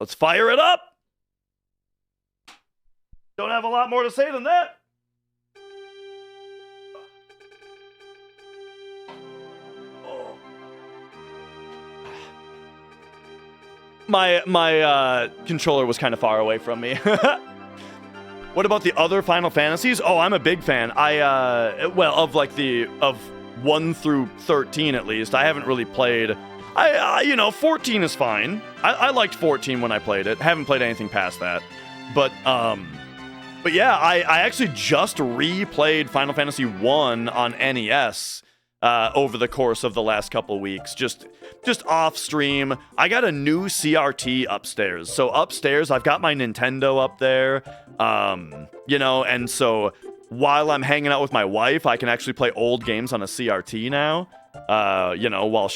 Let's fire it up. Don't have a lot more to say than that. My controller was kind of far away from me. What about the other Final Fantasies? Oh, I'm a big fan. Well, of 1 through 13 at least. I haven't really played. 14 is fine. I liked 14 when I played it. Haven't played anything past that. But yeah, I actually just replayed Final Fantasy 1 on NES over the course of the last couple weeks. Just off stream. I got a new CRT upstairs. So upstairs, I've got my Nintendo up there. And so while I'm hanging out with my wife, I can actually play old games on a CRT now. While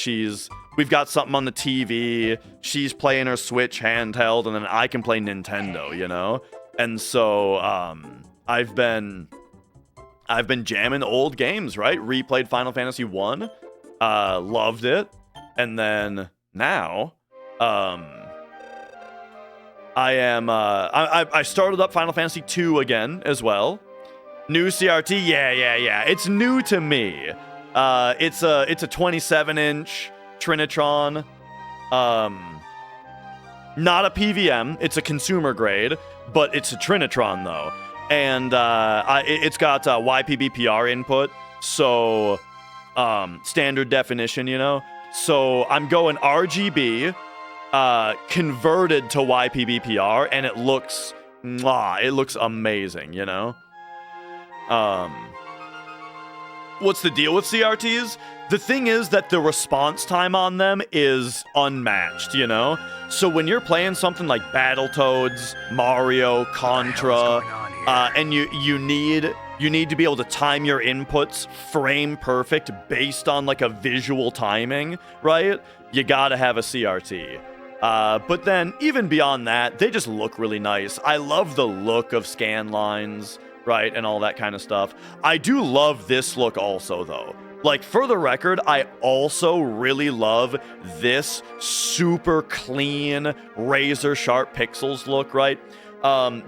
we've got something on the TV, she's playing her Switch handheld, and then I can play Nintendo, And so I've been jamming old games, right? Replayed Final Fantasy 1, loved it, and then now I started up Final Fantasy 2 again as well. New CRT, yeah. It's new to me. It's a 27-inch Trinitron. Not a PVM. It's a consumer grade, but it's a Trinitron though, and it's got YPBPR input, so standard definition, So I'm going RGB, converted to YPBPR, and it looks amazing, What's the deal with CRTs? The thing is that the response time on them is unmatched, So when you're playing something like Battletoads, Mario, Contra, and you need to be able to time your inputs frame perfect based on like a visual timing, right? You gotta have a CRT. But then even beyond that, they just look really nice. I love the look of scan lines, right, and all that kind of stuff. I do love this look also, though. Like, for the record, I also really love this super clean, razor-sharp pixels look, right?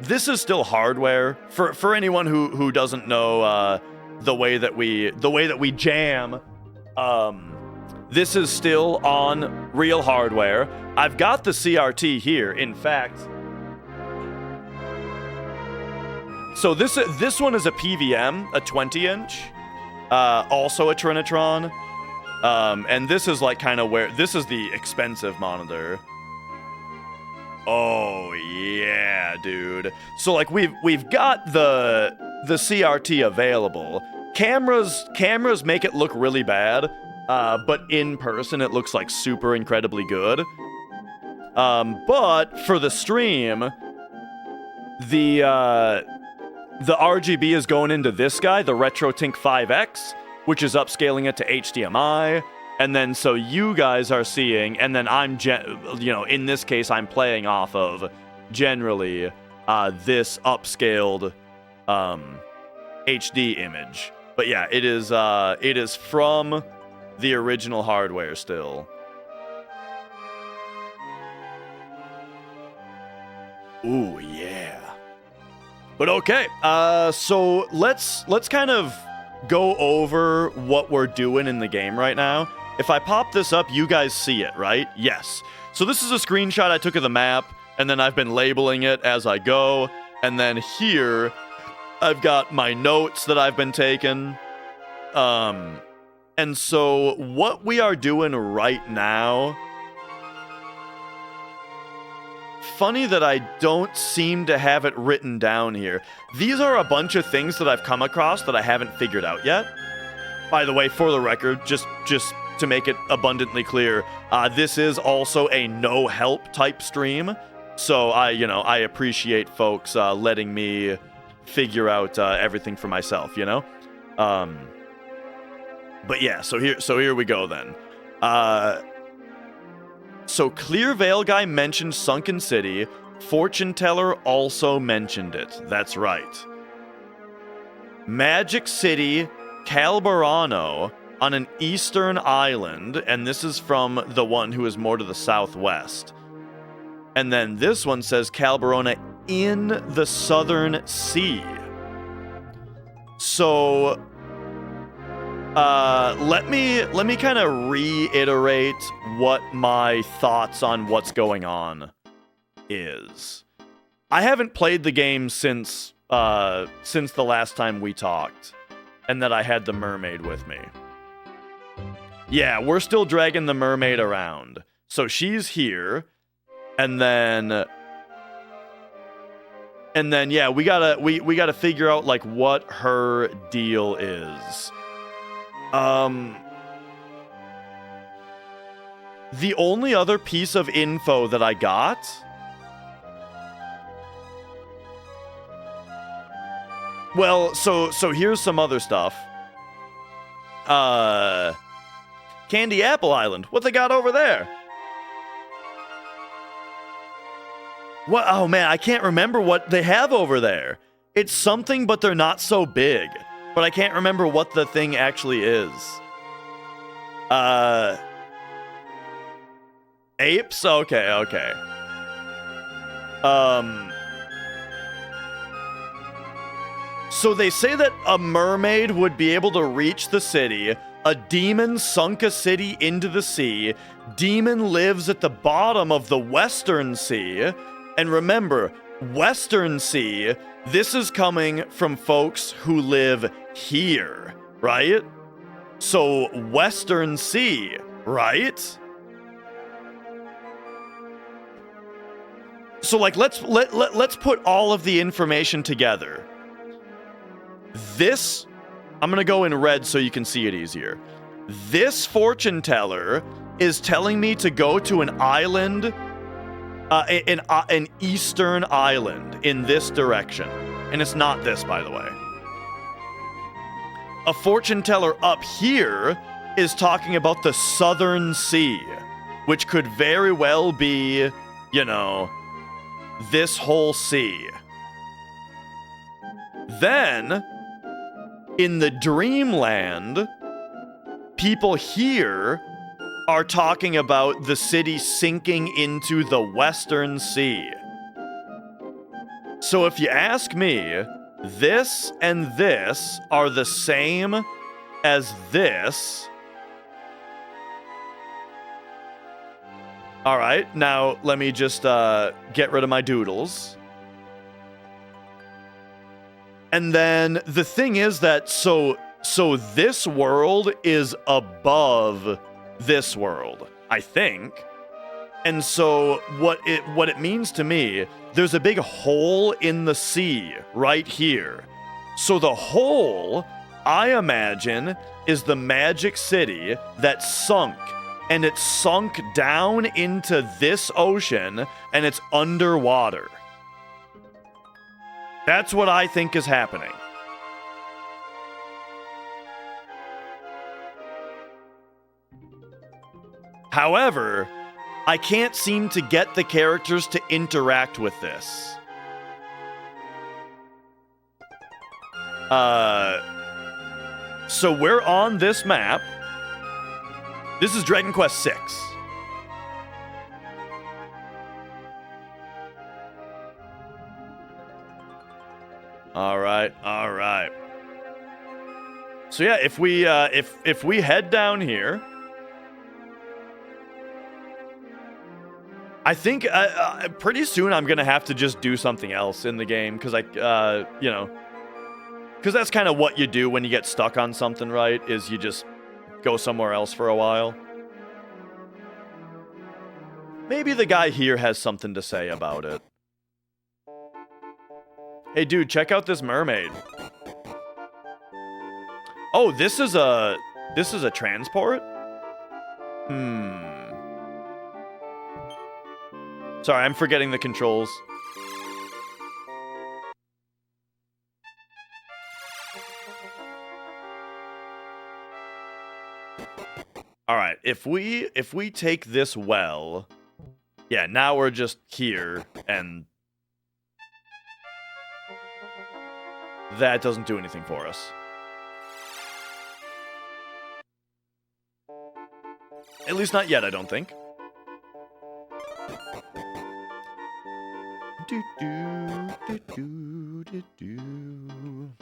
This is still hardware. For anyone who doesn't know the way that we jam, this is still on real hardware. I've got the CRT here, in fact. So this one is a PVM, a 20-inch, also a Trinitron, and this is like kind of where this is the expensive monitor. Oh yeah, dude. So like we've got the CRT available. Cameras make it look really bad, but in person it looks like super incredibly good. But for the stream, the RGB is going into this guy, the RetroTink 5X, which is upscaling it to HDMI. And then so you guys are seeing, and then I'm, in this case, I'm playing off of generally this upscaled HD image. But yeah, it is from the original hardware still. Ooh, yeah. But okay, so let's kind of go over what we're doing in the game right now. If I pop this up, you guys see it, right? Yes. So this is a screenshot I took of the map, and then I've been labeling it as I go. And then here, I've got my notes that I've been taking. And so what we are doing right now... Funny that I don't seem to have it written down here. These are a bunch of things that I've come across that I haven't figured out yet. By the way, for the record, just to make it abundantly clear, this is also a no-help type stream. So I appreciate folks letting me figure out everything for myself, But yeah, so here we go then. So Clear Veil Guy mentioned Sunken City. Fortune Teller also mentioned it. That's right. Magic City, Calbarano, on an eastern island, and this is from the one who is more to the southwest. And then this one says Calberona in the Southern Sea. So let me kind of reiterate what my thoughts on what's going on is. I haven't played the game since the last time we talked, and that I had the mermaid with me. Yeah, we're still dragging the mermaid around. So she's here, and then yeah, we gotta figure out like what her deal is. The only other piece of info that I got well, so here's some other stuff. Candy Apple Island. What they got over there? What? Oh man, I can't remember what they have over there. It's something, but they're not so big. But I can't remember what the thing actually is. Apes? Okay. So they say that a mermaid would be able to reach the city. A demon sunk a city into the sea. Demon lives at the bottom of the Western Sea. And remember, Western Sea, this is coming from folks who live here, right? So Western Sea, right? So like let's put all of the information together. This, I'm going to go in red so you can see it easier. This fortune teller is telling me to go to an island, an eastern island in this direction. And it's not this, by the way. A fortune teller up here is talking about the Southern Sea, which could very well be, you know, this whole sea. Then, in the Dreamland, people here are talking about the city sinking into the Western Sea. So if you ask me, this and this are the same as this. All right, now let me just get rid of my doodles. And then the thing is that so this world is above this world, I think. And so what it means to me, there's a big hole in the sea right here. So the hole, I imagine, is the magic city that sunk. And it's sunk down into this ocean, and it's underwater. That's what I think is happening. However, I can't seem to get the characters to interact with this. So we're on this map. This is Dragon Quest VI. All right. So yeah, if we head down here, I think pretty soon I'm gonna have to just do something else in the game because because that's kind of what you do when you get stuck on something, right? Is you just go somewhere else for a while. Maybe the guy here has something to say about it. Hey dude, check out this mermaid. Oh, this is a transport? Sorry, I'm forgetting the controls. All right, if we take this well, yeah, now we're just here, and that doesn't do anything for us. At least not yet, I don't think. Do, do, do, do, do, do.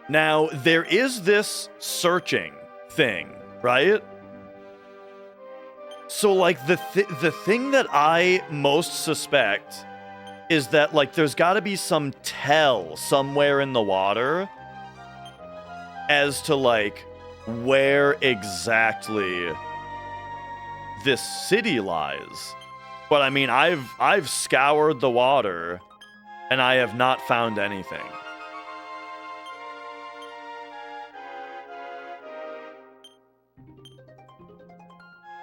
Now, there is this searching thing, right? So, like, the thing that I most suspect is that, like, there's got to be some tell somewhere in the water as to, like, where exactly this city lies. But, I mean, I've scoured the water, and I have not found anything.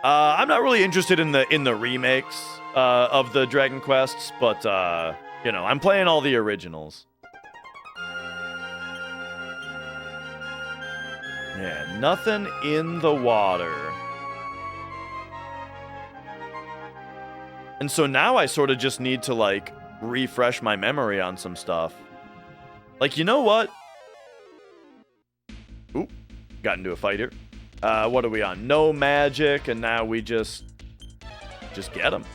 I'm not really interested in the remakes of the Dragon Quests, but you know, I'm playing all the originals. Yeah, nothing in the water. And so now I sort of just need to, like, refresh my memory on some stuff. Like, you know what? Oop, got into a fight here. What are we on? No magic, and now we just get them.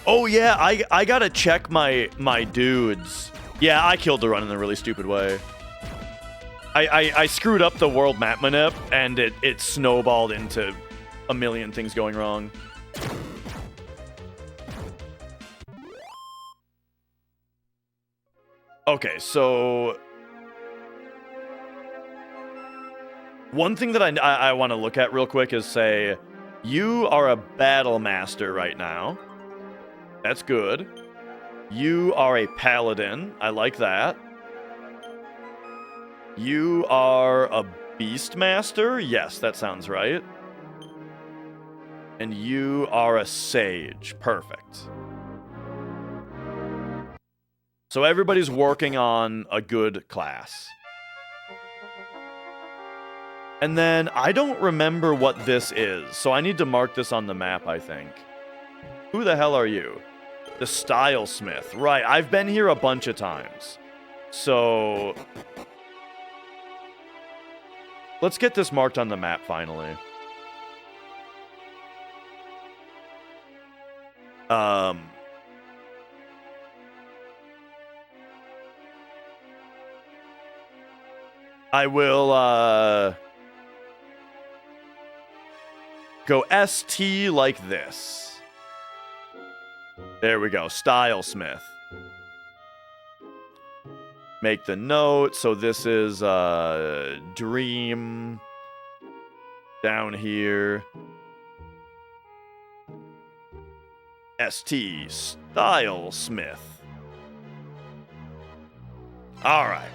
Oh yeah, I gotta check my dudes. Yeah, I killed the run in a really stupid way. I screwed up the world map manip, and it snowballed into a million things going wrong. Okay, so one thing that I want to look at real quick is say, you are a battle master right now. That's good. You are a paladin. I like that. You are a beast master. Yes, that sounds right. And you are a sage. Perfect. So everybody's working on a good class. And then I don't remember what this is, so I need to mark this on the map, I think. Who the hell are you? The Stylesmith. Right, I've been here a bunch of times. So let's get this marked on the map finally. I will go ST like this. There we go, Stylesmith. Make the note, so this is Dream down here. ST, Stylesmith. Alright.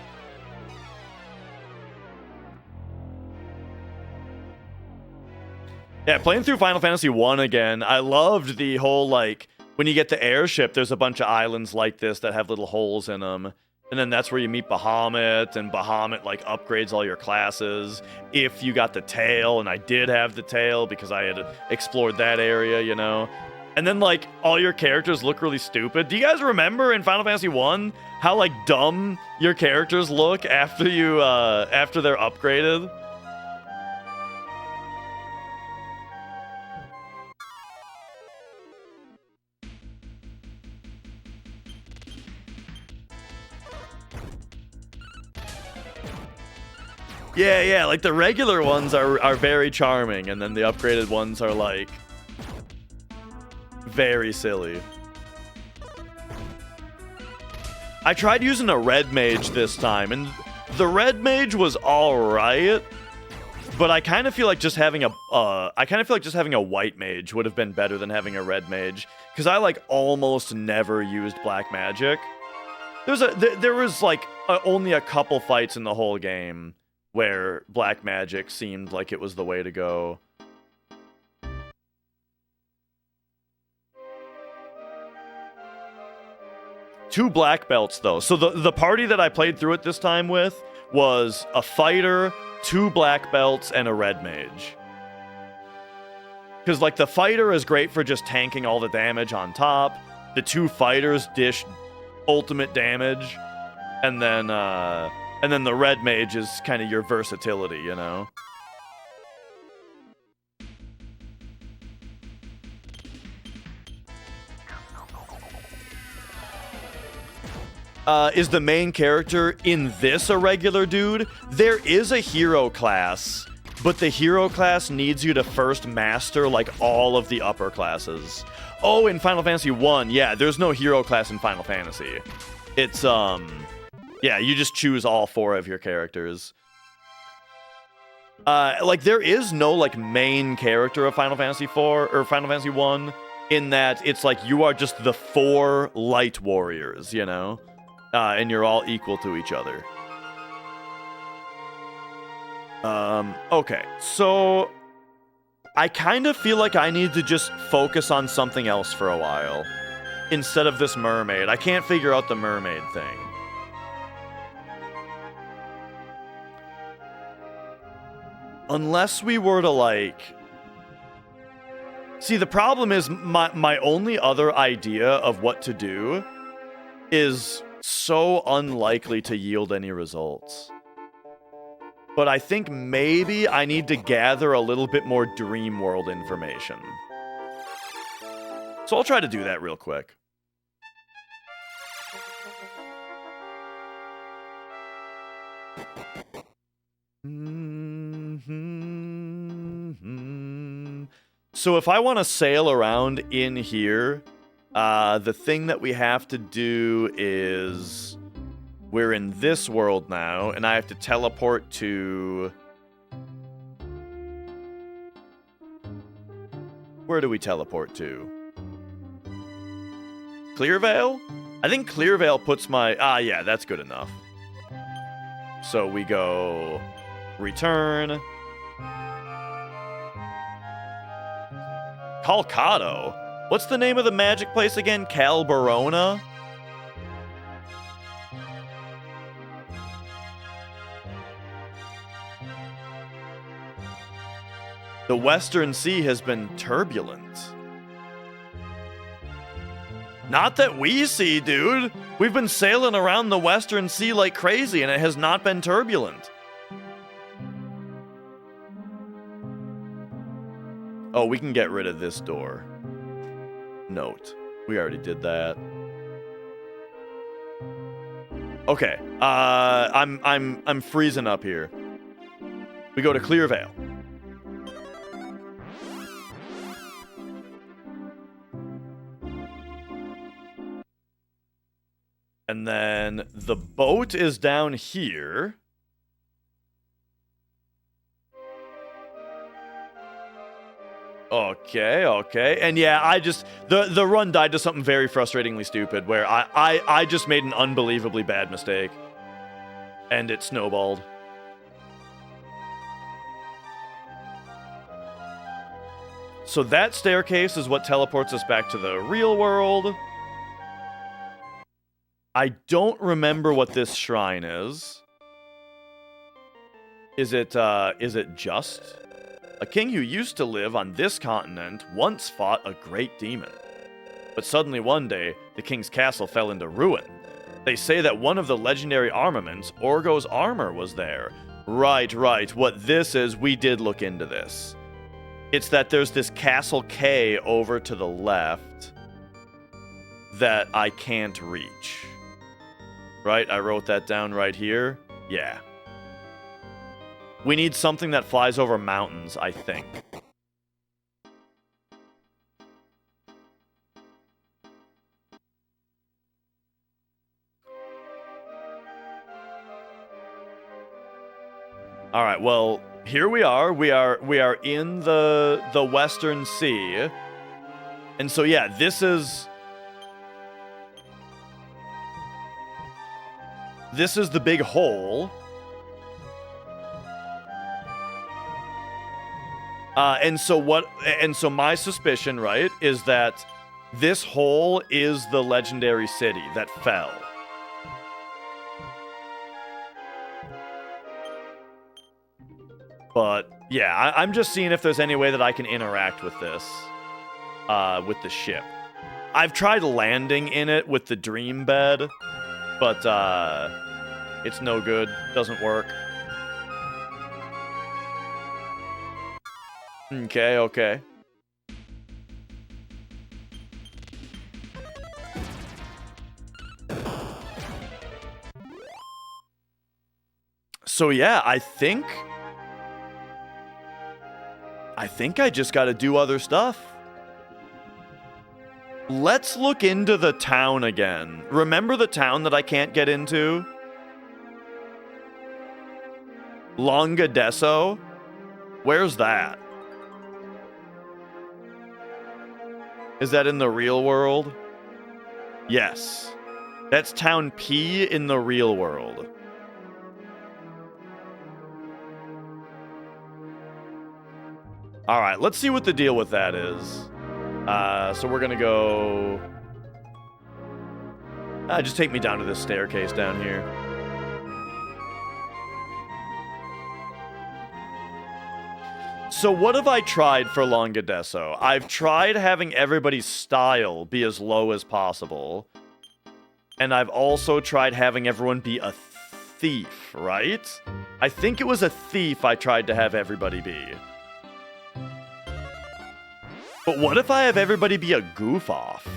Yeah, playing through Final Fantasy 1 again, I loved the whole, like, when you get the airship, there's a bunch of islands like this that have little holes in them. And then that's where you meet Bahamut, and Bahamut, like, upgrades all your classes. If you got the tail, and I did have the tail because I had explored that area, you know. And then, like, all your characters look really stupid. Do you guys remember in Final Fantasy 1 how, like, dumb your characters look after you, after they're upgraded? Yeah, like the regular ones are very charming, and then the upgraded ones are, like, very silly. I tried using a red mage this time, and the red mage was alright, but I kind of feel like just having a white mage would have been better than having a red mage, because I, like, almost never used black magic. There was like only a couple fights in the whole game where black magic seemed like it was the way to go. Two black belts, though. So the party that I played through it this time with was a fighter, two black belts, and a red mage. Because, like, the fighter is great for just tanking all the damage on top. The two fighters dish ultimate damage. And then And then the red mage is kind of your versatility, you know? Is the main character in this a regular dude? There is a hero class, but the hero class needs you to first master, like, all of the upper classes. Oh, in Final Fantasy 1, yeah, there's no hero class in Final Fantasy. It's, yeah, you just choose all 4 of your characters. Like, there is no, like, main character of Final Fantasy 4, or Final Fantasy 1, in that it's like you are just the 4 light warriors, you know? And you're all equal to each other. Okay, so I kind of feel like I need to just focus on something else for a while instead of this mermaid. I can't figure out the mermaid thing. Unless we were to, like... See, the problem is my only other idea of what to do is so unlikely to yield any results. But I think maybe I need to gather a little bit more Dream World information. So I'll try to do that real quick. So if I want to sail around in here, the thing that we have to do is... We're in this world now, and I have to teleport to... Where do we teleport to? Clearvale? I think Clearvale puts my... Ah, yeah, that's good enough. So we go... Return. Calcado? What's the name of the magic place again? Calbarona? The Western Sea has been turbulent. Not that we see, dude. We've been sailing around the Western Sea like crazy, and it has not been turbulent. Oh, we can get rid of this door. Note. We already did that. Okay. I'm freezing up here. We go to Clearvale. And then the boat is down here. Okay. And yeah, I just... The run died to something very frustratingly stupid, where I just made an unbelievably bad mistake. And it snowballed. So that staircase is what teleports us back to the real world. I don't remember what this shrine is. Is it just? A king who used to live on this continent once fought a great demon. But suddenly one day, the king's castle fell into ruin. They say that one of the legendary armaments, Orgo's armor, was there. Right. What this is, we did look into this. It's that there's this Castle K over to the left that I can't reach. Right? I wrote that down right here. Yeah. We need something that flies over mountains, I think. All right, well, here we are. We are in the Western Sea. And so yeah, this is the big hole. And so my suspicion, right, is that this hole is the legendary city that fell. But yeah, I'm just seeing if there's any way that I can interact with this, with the ship. I've tried landing in it with the dream bed, but It's no good. Doesn't work. Okay, okay. So yeah, I think I just gotta do other stuff. Let's look into the town again. Remember the town that I can't get into? Longadesso? Where's that? Is that in the real world? Yes. That's town P in the real world. Alright, let's see what the deal with that is. So we're gonna go... just take me down to this staircase down here. So what have I tried for Longadesso? I've tried having everybody's style be as low as possible. And I've also tried having everyone be a thief, right? I think it was a thief I tried to have everybody be. But what if I have everybody be a goof-off?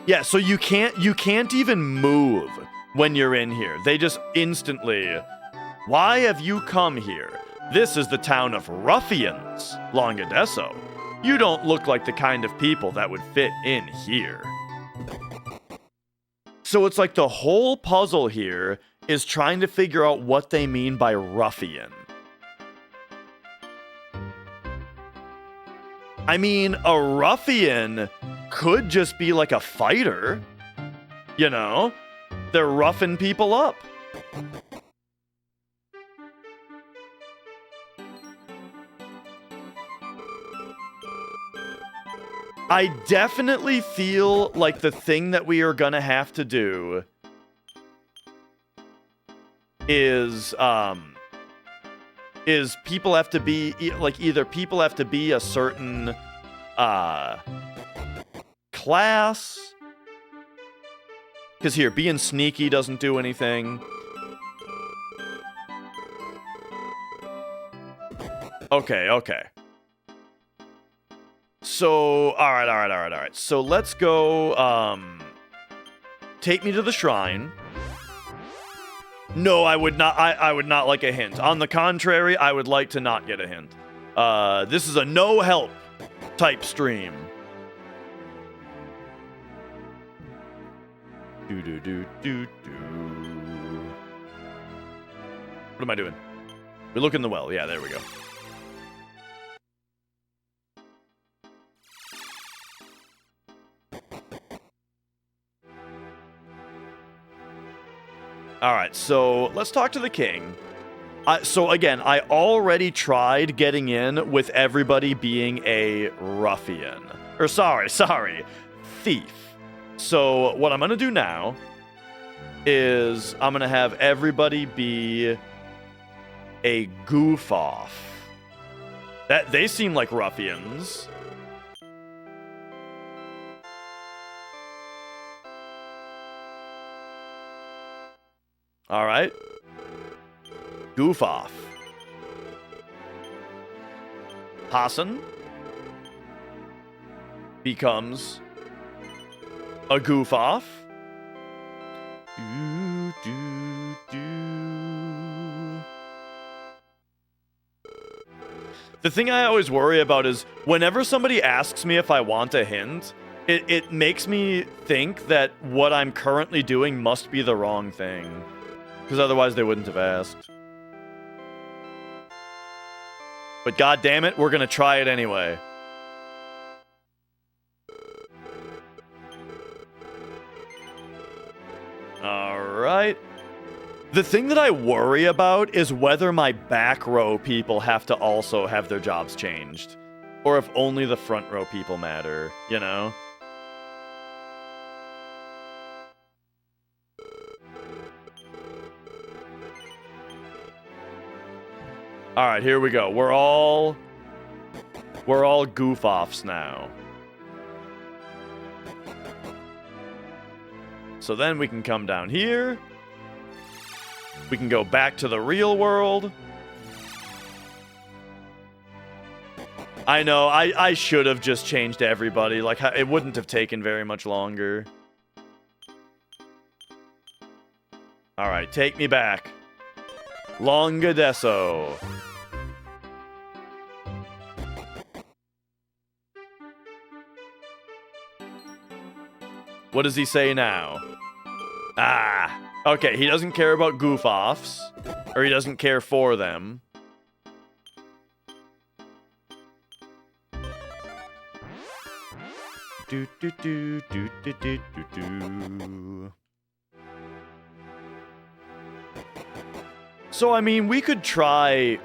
Yeah, so you can't even move when you're in here. They just instantly... Why have you come here? This is the town of ruffians, Longadesso. You don't look like the kind of people that would fit in here. So it's like the whole puzzle here is trying to figure out what they mean by ruffian. I mean, a ruffian could just be like a fighter. You know? They're roughing people up. I definitely feel like the thing that we are gonna have to do is people have to be, like, either people have to be a certain, class. Because here, being sneaky doesn't do anything. Okay, okay. So, alright. So let's go, take me to the shrine. No, I would not, I would not like a hint. On the contrary, I would like to not get a hint. This is a no-help type stream. What am I doing? We look in the well. Yeah, there we go. Alright, so let's talk to the king. So again, I already tried getting in with everybody being a ruffian. Or sorry, thief. So what I'm going to do now is I'm going to have everybody be a goof-off. That they seem like ruffians. All right. Goof off. Hassan becomes a goof off. The thing I always worry about is whenever somebody asks me if I want a hint, it makes me think that what I'm currently doing must be the wrong thing. Because otherwise they wouldn't have asked. But god damn it, we're gonna try it anyway. Alright. The thing that I worry about is whether my back row people have to also have their jobs changed. Or if only the front row people matter, you know? Alright, here we go. We're all goof-offs now. so then we can come down here. We can go back to the real world. I know, I should have just changed everybody. Like, it wouldn't have taken very much longer. Alright, take me back. Longadesso. What does he say now? Ah, okay, he doesn't care about goof-offs. Or he doesn't care for them. Do do do do do do do do. So I mean, we could try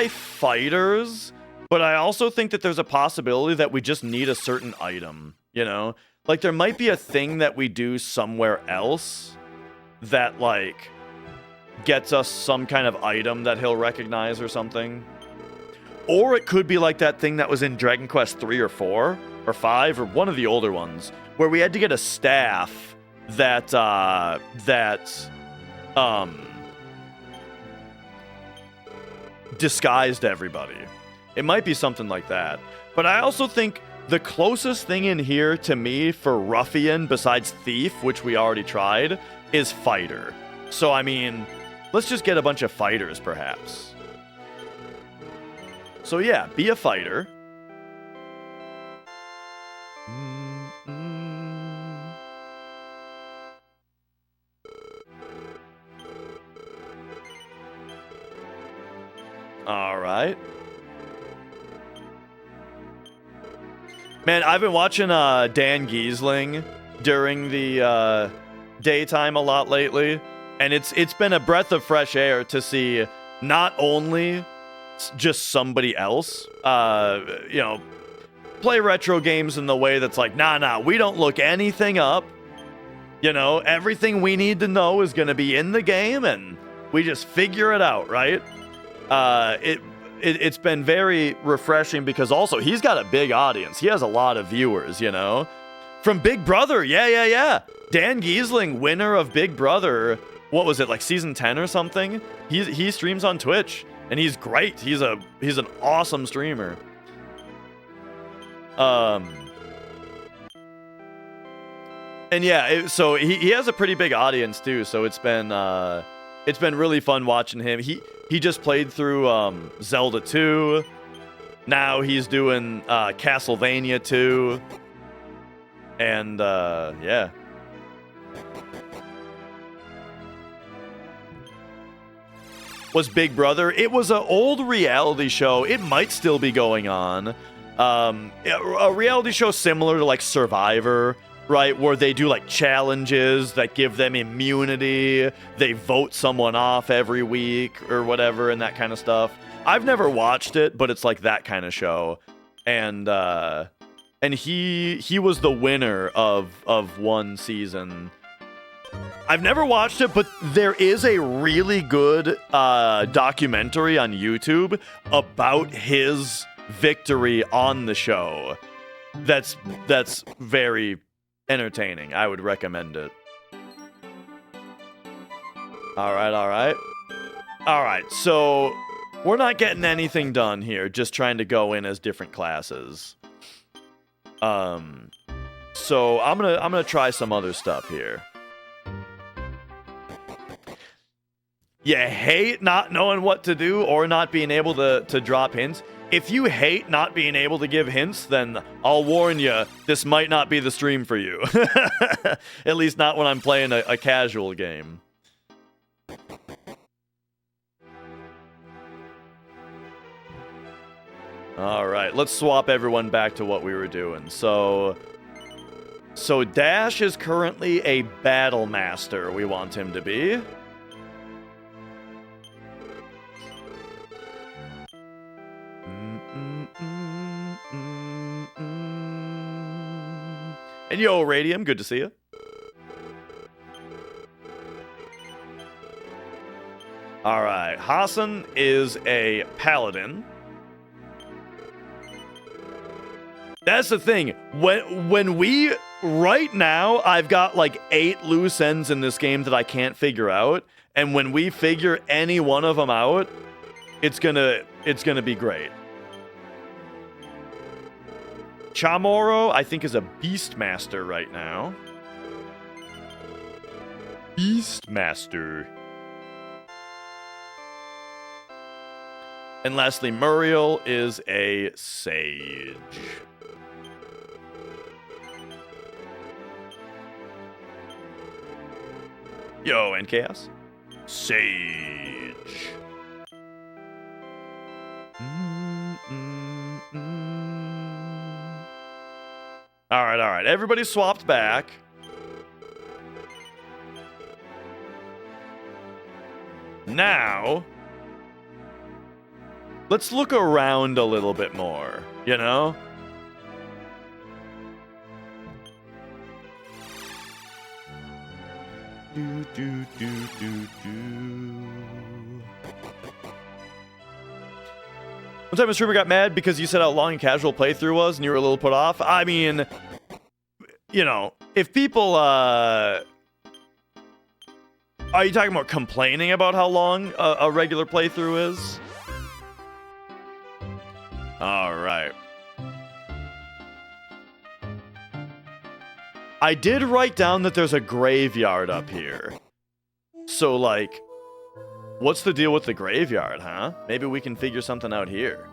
fighters, but I also think that there's a possibility that we just need a certain item, you know? Like there might be a thing that we do somewhere else that like gets us some kind of item that he'll recognize or something. Or it could be like that thing that was in Dragon Quest 3 or 4 or 5 or one of the older ones where we had to get a staff that disguised everybody. It might be something like that. But I also think the closest thing in here to me for Ruffian besides Thief, which we already tried, is Fighter. So I mean, let's just get a bunch of fighters perhaps. So yeah, be a fighter. All right. Man, I've been watching Dan Giesling during the daytime a lot lately, and it's been a breath of fresh air to see not only just somebody else, you know, play retro games in the way that's like, nah, we don't look anything up. You know, everything we need to know is going to be in the game, and we just figure it out, right? It's been very refreshing because also he's got a big audience. He has a lot of viewers, you know? From Big Brother, yeah. Dan Giesling, winner of Big Brother, what was it, like season 10 or something? He streams on Twitch. And he's great. He's an awesome streamer. And yeah, so he has a pretty big audience too. So it's been really fun watching him. He just played through Zelda 2. Now he's doing Castlevania 2. And yeah. Was Big Brother. It was an old reality show. It might still be going on. A reality show similar to like Survivor, right? Where they do like challenges that give them immunity. They vote someone off every week or whatever and that kind of stuff. I've never watched it, but it's like that kind of show. And he was the winner of one season. I've never watched it, but there is a really good documentary on YouTube about his victory on the show. That's very entertaining. I would recommend it. All right, so we're not getting anything done here, just trying to go in as different classes. So I'm gonna try some other stuff here. You hate not knowing what to do or not being able to drop hints. If you hate not being able to give hints, then I'll warn you, this might not be the stream for you. At least not when I'm playing a casual game. Alright, let's swap everyone back to what we were doing. So Dash is currently a battle master, we want him to be. And yo, Radium, good to see you. All right, Hassan is a paladin. That's the thing. When we right now, I've got like 8 loose ends in this game that I can't figure out. And when we figure any one of them out, it's gonna be great. Chamorro, I think, is a Beastmaster right now. Beastmaster. And lastly, Muriel is a Sage. Yo, and Chaos. Sage. All right. Everybody swapped back. Now, let's look around a little bit more, you know? One time a streamer got mad because you said how long a casual playthrough was and you were a little put off. I mean, you know, if people, are you talking about complaining about how long a regular playthrough is? Alright. I did write down that there's a graveyard up here. So, like, what's the deal with the graveyard, huh? Maybe we can figure something out here.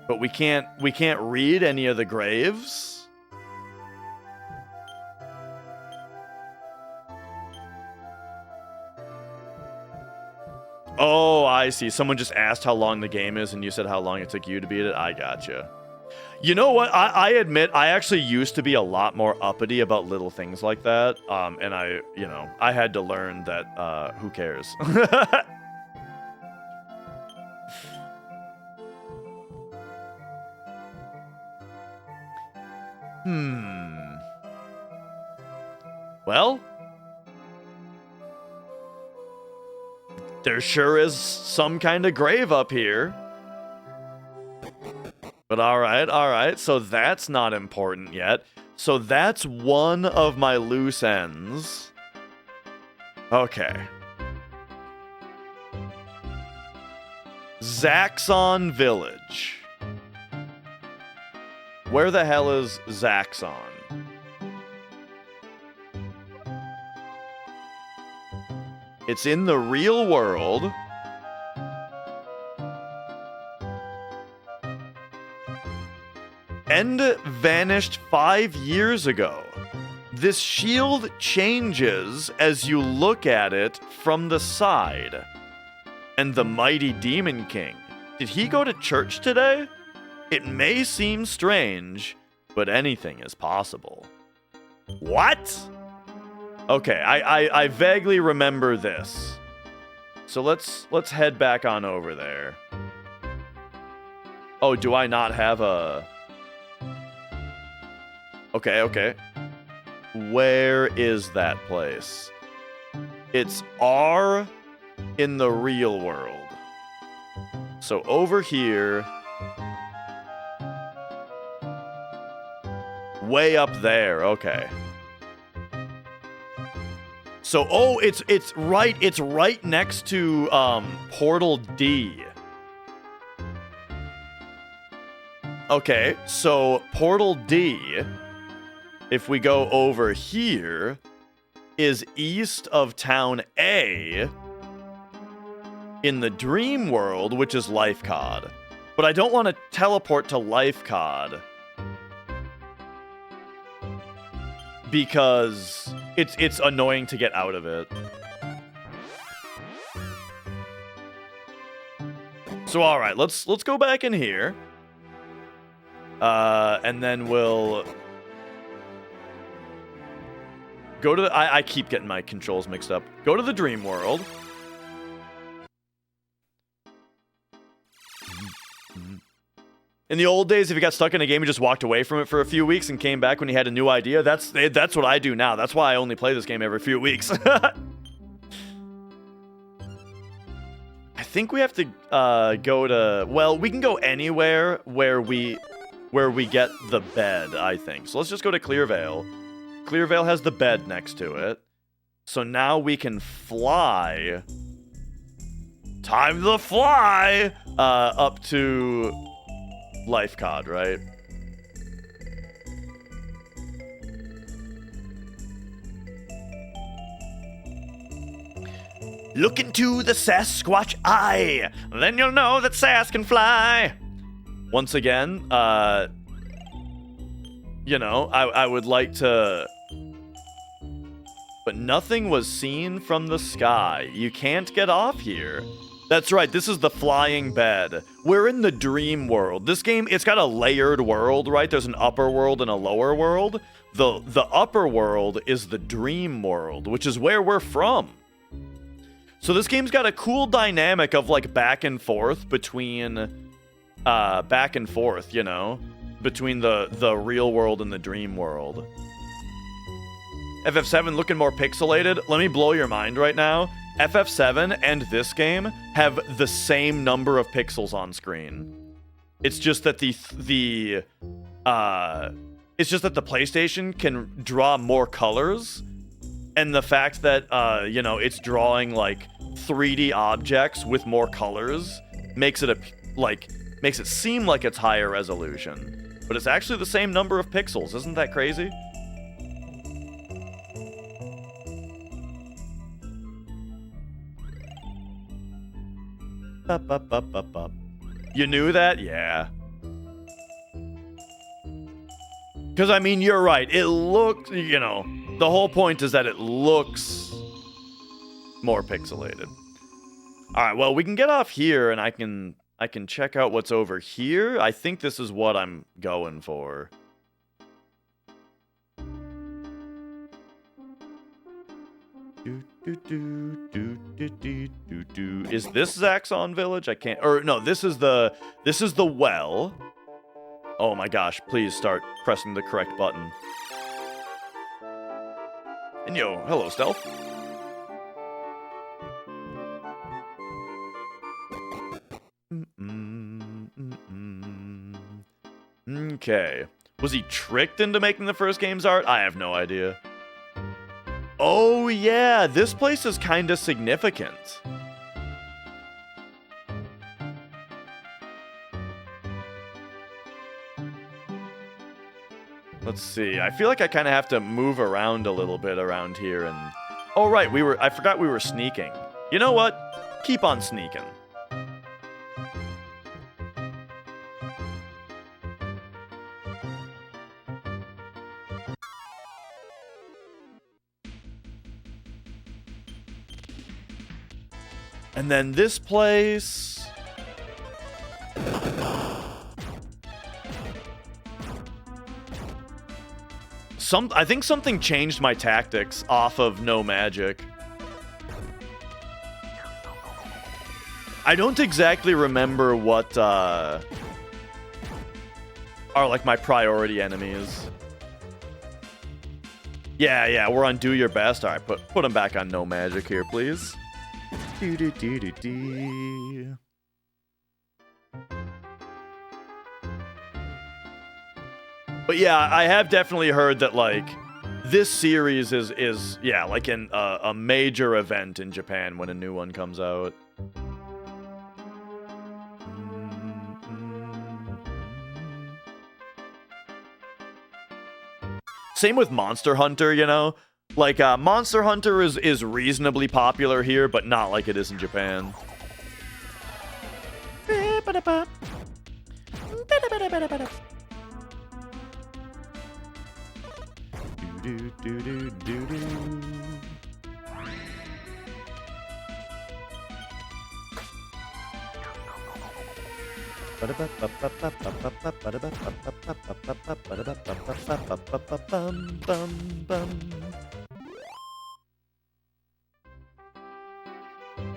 But we can't read any of the graves? Oh, I see. Someone just asked how long the game is, and you said how long it took you to beat it. I gotcha. You know what? I admit, I actually used to be a lot more uppity about little things like that. And I had to learn that, who cares? Well, there sure is some kind of grave up here. But alright, so that's not important yet. So that's one of my loose ends. Okay. Zaxxon Village. Where the hell is Zaxxon? It's in the real world. End vanished 5 years ago. This shield changes as you look at it from the side. And the mighty Demon King. Did he go to church today? It may seem strange, but anything is possible. What? Okay, I vaguely remember this. So let's head back on over there. Oh, do I not have a... Okay. Where is that place? It's R in the real world. So over here... Way up there, okay. So, oh, it's right next to Portal D. Okay, so Portal D, if we go over here, is east of Town A in the Dream World, which is Lifecod. But I don't want to teleport to Lifecod because it's annoying to get out of it. So all right, let's go back in here. And then we'll go to the, I keep getting my controls mixed up. Go to the Dream World. In the old days, if you got stuck in a game, you just walked away from it for a few weeks and came back when you had a new idea. That's what I do now. That's why I only play this game every few weeks. I think we have to go to... Well, we can go anywhere where we get the bed, I think. So let's just go to Clearvale. Clearvale has the bed next to it. So now we can fly. Time to fly! Up to Life Cod, right? Look into the Sasquatch eye, then you'll know that Sass can fly. Once again, you know, I would like to... But nothing was seen from the sky. You can't get off here. That's right, this is the flying bed. We're in the dream world. This game, it's got a layered world, right? There's an upper world and a lower world. The upper world is the dream world, which is where we're from. So this game's got a cool dynamic of, like, back and forth, you know? Between the real world and the dream world. FF7 looking more pixelated. Let me blow your mind right now. FF7 and this game have the same number of pixels on screen. It's just that the PlayStation can draw more colors, and the fact that you know, it's drawing like 3D objects with more colors makes it seem like it's higher resolution, but it's actually the same number of pixels. Isn't that crazy? You knew that? Yeah. Because, I mean, you're right. It looks, you know, the whole point is that it looks more pixelated. Alright, well, we can get off here, and I can check out what's over here. I think this is what I'm going for. Is this Zaxxon Village? I can't... Or, no, this is the well. Oh my gosh, please start pressing the correct button. And yo, hello, Stealth. Okay. Was he tricked into making the first game's art? I have no idea. Oh yeah, this place is kind of significant. Let's see. I feel like I kind of have to move around a little bit around here and... Oh right, I forgot we were sneaking. You know what? Keep on sneaking. And then this place... I think something changed my tactics off of no magic. I don't exactly remember what are like my priority enemies. Yeah, we're on do your best. All right, put them back on no magic here, please. But yeah, I have definitely heard that, like, this series is yeah, like a major event in Japan when a new one comes out. Same with Monster Hunter, you know? Like, Monster Hunter is reasonably popular here, but not like it is in Japan.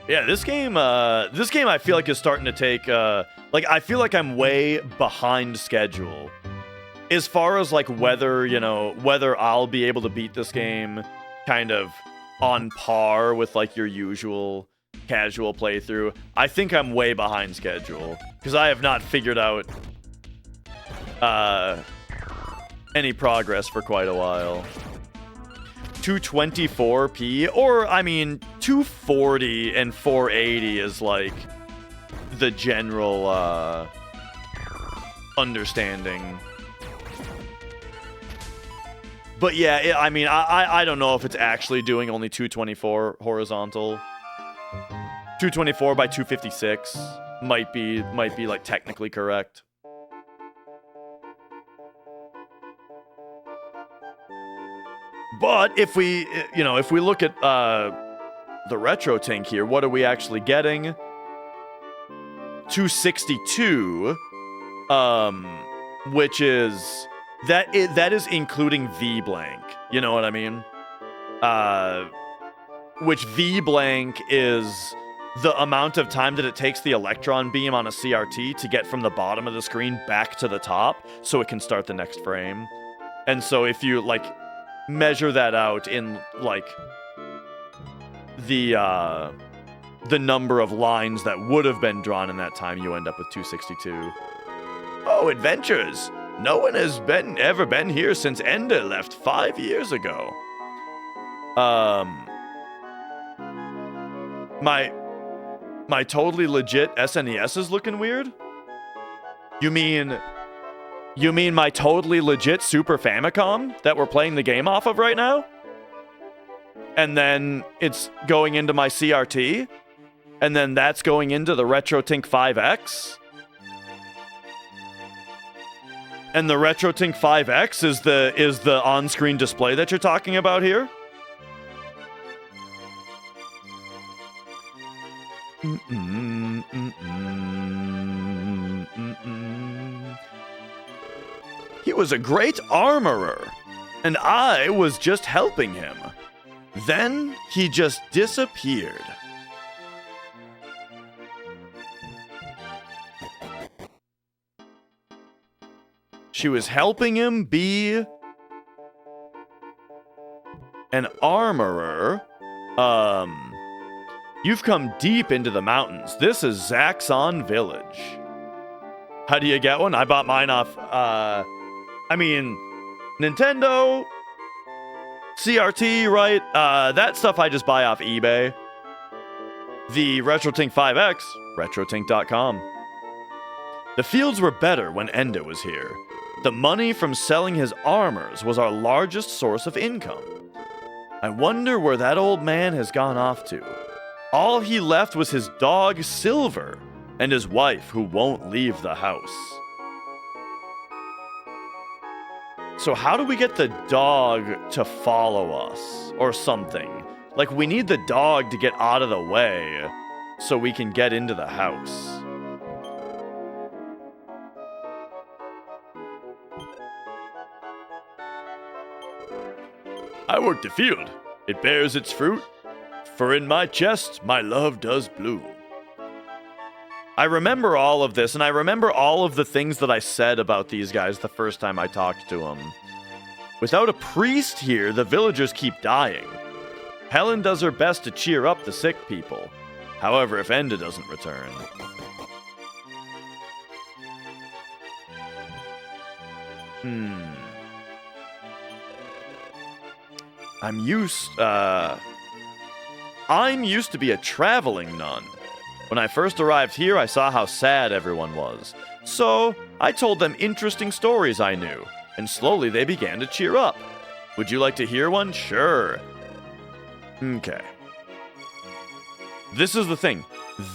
Yeah, this game I feel like is starting to take, like, I feel like I'm way behind schedule. As far as, like, whether I'll be able to beat this game kind of on par with, like, your usual casual playthrough. I think I'm way behind schedule because I have not figured out any progress for quite a while. 224p, or I mean 240 and 480 is like the general understanding. But yeah, I mean, I don't know if it's actually doing only 224 horizontal. 224 by 256 might be like technically correct. But if we, if we look at the retro tank here, what are we actually getting? 262, which is that is including V blank. You know what I mean? Which V blank is the amount of time that it takes the electron beam on a CRT to get from the bottom of the screen back to the top, so it can start the next frame. And so if you like measure that out in like the number of lines that would have been drawn in that time, you end up with 262. Oh, adventures! No one has ever been here since Ender left 5 years ago. My totally legit SNES is looking weird? You mean my totally legit Super Famicom that we're playing the game off of right now? And then it's going into my CRT? And then that's going into the RetroTink 5X? And the RetroTink 5X is the on-screen display that you're talking about here? He was a great armorer, and I was just helping him. Then he just disappeared. She was helping him be an armorer. You've come deep into the mountains. This is Zaxxon Village. How do you get one? I bought mine off, Nintendo, CRT, right? That stuff I just buy off eBay. The RetroTink 5X, retrotink.com. The fields were better when Enda was here. The money from selling his armors was our largest source of income. I wonder where that old man has gone off to. All he left was his dog, Silver, and his wife, who won't leave the house. So how do we get the dog to follow us, or something? Like, we need the dog to get out of the way so we can get into the house. I work the field. It bears its fruit. For in my chest, my love does bloom. I remember all of this, and I remember all of the things that I said about these guys the first time I talked to them. Without a priest here, the villagers keep dying. Helen does her best to cheer up the sick people. However, if Enda doesn't return... I'm used to be a traveling nun. When I first arrived here, I saw how sad everyone was. So, I told them interesting stories I knew, and slowly they began to cheer up. Would you like to hear one? Sure. Okay. This is the thing.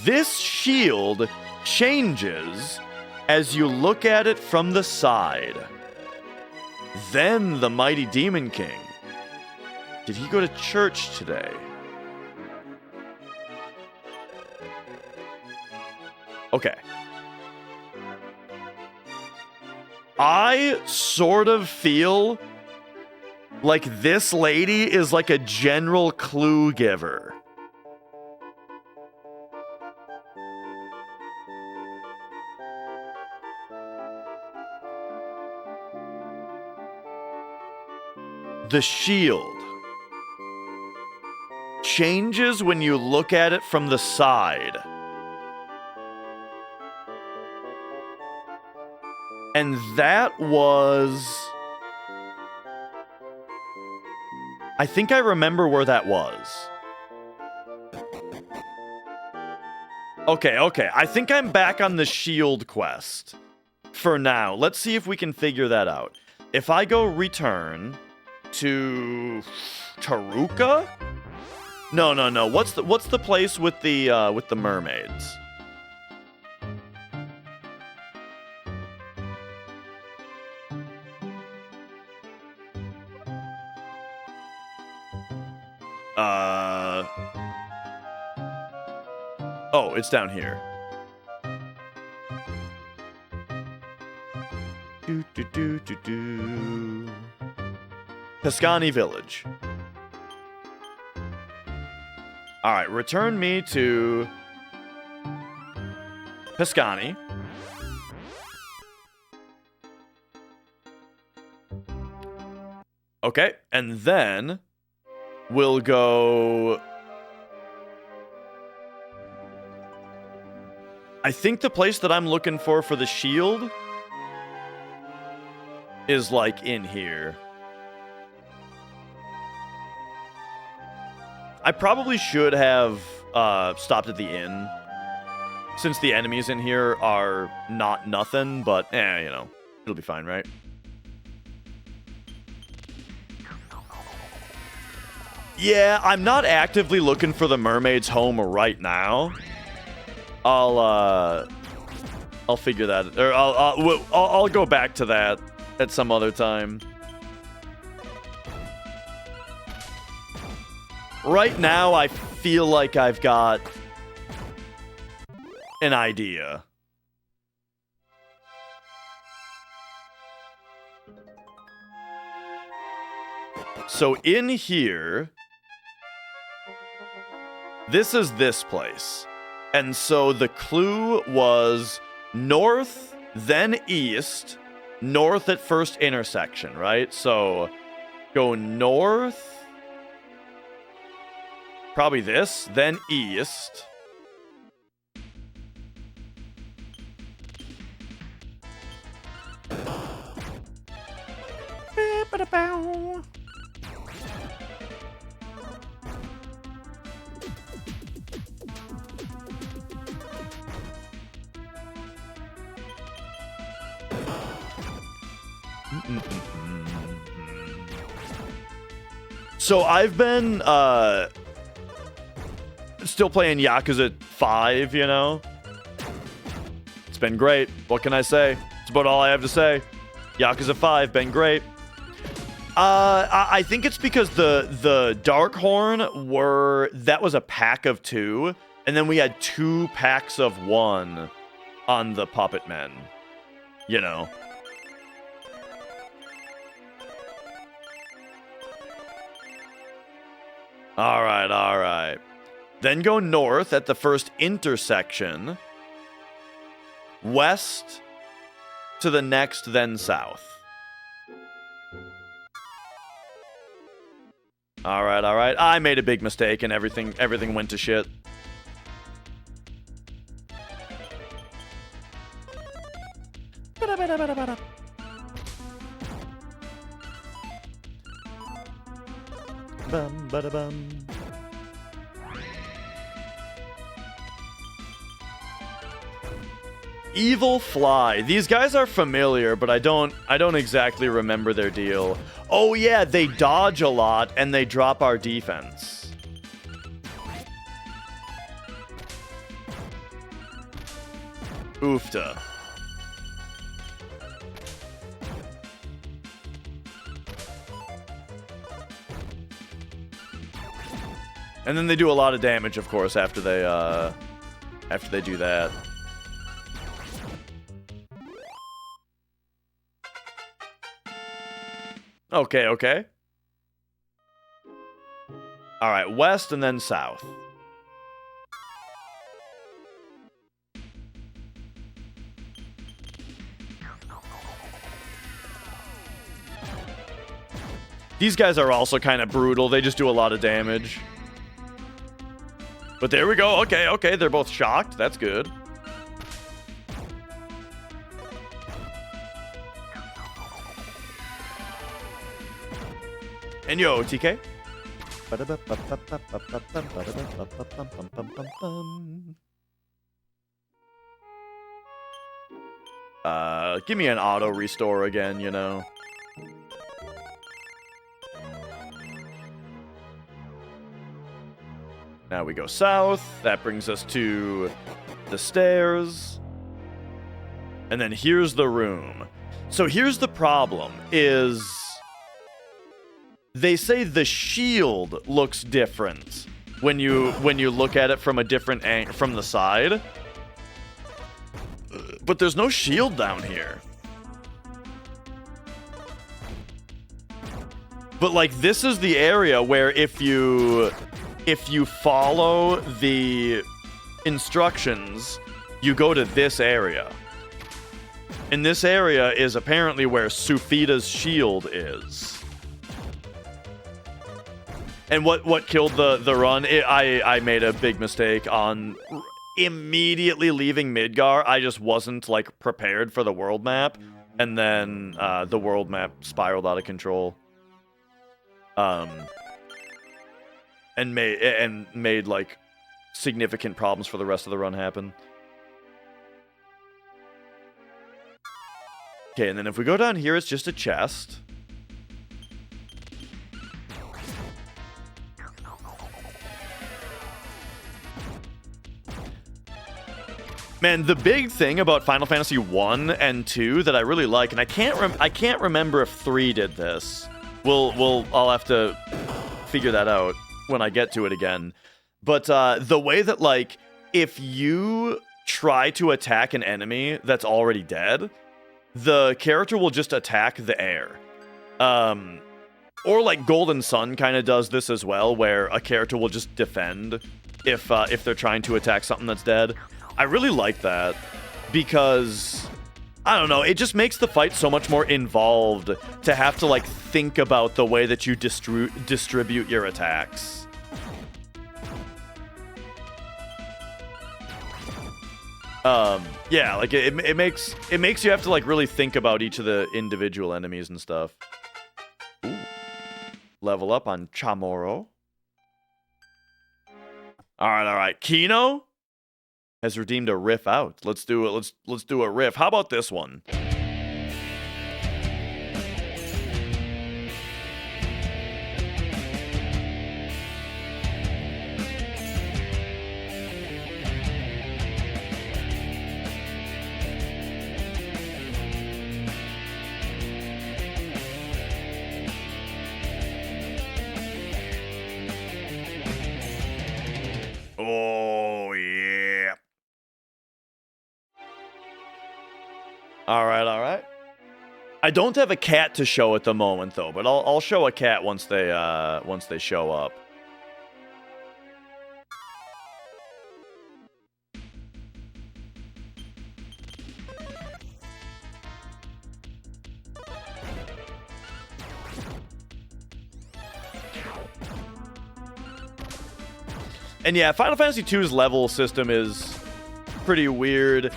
This shield changes as you look at it from the side. Then the mighty Demon King. Did he go to church today? Okay. I sort of feel like this lady is like a general clue giver. The shield changes when you look at it from the side. And that was... I think I remember where that was. Okay, okay. I think I'm back on the shield quest for now. Let's see if we can figure that out. If I go return to Taruka? No. What's the place with the mermaids? Oh, it's down here. Piscani Village. Alright, return me to Piscani. Okay, and then we'll go... I think the place that I'm looking for the shield is, like, in here. I probably should have stopped at the inn, since the enemies in here are not nothing, but, you know, it'll be fine, right? Yeah, I'm not actively looking for the mermaid's home right now. I'll figure that, or I'll go back to that at some other time. Right now, I feel like I've got an idea. So in here, this is this place. And so the clue was north, then east, north at first intersection, right? So go north, probably this, then east. So I've been still playing Yakuza 5, you know? It's been great. What can I say? It's about all I have to say. Yakuza 5, been great. I think it's because the Darkhorn that was a pack of 2, and then we had 2 packs of 1 on the Puppet Men, you know? Alright. Then go north at the first intersection. West to the next, then south. Alright. I made a big mistake and everything went to shit. Bum, bada, bum. Evil Fly. These guys are familiar, but I don't exactly remember their deal. Oh yeah, they dodge a lot and they drop our defense. Oofta. And then they do a lot of damage, of course, after they do that. Okay. Alright, west and then south. These guys are also kind of brutal. They just do a lot of damage. But there we go. Okay, okay. They're both shocked. That's good. And yo, TK. Give me an auto restore again, you know. Now we go south. That brings us to the stairs. And then here's the room. So here's the problem is they say the shield looks different when you look at it from a different angle from the side. But there's no shield down here. But like this is the area where if you follow the instructions, you go to this area. And this area is apparently where Sufida's shield is. And what killed the run? I made a big mistake on immediately leaving Midgar. I just wasn't like prepared for the world map, and then the world map spiraled out of control. And made like significant problems for the rest of the run happen. Okay, and then if we go down here, it's just a chest. Man, the big thing about Final Fantasy 1 and 2 that I really like, and I can't remember if 3 did this. I'll have to figure that out when I get to it again. But the way that, like, if you try to attack an enemy that's already dead, the character will just attack the air. Or like Golden Sun kind of does this as well, where a character will just defend if they're trying to attack something that's dead. I really like that because, I don't know, it just makes the fight so much more involved to have to, like, think about the way that you distribute your attacks. Yeah, like, it makes you have to, like, really think about each of the individual enemies and stuff. Ooh. Level up on Chamorro. Alright. Kino has redeemed a riff out. Let's do it. Let's do a riff. How about this one? Oh yeah. All right. I don't have a cat to show at the moment though, but I'll show a cat once they show up. And yeah, Final Fantasy II's level system is pretty weird.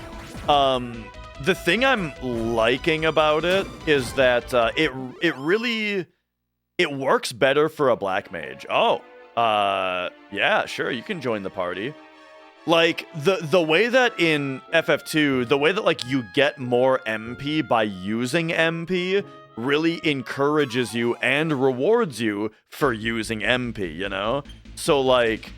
The thing I'm liking about it is that it works better for a black mage. Oh, yeah, sure, you can join the party. Like the way that in FF2, the way that like you get more MP by using MP really encourages you and rewards you for using MP, you know? So like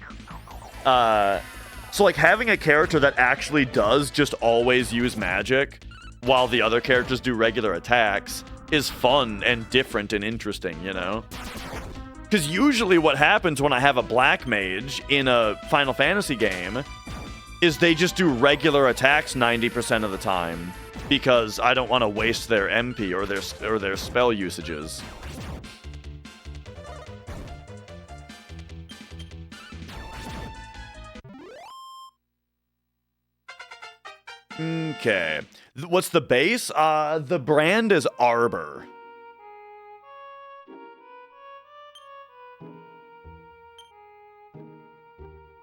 having a character that actually does just always use magic while the other characters do regular attacks is fun and different and interesting, you know? Because usually what happens when I have a black mage in a Final Fantasy game is they just do regular attacks 90% of the time because I don't want to waste their MP or their spell usages. Okay. What's the base? The brand is Arbor.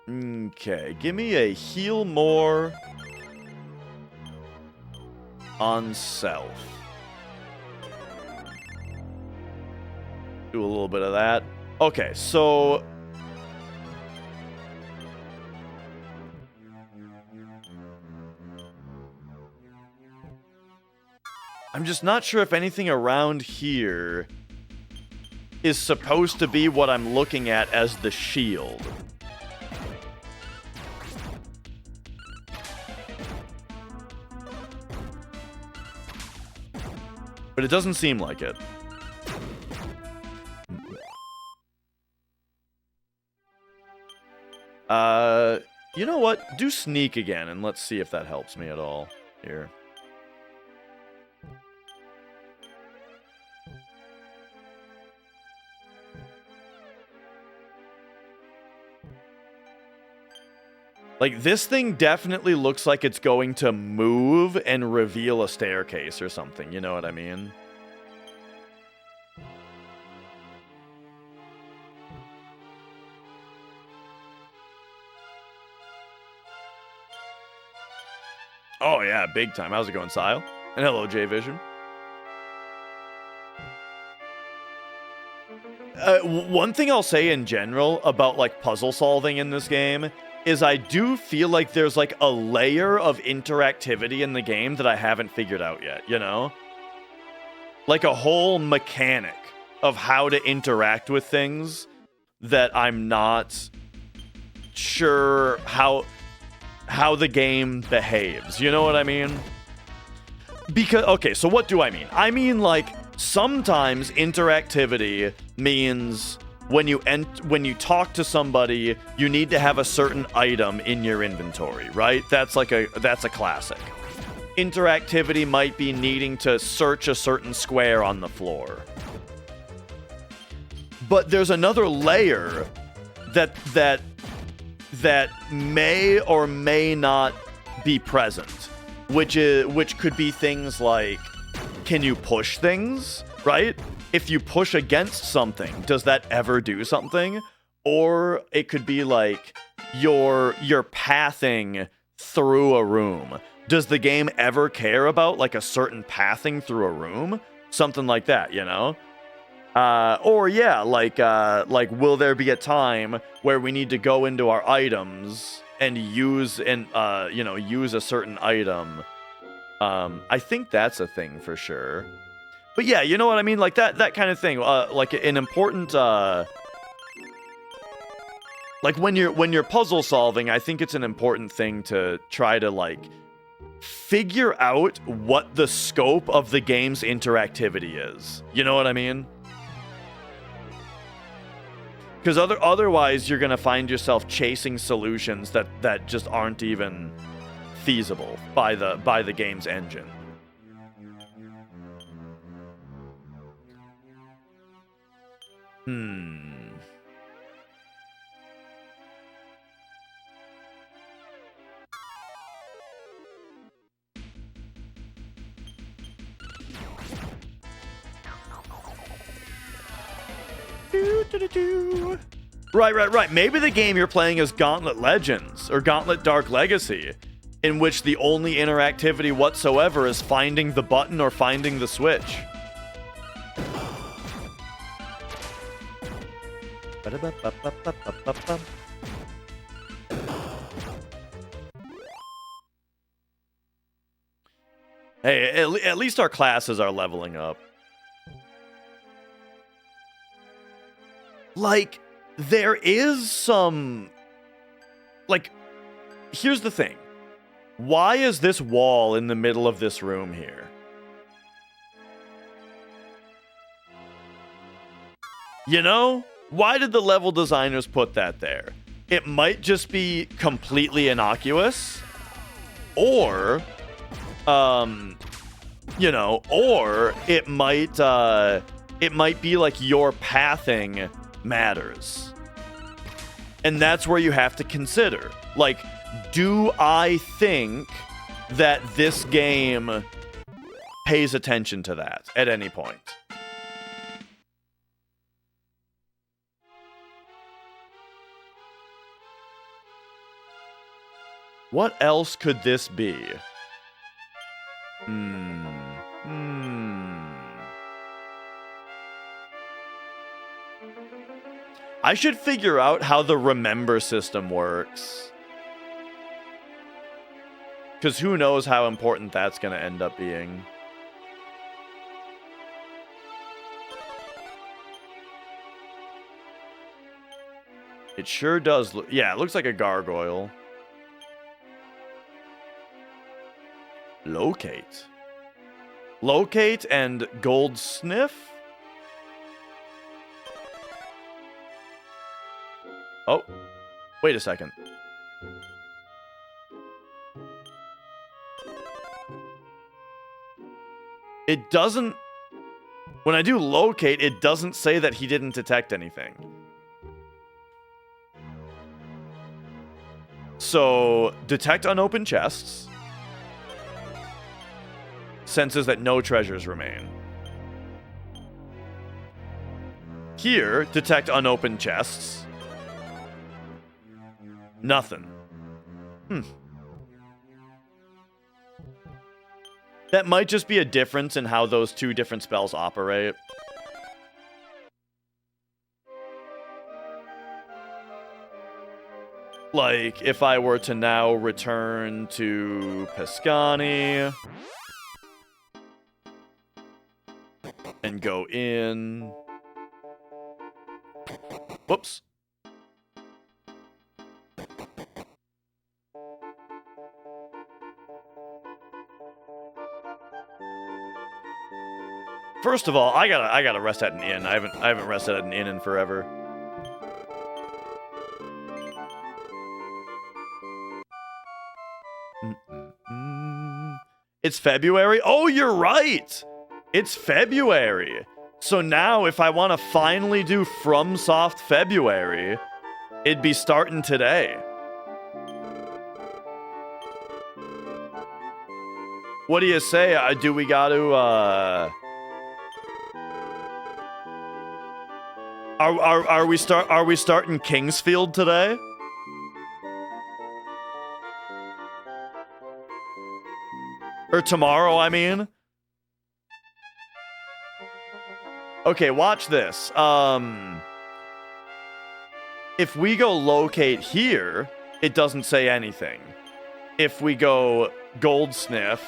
Okay. Okay, give me a heal more on self. Do a little bit of that. Okay, so I'm just not sure if anything around here is supposed to be what I'm looking at as the shield. But it doesn't seem like it. You know what? Do sneak again, and let's see if that helps me at all here. Like, this thing definitely looks like it's going to move and reveal a staircase or something, you know what I mean? Oh yeah, big time. How's it going, Sile? And hello, J-Vision. One thing I'll say in general about, like, puzzle solving in this game is I do feel like there's, like, a layer of interactivity in the game that I haven't figured out yet, you know? Like a whole mechanic of how to interact with things that I'm not sure how the game behaves. You know what I mean? Because, okay, so what do I mean? I mean, like, sometimes interactivity means when you talk to somebody, you need to have a certain item in your inventory, right? That's a classic. Interactivity might be needing to search a certain square on the floor. But there's another layer that may or may not be present, which could be things like, can you push things, right? If you push against something, does that ever do something? Or it could be like you're pathing through a room. Does the game ever care about like a certain pathing through a room? Something like that, you know? Or yeah, like will there be a time where we need to go into our items and use a certain item? I think that's a thing for sure. But yeah, you know what I mean? Like that kind of thing. Like an important like when you're puzzle solving, I think it's an important thing to try to like figure out what the scope of the game's interactivity is. You know what I mean? Because otherwise you're gonna find yourself chasing solutions that just aren't even feasible by the game's engine. Right. Maybe the game you're playing is Gauntlet Legends or Gauntlet Dark Legacy, in which the only interactivity whatsoever is finding the button or finding the switch. Hey, at least our classes are leveling up. Like, there is some... Like, here's the thing. Why is this wall in the middle of this room here? You know? Why did the level designers put that there? It might just be completely innocuous. Or, you know, or it might be like your pathing matters. And that's where you have to consider. Like, do I think that this game pays attention to that at any point? What else could this be? I should figure out how the remember system works. Because who knows how important that's going to end up being. It sure does look... Yeah, it looks like a gargoyle. Locate. Locate and gold sniff? Oh. Wait a second. It doesn't... When I do locate, it doesn't say that he didn't detect anything. So, detect unopened chests. Senses that no treasures remain. Here, detect unopened chests. Nothing. That might just be a difference in how those two different spells operate. Like, if I were to now return to Pescani and go in... Whoops. First of all, I gotta rest at an inn. I haven't rested at an inn in forever. It's February? Oh, you're right! It's February! So now, if I want to finally do FromSoft February, it'd be starting today. What do you say? Do we gotta, Are we starting Kingsfield today? Or tomorrow, I mean? Okay, watch this. If we go locate here, it doesn't say anything. If we go goldsmith,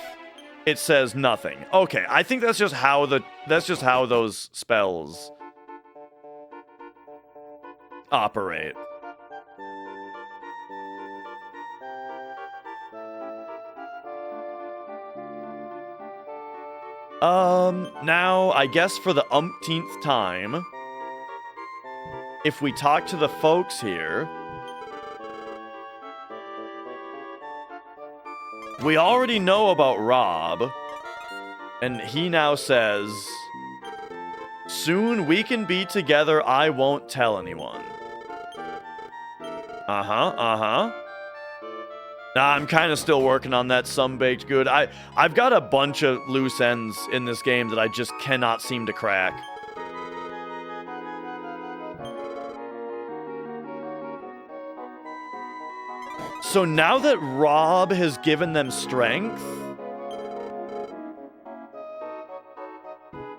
it says nothing. Okay, I think that's just how those spells operate. Now, I guess for the umpteenth time, if we talk to the folks here, we already know about Rob, and he now says, soon we can be together, I won't tell anyone. Nah, I'm kind of still working on that some-baked good. I've got a bunch of loose ends in this game that I just cannot seem to crack. So now that Rob has given them strength...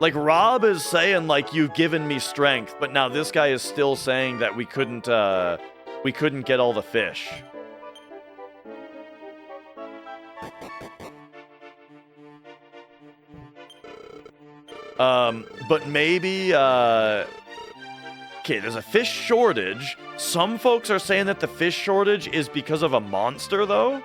Like, Rob is saying, like, you've given me strength, but now this guy is still saying that we couldn't get all the fish. But maybe, okay, there's a fish shortage. Some folks are saying that the fish shortage is because of a monster, though.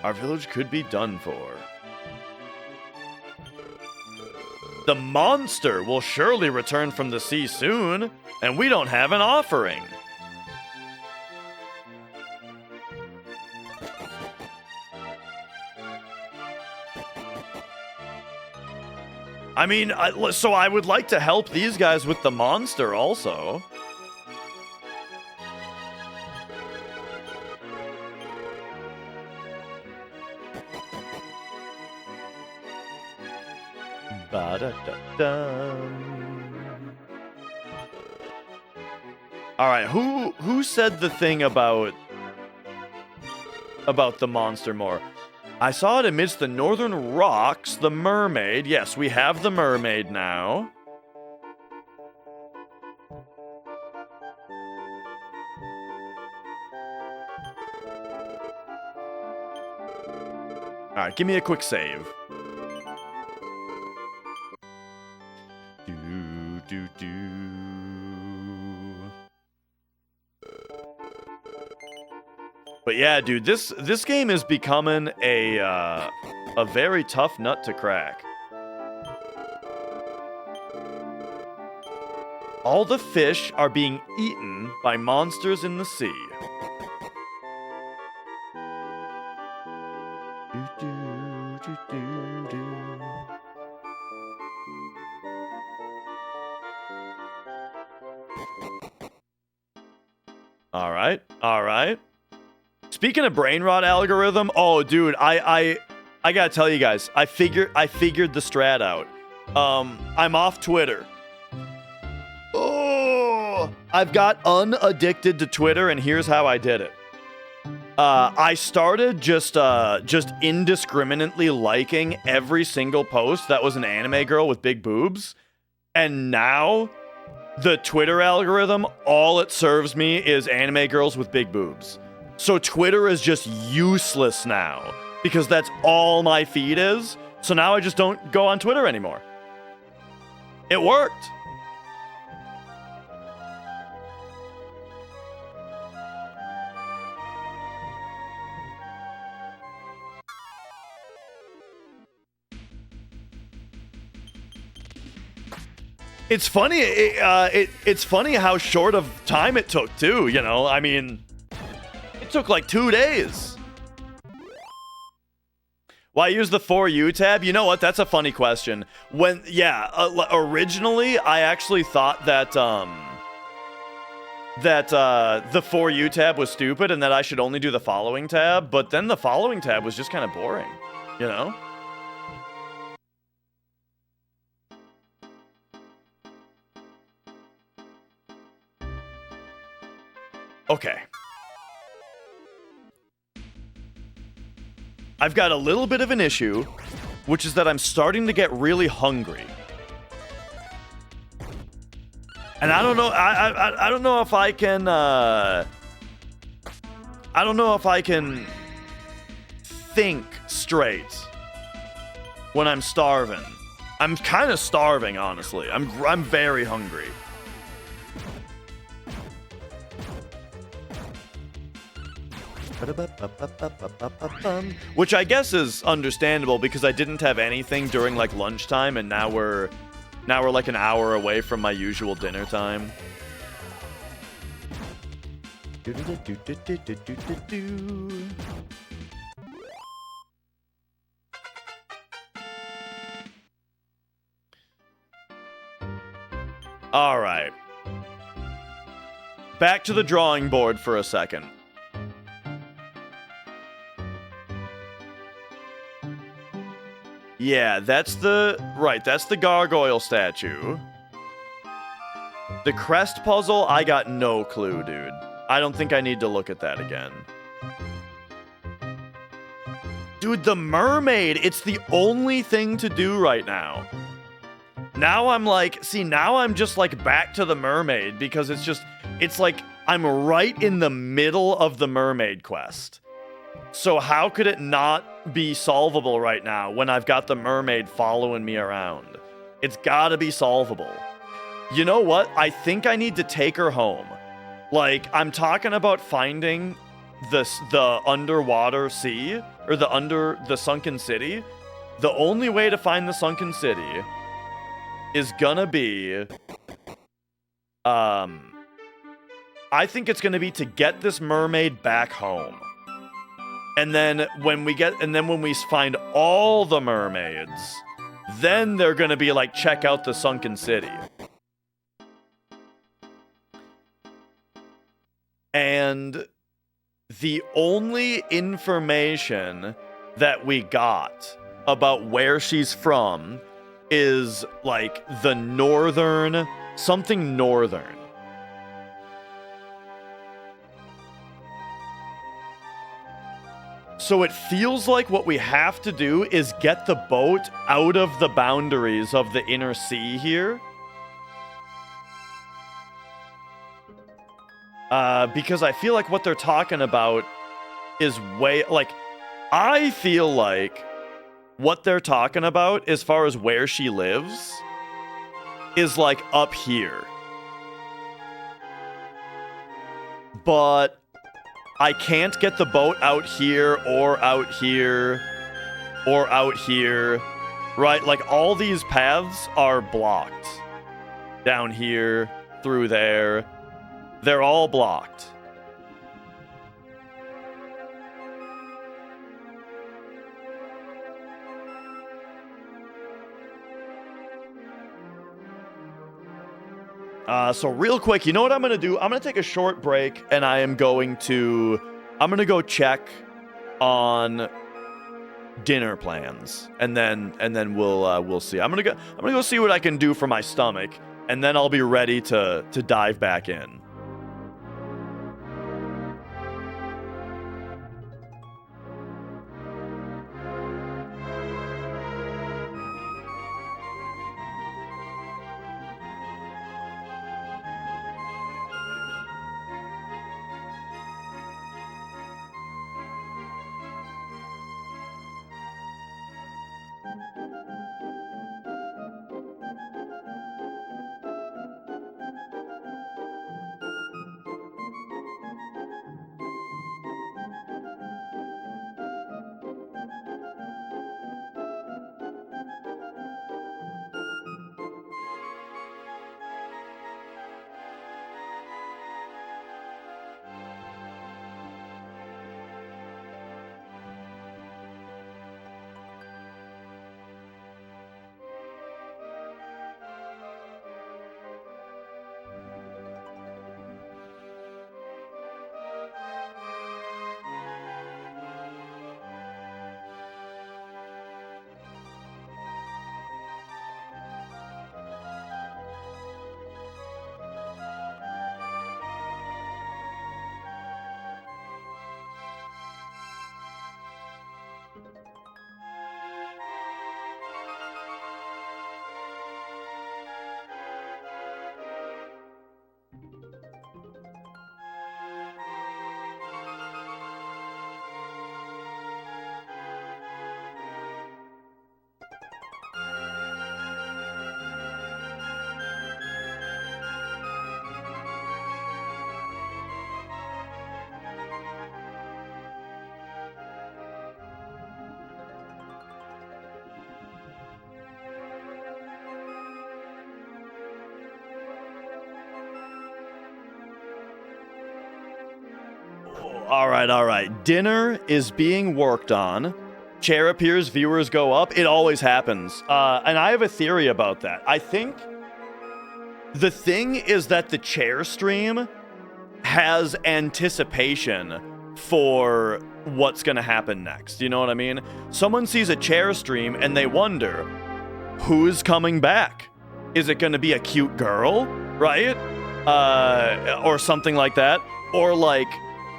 Our village could be done for. The monster will surely return from the sea soon, and we don't have an offering. I mean, so I would like to help these guys with the monster also. Ba-da-da-da. All right, who said the thing about the monster more? I saw it amidst the northern rocks, the mermaid. Yes, we have the mermaid now. All right, give me a quick save. But yeah, dude, this game is becoming a very tough nut to crack. All the fish are being eaten by monsters in the sea. All right, all right. Speaking of brain rot algorithm, oh dude, I gotta tell you guys, I figured the strat out. I'm off Twitter. Oh, I've got unaddicted to Twitter, and here's how I did it. I started just indiscriminately liking every single post that was an anime girl with big boobs, and now the Twitter algorithm, all it serves me is anime girls with big boobs. So Twitter is just useless now because that's all my feed is. So now I just don't go on Twitter anymore. It worked. It's funny. It's funny how short of time it took too. You know, I mean, it took like 2 days. Why use the For You tab? You know what? That's a funny question. Originally I actually thought that the For You tab was stupid and that I should only do the Following tab. But then the Following tab was just kind of boring. You know. Okay. I've got a little bit of an issue, which is that I'm starting to get really hungry. And I don't know, I don't know if I can, I don't know if I can think straight when I'm starving. I'm kind of starving, honestly. I'm very hungry. Which I guess is understandable because I didn't have anything during like lunchtime, and now we're like an hour away from my usual dinner time. All right. Back to the drawing board for a second. Yeah, that's the gargoyle statue. The crest puzzle, I got no clue, dude. I don't think I need to look at that again. Dude, the mermaid, it's the only thing to do right now. Now I'm like, now I'm just like back to the mermaid because it's like I'm right in the middle of the mermaid quest. So how could it not be solvable right now when I've got the mermaid following me around? It's gotta be solvable. You know what? I think I need to take her home. Like, I'm talking about finding the underwater sea, or the sunken city. The only way to find the sunken city is gonna be, I think it's gonna be to get this mermaid back home. And then when we find all the mermaids, then they're gonna be like, check out the sunken city. And the only information that we got about where she's from is like the northern, something northern. So it feels like what we have to do is get the boat out of the boundaries of the inner sea here. Because I feel like what they're talking about is way... Like, I feel like what they're talking about, as far as where she lives, is, like, up here. But I can't get the boat out here, or out here, or out here. Right? Like, all these paths are blocked. Down here, through there. They're all blocked. So real quick, you know what I'm going to do? I'm going to take a short break, and I'm going to go check on dinner plans, and then we'll see. I'm gonna go see what I can do for my stomach, and then I'll be ready to dive back in. All right. Dinner is being worked on. Chair appears, viewers go up. It always happens. And I have a theory about that. I think the thing is that the chair stream has anticipation for what's going to happen next. You know what I mean? Someone sees a chair stream and they wonder, who's coming back? Is it going to be a cute girl, right? Or something like that? Or like...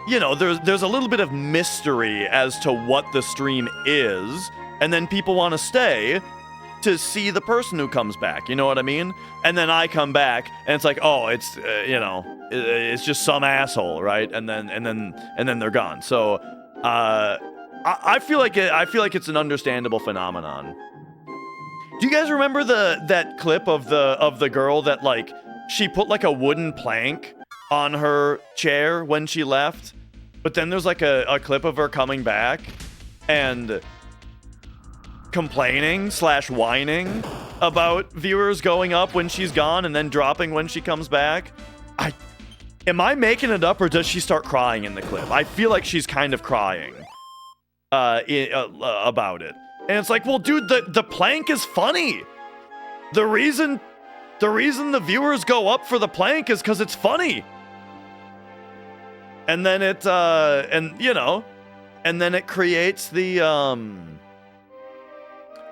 You know, there's a little bit of mystery as to what the stream is, and then people want to stay to see the person who comes back. You know what I mean? And then I come back, and it's like, oh, it's it's just some asshole, right? And then they're gone. So I feel like it's an understandable phenomenon. Do you guys remember that clip of the girl that, like, she put like a wooden plank on her chair when she left, but then there's like a clip of her coming back and complaining / whining about viewers going up when she's gone and then dropping when she comes back? Am I making it up, or does she start crying in the clip? I feel like she's kind of crying about it. And it's like, well, dude, the plank is funny. The reason the viewers go up for the plank is because it's funny. And then it, and then it creates the,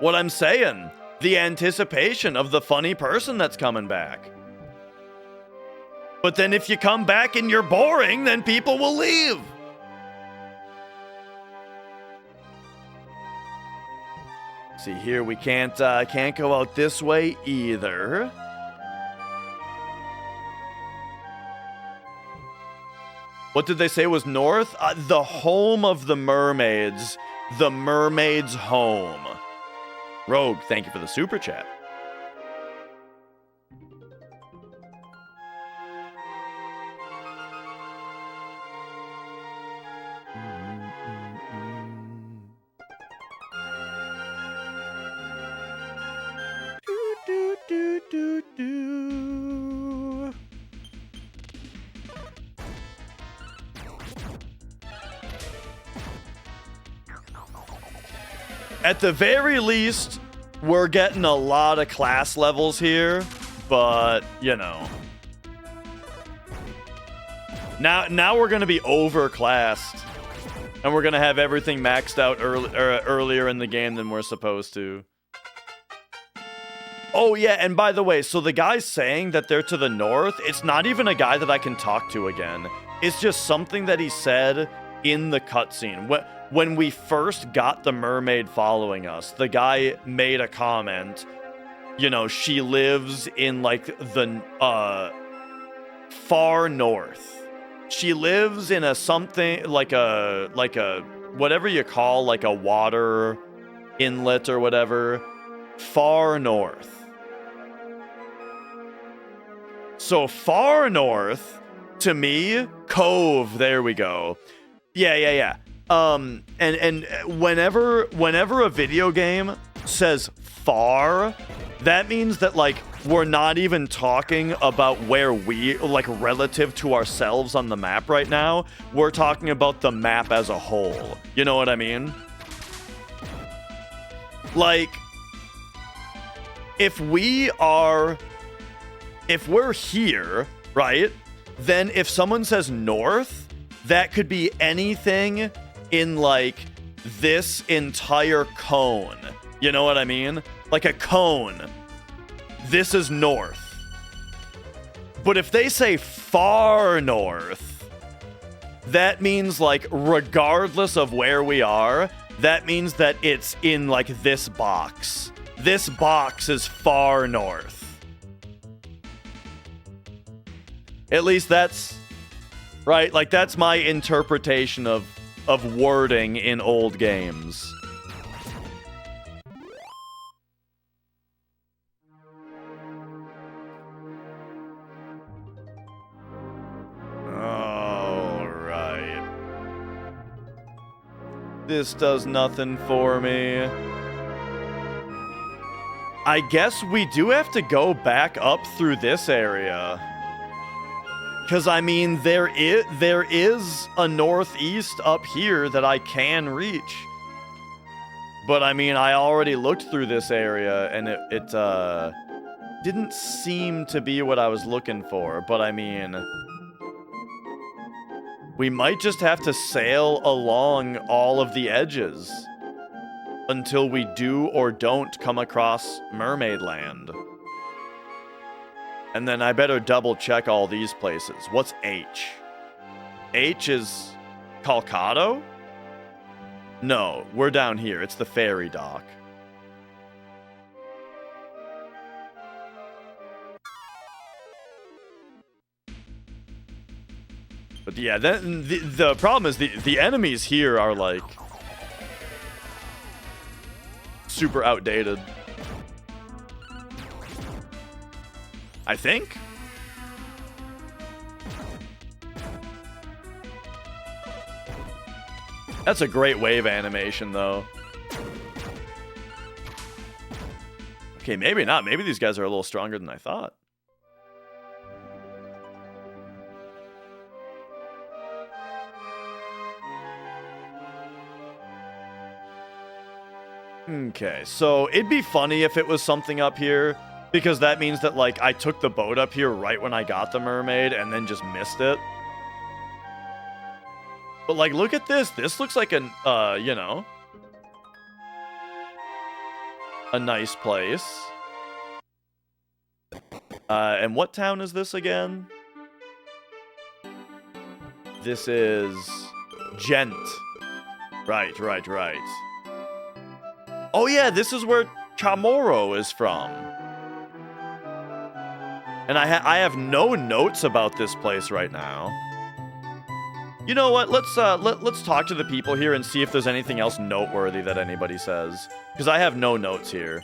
what I'm saying, the anticipation of the funny person that's coming back. But then if you come back and you're boring, then people will leave. See here, we can't go out this way either. What did they say was north? The home of the mermaids. The mermaid's home. Rogue, thank you for the super chat. At the very least, we're getting a lot of class levels here, but, you know. Now we're going to be overclassed, and we're going to have everything maxed out earlier in the game than we're supposed to. Oh, yeah, and by the way, so the guy saying that they're to the north, it's not even a guy that I can talk to again. It's just something that he said in the cutscene. When we first got the mermaid following us, the guy made a comment, you know, she lives in, like, the, far north. She lives in a something, like a, whatever you call, like a water inlet or whatever, far north. So far north, to me, cove, there we go. Yeah. And whenever a video game says far, that means that, like, we're not even talking about where we, like, relative to ourselves on the map right now. We're talking about the map as a whole. You know what I mean? Like, if we're here, right? Then if someone says north, that could be anything in, like, this entire cone. You know what I mean? Like a cone. This is north. But if they say far north, that means, like, regardless of where we are, that means that it's in, like, this box. This box is far north. At least that's, right? Like, that's my interpretation of wording in old games. Alright. This does nothing for me. I guess we do have to go back up through this area. Because, I mean, there is a northeast up here that I can reach. But, I mean, I already looked through this area, and it didn't seem to be what I was looking for. But, I mean, we might just have to sail along all of the edges until we do or don't come across Mermaid Land. And then I better double check all these places. What's H? H is Calcado? No, we're down here. It's the ferry dock. But yeah, then the problem is the enemies here are, like, super outdated. I think? That's a great wave animation, though. Okay, maybe not. Maybe these guys are a little stronger than I thought. Okay, so it'd be funny if it was something up here, because that means that, like, I took the boat up here right when I got the mermaid and then just missed it. But, like, look at this. This looks like an, you know, a nice place. And what town is this again? This is Gent. Right. Oh yeah, this is where Chamorro is from. And I have no notes about this place right now. You know what? Let's talk to the people here and see if there's anything else noteworthy that anybody says. Because I have no notes here.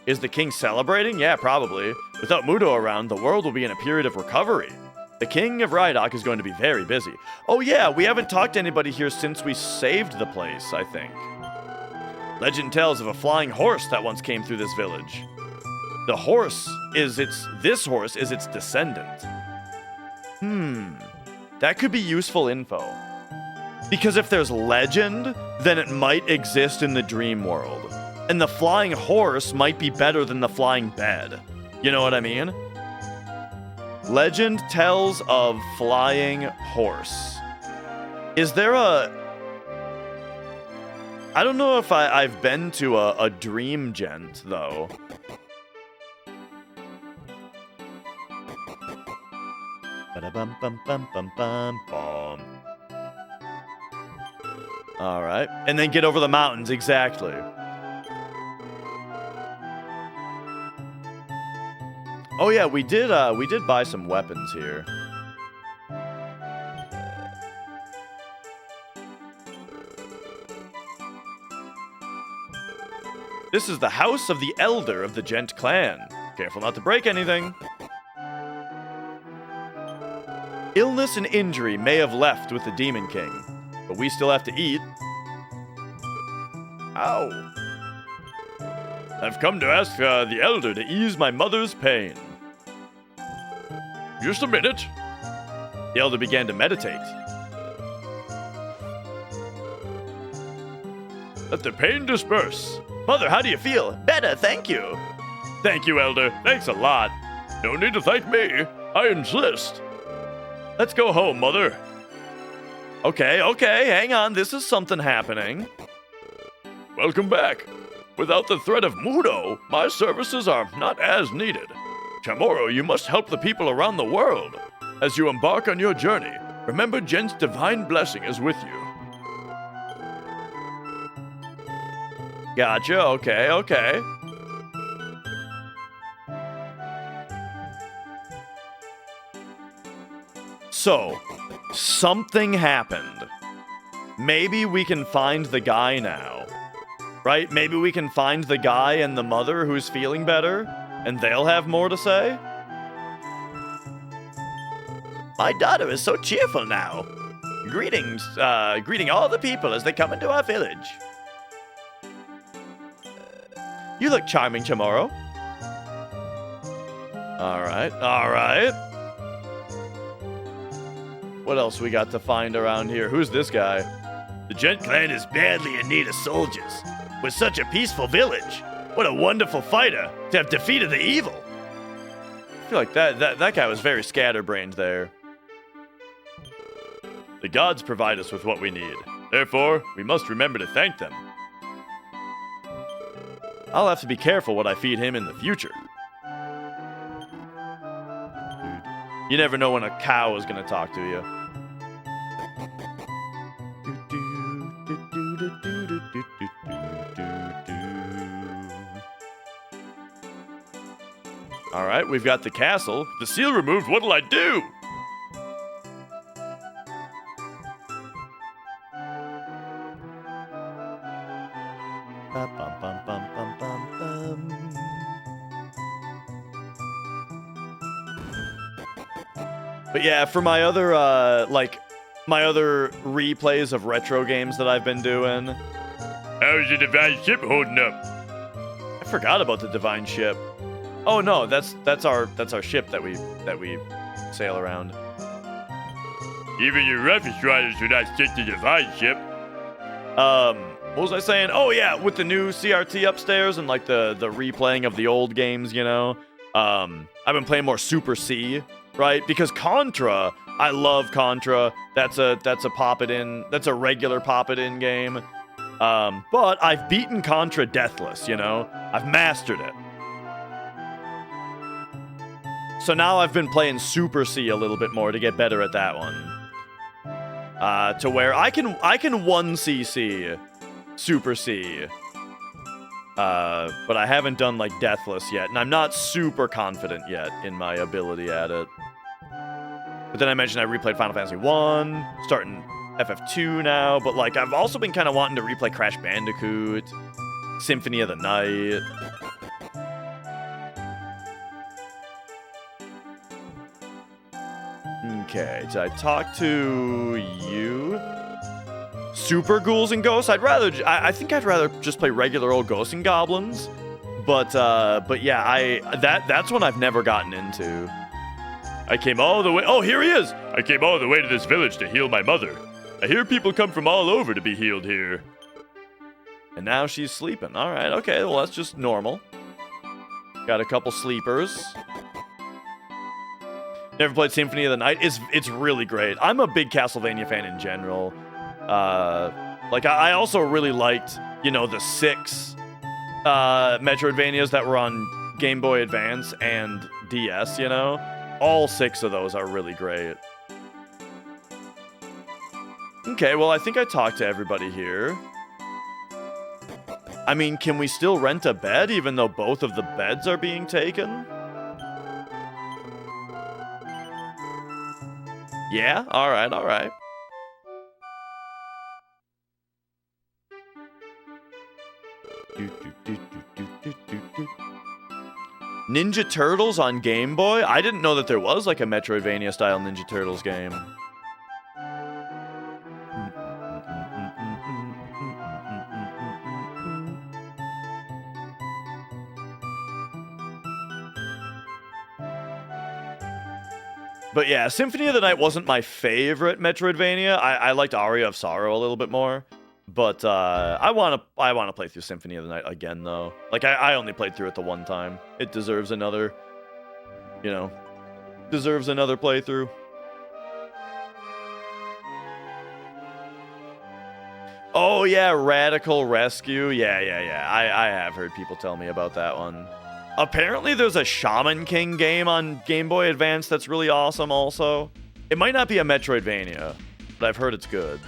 Is the king celebrating? Yeah, probably. Without Mudo around, the world will be in a period of recovery. The king of Rydok is going to be very busy. Oh yeah, we haven't talked to anybody here since we saved the place, I think. Legend tells of a flying horse that once came through this village. This horse is its descendant. That could be useful info. Because if there's legend, then it might exist in the dream world. And the flying horse might be better than the flying bed. You know what I mean? Legend tells of flying horse. Is there a... I don't know if I've been to a dream gent, though. Alright. And then get over the mountains, exactly. Oh yeah, we did buy some weapons here. This is the house of the elder of the Gent clan. Careful not to break anything. Illness and injury may have left with the Demon King, but we still have to eat. Ow. I've come to ask the elder to ease my mother's pain. Just a minute. The elder began to meditate. Let the pain disperse. Mother, how do you feel? Better, thank you. Thank you, elder. Thanks a lot. No need to thank me. I insist. Let's go home, mother. Okay, hang on. This is something happening. Welcome back. Without the threat of Mudo, my services are not as needed. Chamorro, you must help the people around the world. As you embark on your journey, remember Jen's divine blessing is with you. Gotcha, okay. So, something happened. Maybe we can find the guy now. Right? Maybe we can find the guy and the mother who's feeling better, and they'll have more to say? My daughter is so cheerful now. Greeting all the people as they come into our village. You look charming, Chamorro. Alright. What else we got to find around here? Who's this guy? The Gent clan is badly in need of soldiers. With such a peaceful village, what a wonderful fighter to have defeated the evil. I feel like that guy was very scatterbrained there. The gods provide us with what we need. Therefore, we must remember to thank them. I'll have to be careful what I feed him in the future. You never know when a cow is going to talk to you. Alright, we've got the castle. The seal removed, what'll I do? But yeah, for my other, my other replays of retro games that I've been doing. How's the Divine Ship holding up? I forgot about the Divine Ship. Oh no, that's our ship that we sail around. Even your roughest riders do not stick to Divine Ship. What was I saying? Oh yeah, with the new CRT upstairs and like the replaying of the old games, you know. I've been playing more Super C, right? Because Contra, I love Contra. That's a regular pop it in game. But I've beaten Contra deathless, you know. I've mastered it. So now I've been playing Super C a little bit more to get better at that one. To where I can 1cc Super C. But I haven't done, like, Deathless yet, and I'm not super confident yet in my ability at it. But then I mentioned I replayed Final Fantasy 1, starting FF2 now, but, like, I've also been kind of wanting to replay Crash Bandicoot, Symphony of the Night. Okay, did I talk to you? Super Ghouls and Ghosts? I think I'd rather just play regular old Ghosts and Goblins. But yeah, that's one I've never gotten into. I came all the way. Oh, here he is! I came all the way to this village to heal my mother. I hear people come from all over to be healed here. And now she's sleeping. All right, okay, well, that's just normal. Got a couple sleepers. Never played Symphony of the Night. It's really great. I'm a big Castlevania fan in general. Like, I also really liked, you know, the 6 Metroidvanias that were on Game Boy Advance and DS, you know? All 6 of those are really great. Okay, well, I think I talked to everybody here. I mean, can we still rent a bed even though both of the beds are being taken? Yeah? Alright, alright. Ninja Turtles on Game Boy? I didn't know that there was like a Metroidvania-style Ninja Turtles game. But yeah, Symphony of the Night wasn't my favorite Metroidvania. I liked Aria of Sorrow a little bit more. But I wanna play through Symphony of the Night again though. Like I only played through it the one time. It deserves another, you know, deserves another playthrough. Oh yeah, Radical Rescue. Yeah. I have heard people tell me about that one. Apparently there's a Shaman King game on Game Boy Advance that's really awesome also. It might not be a Metroidvania, but I've heard it's good.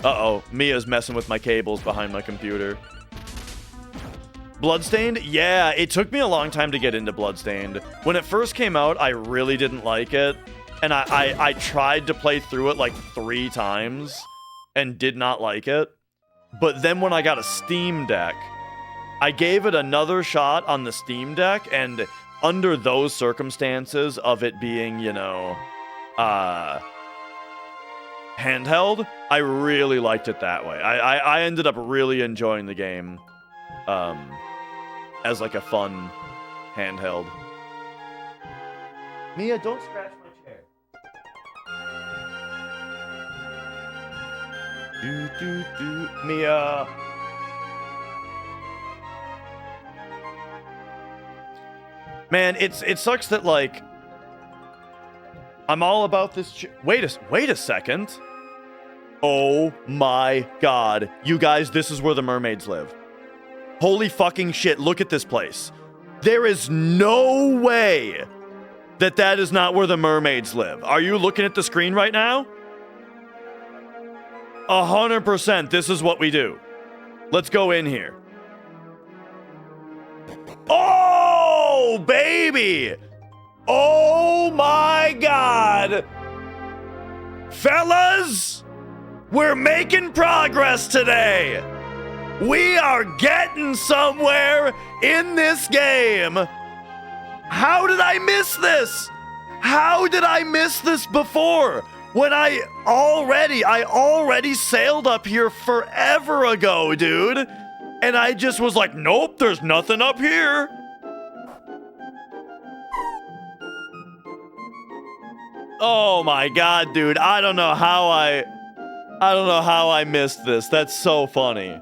Uh-oh, Mia's messing with my cables behind my computer. Bloodstained? Yeah, it took me a long time to get into Bloodstained. When it first came out, I really didn't like it. And I tried to play through it like 3 times and did not like it. But then when I got a Steam Deck, I gave it another shot on the Steam Deck, and under those circumstances of it being, you know, handheld, I really liked it that way. I ended up really enjoying the game as like a fun handheld. Mia, don't scratch my chair. Mia. Man, it sucks that, like, I'm all about this. Wait a second. Oh my god. You guys, this is where the mermaids live. Holy fucking shit, look at this place. There is no way that that is not where the mermaids live. Are you looking at the screen right now? 100%, this is what we do. Let's go in here. Oh, baby! Oh my god! Fellas, we're making progress today! We are getting somewhere in this game! How did I miss this? How did I miss this before? When I already sailed up here forever ago, dude! And I just was like, nope, there's nothing up here. Oh my god, dude. I don't know how I missed this. That's so funny.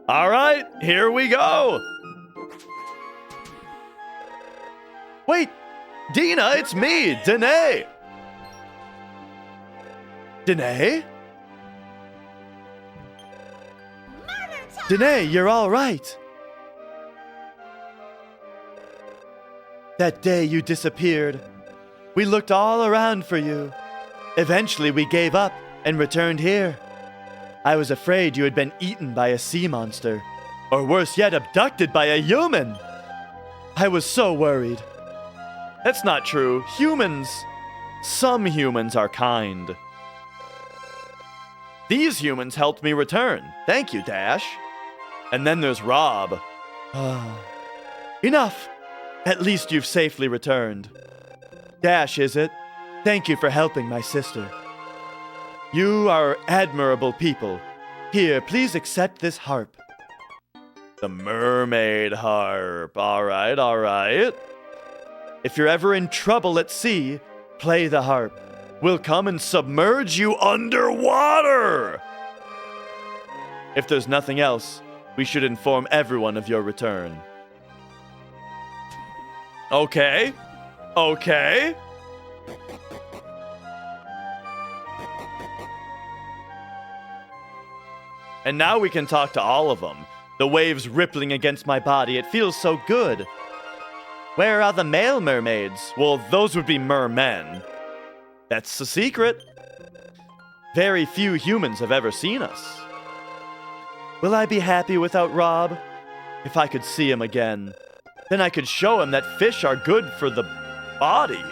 All right, here we go. Wait, Dina, it's me, Danae. Danae? Danae, you're all right. That day you disappeared. We looked all around for you. Eventually we gave up and returned here. I was afraid you had been eaten by a sea monster, or worse yet, abducted by a human. I was so worried. That's not true. Some humans are kind. These humans helped me return. Thank you, Dash. And then there's Rob. Enough. At least you've safely returned. Dash, is it? Thank you for helping my sister. You are admirable people. Here, please accept this harp. The mermaid harp. All right, all right. If you're ever in trouble at sea, play the harp. We'll come and submerge you underwater. If there's nothing else, we should inform everyone of your return. Okay. Okay. And now we can talk to all of them. The waves rippling against my body, it feels so good. Where are the male mermaids? Well, those would be mermen. That's the secret. Very few humans have ever seen us. Will I be happy without Rob? If I could see him again, then I could show him that fish are good for the body.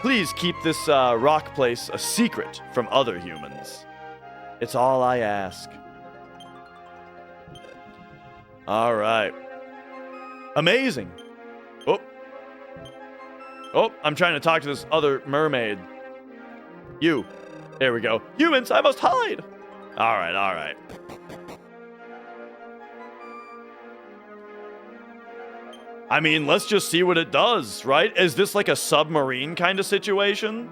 Please keep this rock place a secret from other humans. It's all I ask. All right. Amazing. Oh, I'm trying to talk to this other mermaid. You. There we go. Humans, I must hide. All right, all right. I mean, let's just see what it does, right? Is this like a submarine kind of situation?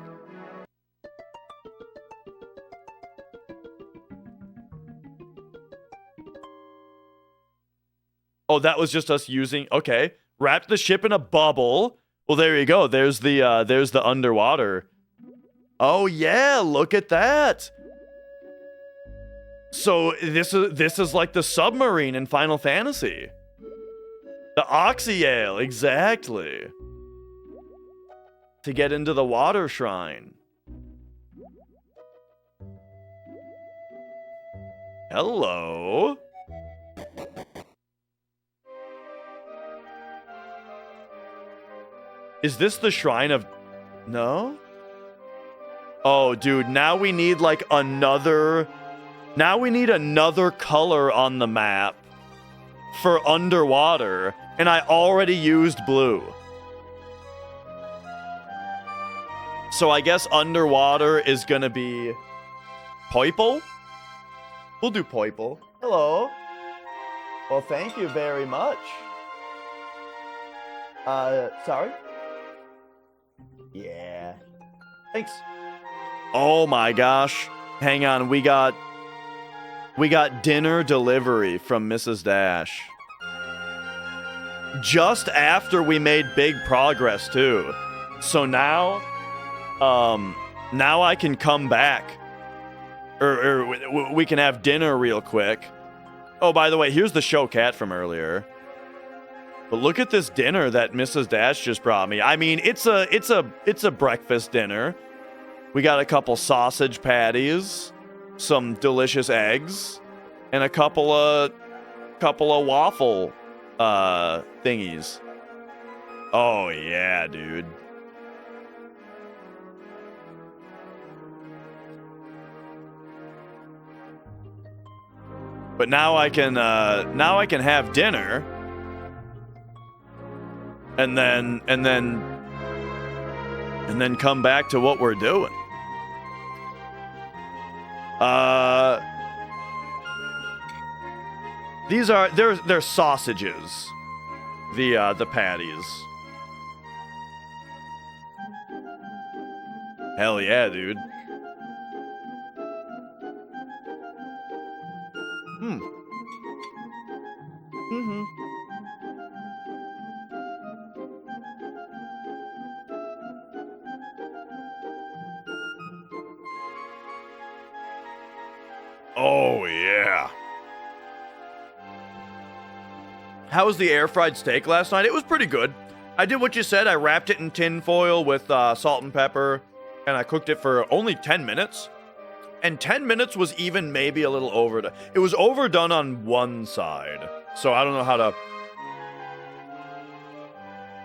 Oh, that was just us using... Okay. Wrapped the ship in a bubble. Well, there you go. There's the underwater. Oh, yeah. Look at that. So this is like the submarine in Final Fantasy. The Oxyale, exactly. To get into the water shrine. Hello. Is this the shrine of... No? Oh, dude, now we need like another... Now we need another color on the map for underwater, and I already used blue. So I guess underwater is gonna be purple? We'll do purple. Hello. Well, thank you very much. Sorry? Yeah. Thanks. Oh my gosh. Hang on, we got dinner delivery from Mrs. Dash. Just after we made big progress, too. So now I can come back. Or we can have dinner real quick. Oh, by the way, here's the show cat from earlier. But look at this dinner that Mrs. Dash just brought me. I mean, it's a breakfast dinner. We got a couple sausage patties, some delicious eggs, and a couple of waffle thingies. Oh yeah, dude. But now I can have dinner. And then come back to what we're doing. They're sausages. The patties. Hell yeah, dude. Oh, yeah. How was the air-fried steak last night? It was pretty good. I did what you said. I wrapped it in tin foil with salt and pepper. and I cooked it for only 10 minutes. And 10 minutes was even maybe a little overdone. It was overdone on one side. So I don't know how to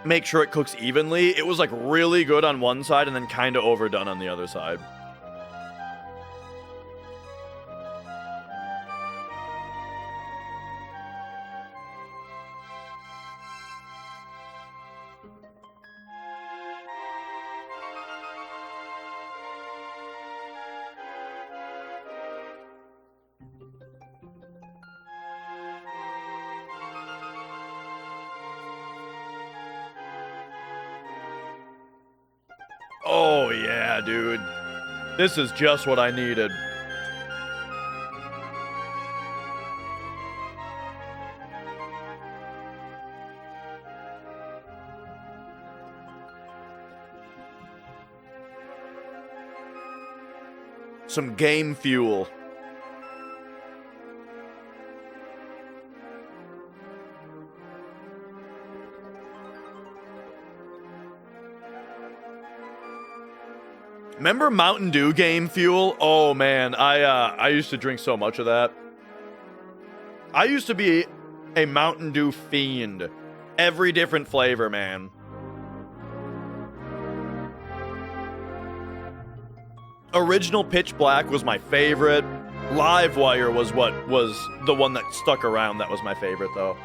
make sure it cooks evenly. It was like really good on one side and then kind of overdone on the other side. Oh, yeah, dude. This is just what I needed. Some game fuel. Remember Mountain Dew game fuel? Oh man, I used to drink so much of that. I used to be a Mountain Dew fiend. Every different flavor, man. Original Pitch Black was my favorite. Livewire was what was the one that stuck around. That was my favorite though.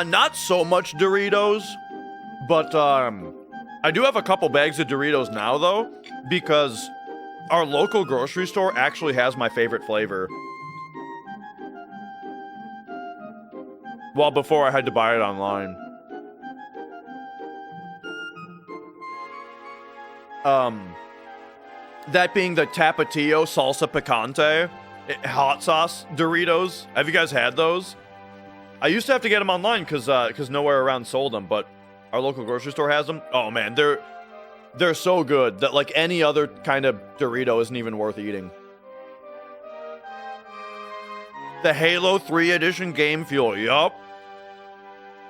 Not so much Doritos, but I do have a couple bags of Doritos now though, because our local grocery store actually has my favorite flavor. Well, before I had to buy it online. That being the Tapatio Salsa Picante hot sauce Doritos. Have you guys had those? I used to have to get them online because nowhere around sold them, but our local grocery store has them. Oh man, they're so good that like any other kind of Dorito isn't even worth eating. The Halo 3 edition game fuel, yup.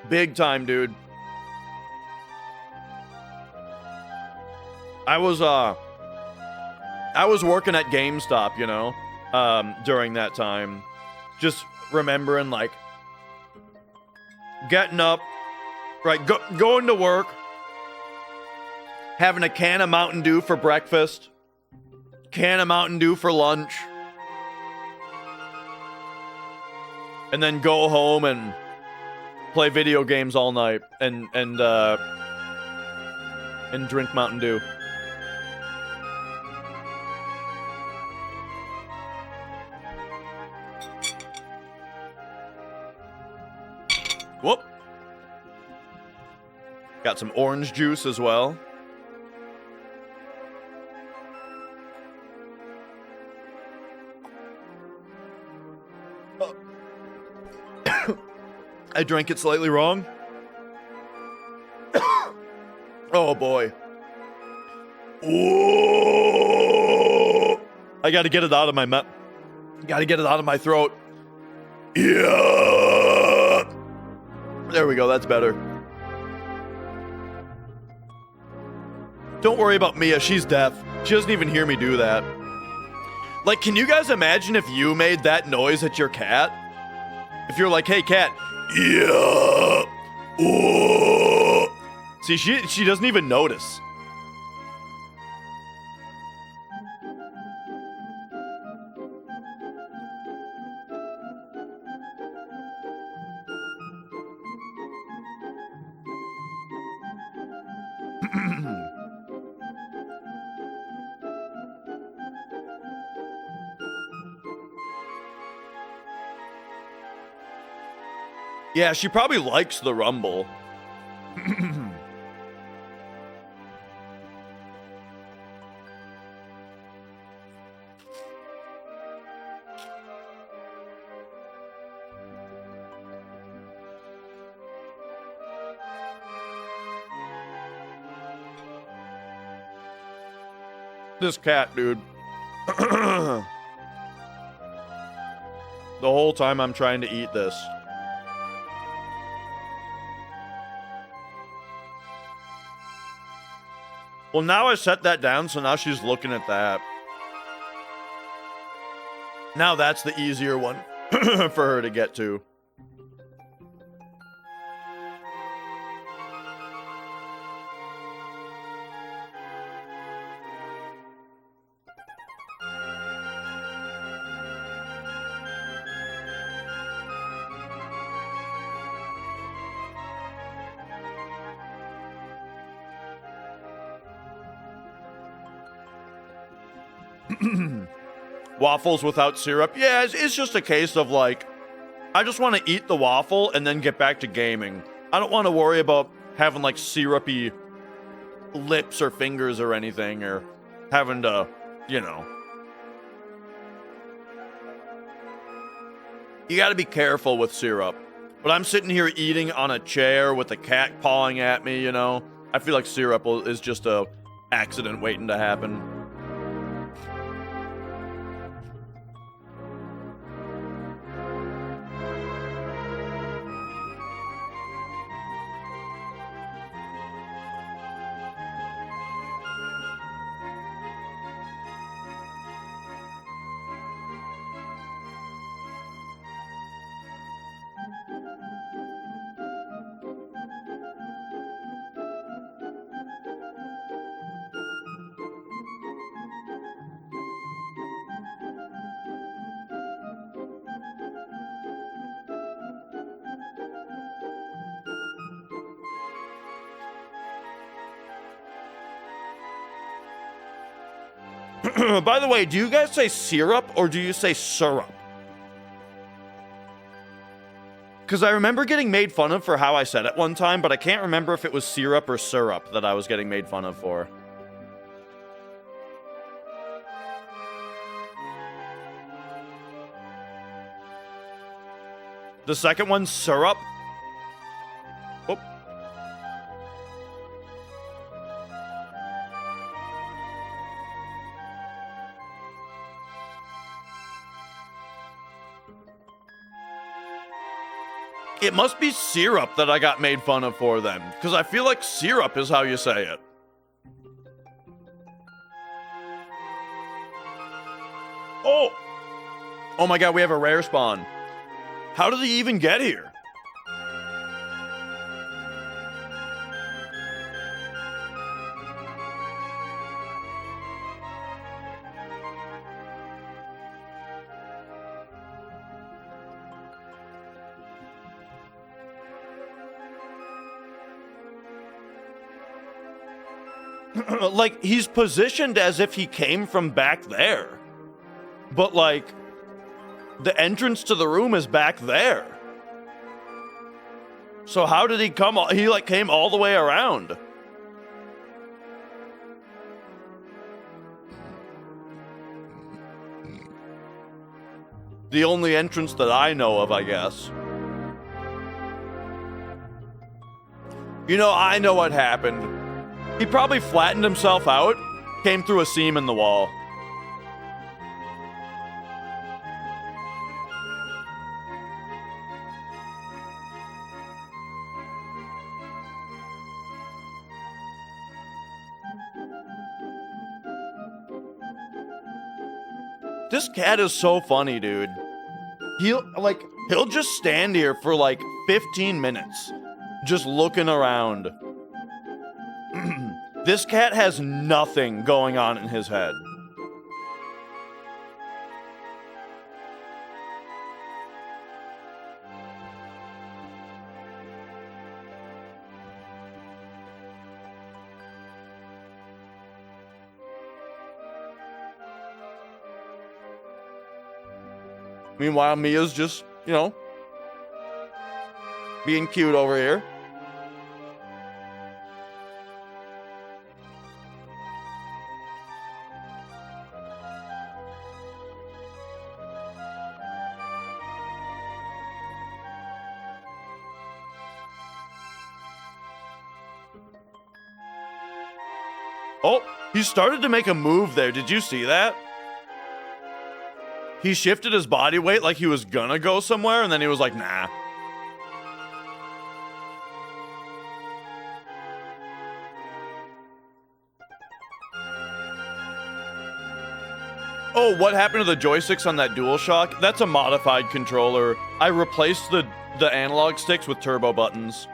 Big time, dude. I was working at GameStop, you know, during that time. Just remembering like getting up, right, going to work, having a can of Mountain Dew for breakfast, can of Mountain Dew for lunch, and then go home and play video games all night and drink Mountain Dew. Whoop. Got some orange juice as well. I drank it slightly wrong. Oh boy. Whoa. I gotta get it out of my mouth. Gotta get it out of my throat. Yeah. There we go, that's better. Don't worry about Mia, she's deaf. She doesn't even hear me do that. Like, can you guys imagine if you made that noise at your cat? If you're like, hey cat, yeah. Oh. See, she doesn't even notice. Yeah, she probably likes the rumble. This cat, dude. The the whole time I'm trying to eat this. Well, now I set that down, so now she's looking at that. Now that's the easier one for her to get to. Waffles without syrup. Yeah, it's just a case of like, I just want to eat the waffle and then get back to gaming. I don't want to worry about having like syrupy lips or fingers or anything, or having to, you know. You got to be careful with syrup. But I'm sitting here eating on a chair with a cat pawing at me, you know. I feel like syrup is just a accident waiting to happen. By the way, do you guys say syrup or do you say syrup? Because I remember getting made fun of for how I said it one time, but I can't remember if it was syrup or syrup that I was getting made fun of for. The second one's syrup. Oh. It must be syrup that I got made fun of for then, because I feel like syrup is how you say it. Oh! Oh my god, we have a rare spawn. How did he even get here? Like, he's positioned as if he came from back there. But, like, the entrance to the room is back there. So how did he come? He, like, came all the way around. The only entrance that I know of, I guess. You know, I know what happened. He probably flattened himself out, came through a seam in the wall. This cat is so funny, dude. He'll just stand here for like 15 minutes, just looking around. This cat has nothing going on in his head. Meanwhile, Mia's just, you know, being cute over here. Oh, he started to make a move there. Did you see that? He shifted his body weight like he was gonna go somewhere, and then he was like, nah. Oh, what happened to the joysticks on that DualShock? That's a modified controller. I replaced the analog sticks with turbo buttons.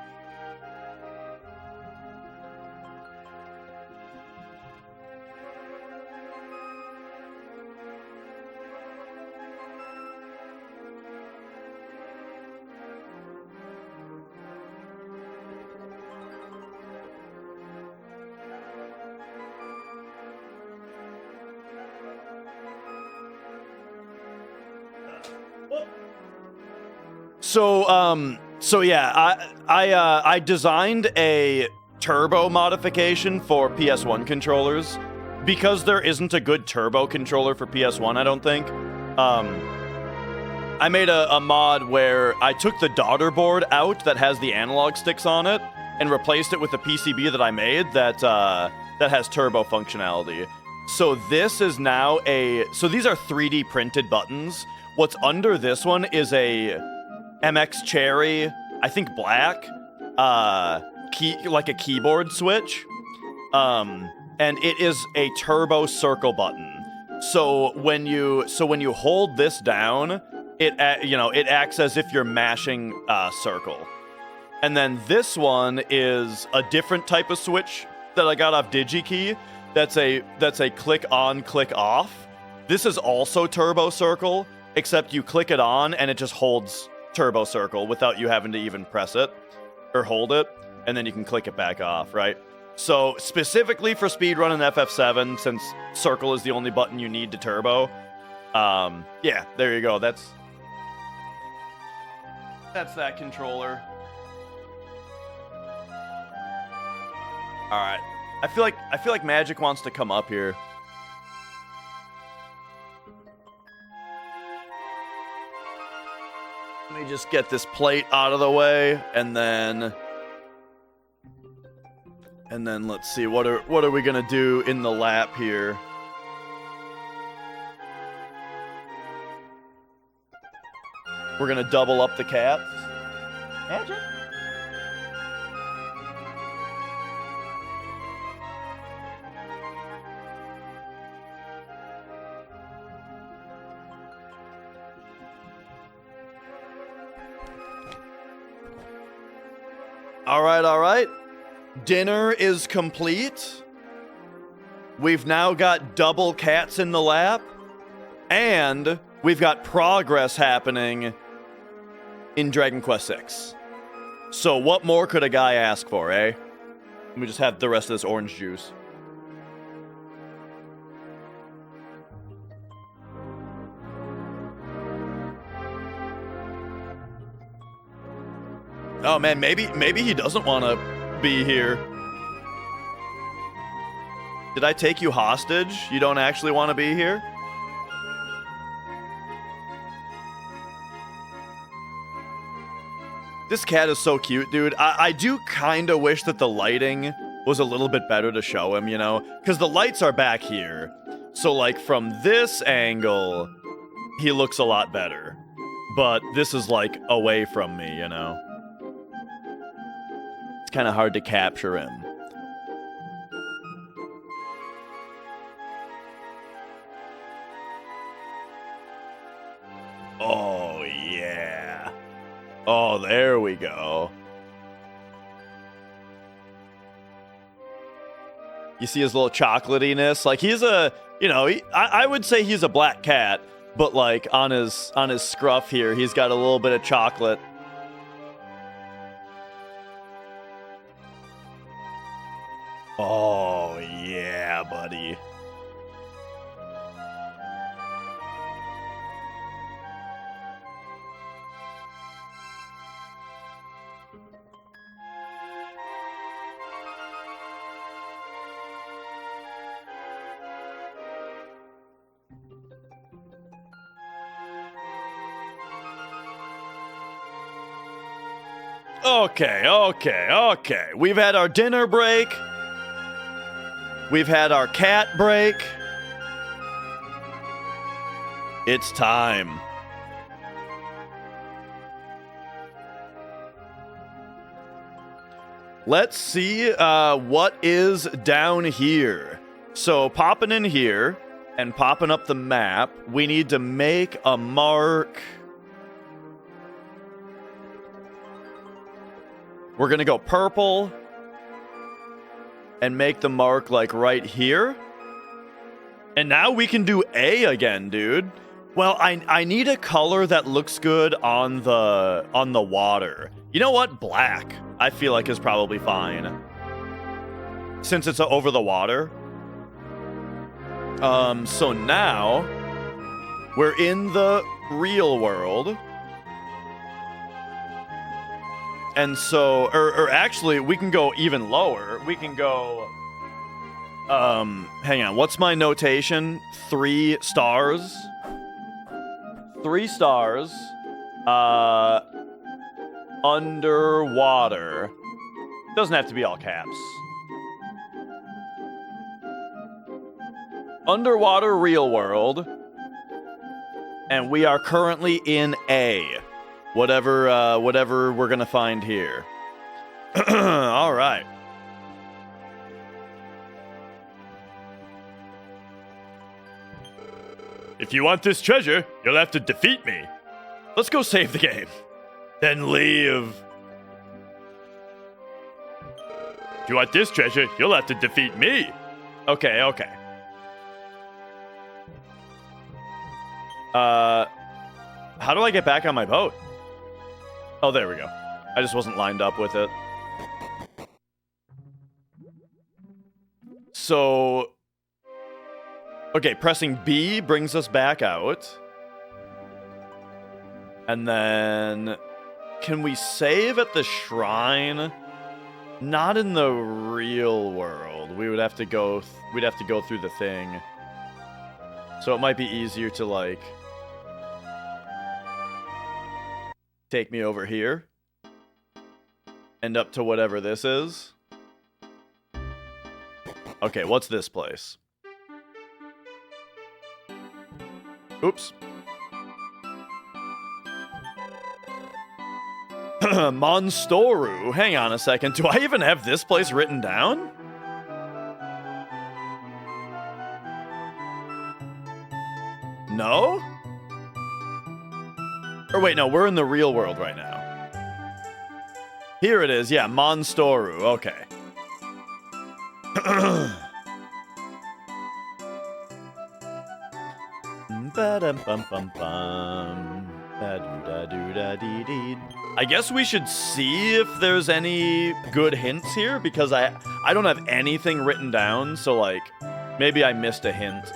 So yeah, I designed a turbo modification for PS1 controllers because there isn't a good turbo controller for PS1, I don't think. I made a mod where I took the daughter board out that has the analog sticks on it and replaced it with a PCB that I made that has turbo functionality. So this is now so these are 3D printed buttons. What's under this one is a MX Cherry, I think black, like a keyboard switch. And it is a turbo circle button. So when you hold this down, it acts as if you're mashing circle. And then this one is a different type of switch that I got off DigiKey. That's a click on, click off. This is also turbo circle, except you click it on and it just holds turbo circle without you having to even press it or hold it, and then you can click it back off, right? So specifically for speedrun and FF7, since circle is the only button you need to turbo, yeah, there you go. That's that controller. All right, I feel like Magic wants to come up here. Let me just get this plate out of the way, and then let's see, what are we gonna do in the lap here? We're gonna double up the cats. Magic? All right. Dinner is complete. We've now got double cats in the lap. And we've got progress happening in Dragon Quest VI. So what more could a guy ask for, eh? Let me just have the rest of this orange juice. Oh man, maybe he doesn't want to be here. Did I take you hostage? You don't actually want to be here? This cat is so cute, dude. I do kind of wish that the lighting was a little bit better to show him, you know? Because the lights are back here. So, like, from this angle, he looks a lot better. But this is, like, away from me, you know? Kind of hard to capture him. Oh yeah. Oh, there we go. You see his little chocolatiness? Like he's a, you know, I would say he's a black cat, but like on his scruff here, he's got a little bit of chocolate. Oh, yeah, buddy. Okay. We've had our dinner break. We've had our cat break. It's time. Let's see what is down here. So popping in here and popping up the map, we need to make a mark. We're going to go purple and make the mark like right here. And now we can do A again, dude. Well, I need a color that looks good on the water. You know what? Black, I feel like, is probably fine. Since it's over the water. So now we're in the real world. And so, or actually, we can go even lower. We can go, hang on. What's my notation? 3 stars. 3 stars. Underwater. Doesn't have to be all caps. Underwater real world. And we are currently in A. Whatever we're gonna find here. All right. If you want this treasure, you'll have to defeat me. Let's go save the game. Then leave. If you want this treasure, you'll have to defeat me. Okay. How do I get back on my boat? Oh, there we go. I just wasn't lined up with it. So, okay, pressing B brings us back out. And then, can we save at the shrine? Not in the real world. We would have to go. We'd have to go through the thing. So it might be easier to like take me over here and up to whatever this is. Okay, what's this place? Oops. Monstoru. Hang on a second. Do I even have this place written down? No? Or wait, no, we're in the real world right now. Here it is, yeah, Monstoru, okay. I guess we should see if there's any good hints here, because I don't have anything written down, so like, maybe I missed a hint.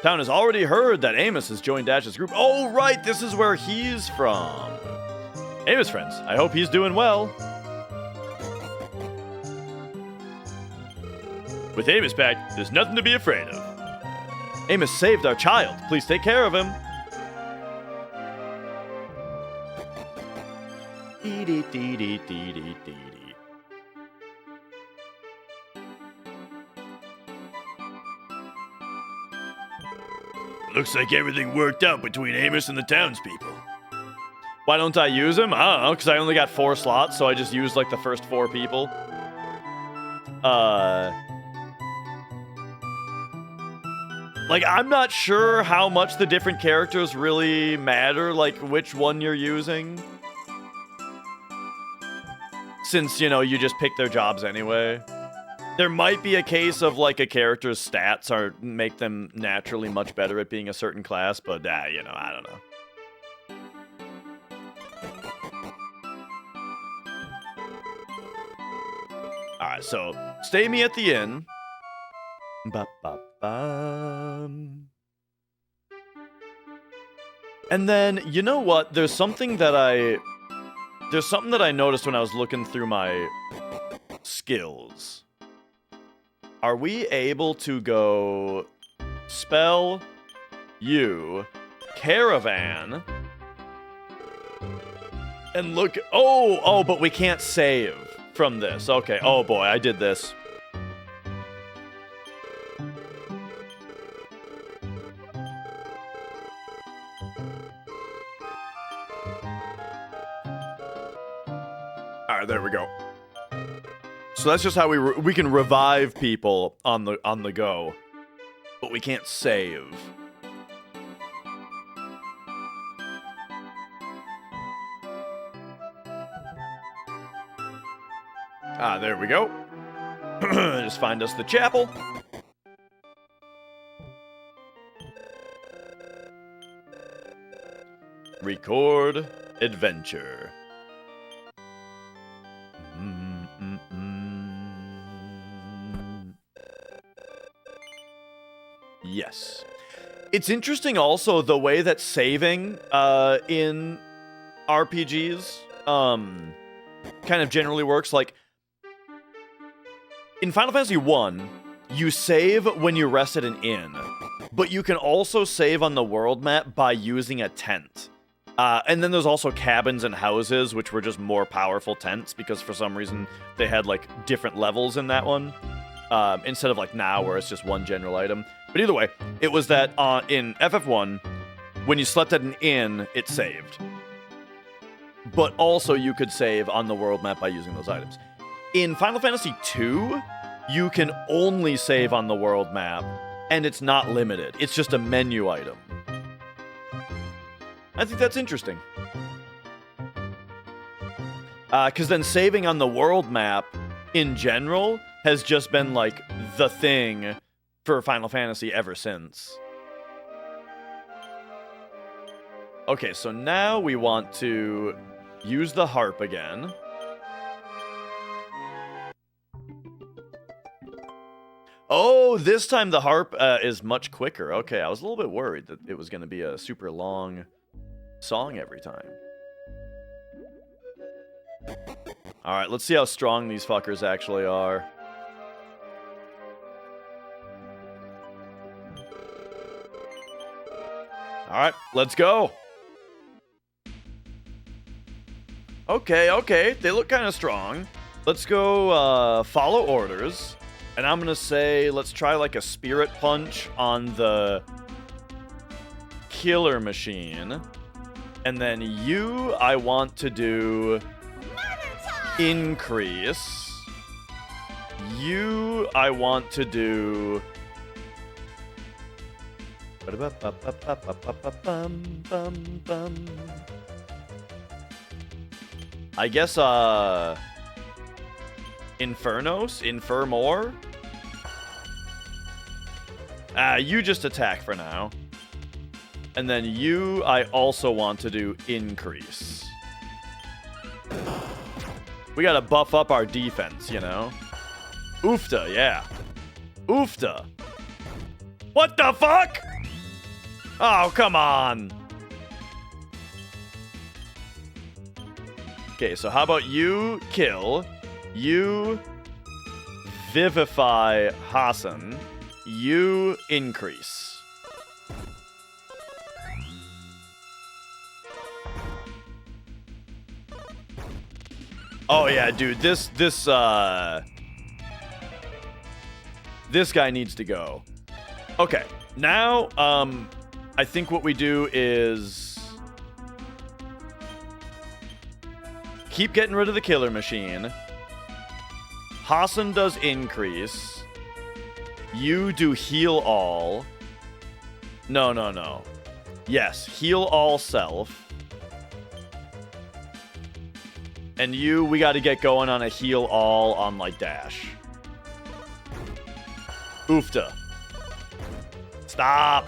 Town has already heard that Amos has joined Dash's group. Oh, right, this is where he's from. Amos, friends, I hope he's doing well. With Amos back, there's nothing to be afraid of. Amos saved our child. Please take care of him. Looks like everything worked out between Amos and the townspeople. Why don't I use him? I don't know, because I only got 4 slots, so I just used like the first 4 people. Like, I'm not sure how much the different characters really matter, like which one you're using. Since, you know, you just pick their jobs anyway. There might be a case of, like, a character's stats make them naturally much better at being a certain class, but, you know, I don't know. Alright, so, stay me at the inn. And then, you know what? There's something that I noticed when I was looking through my skills. Are we able to go spell you caravan and look? Oh, but we can't save from this. Okay. Oh boy, I did this. All right, there we go. So that's just how we can revive people on the go, but we can't save. Ah, there we go. Just find us the chapel. Record adventure. Yes. It's interesting also the way that saving in RPGs kind of generally works. Like, in Final Fantasy 1, you save when you rest at an inn, but you can also save on the world map by using a tent. And then there's also cabins and houses, which were just more powerful tents, because for some reason they had, like, different levels in that one, instead of, like, now, where it's just one general item. But either way, it was that in FF1, when you slept at an inn, it saved. But also you could save on the world map by using those items. In Final Fantasy 2, you can only save on the world map, and it's not limited. It's just a menu item. I think that's interesting. Because then saving on the world map, in general, has just been, like, the thing for Final Fantasy ever since. Okay, so now we want to use the harp again. Oh, this time the harp is much quicker. Okay, I was a little bit worried that it was going to be a super long song every time. Alright, let's see how strong these fuckers actually are. Alright, let's go. Okay, they look kind of strong. Let's go follow orders. And I'm gonna say, let's try like a spirit punch on the killer machine. And then you, I want to do increase. You, I want to do... I guess, Infernos? Infer more? You just attack for now. And then you, I also want to do increase. We gotta buff up our defense, you know? Oofta, yeah. Oofta. What the fuck? Oh, come on. Okay, so how about you kill, you vivify Hassan, you increase. Oh yeah, dude, this guy needs to go. Okay, now, I think what we do is keep getting rid of the killer machine. Hassan does increase. You do heal all. No. Yes, heal all self. And you, we got to get going on a heal all on, like, dash. Oofta. Stop.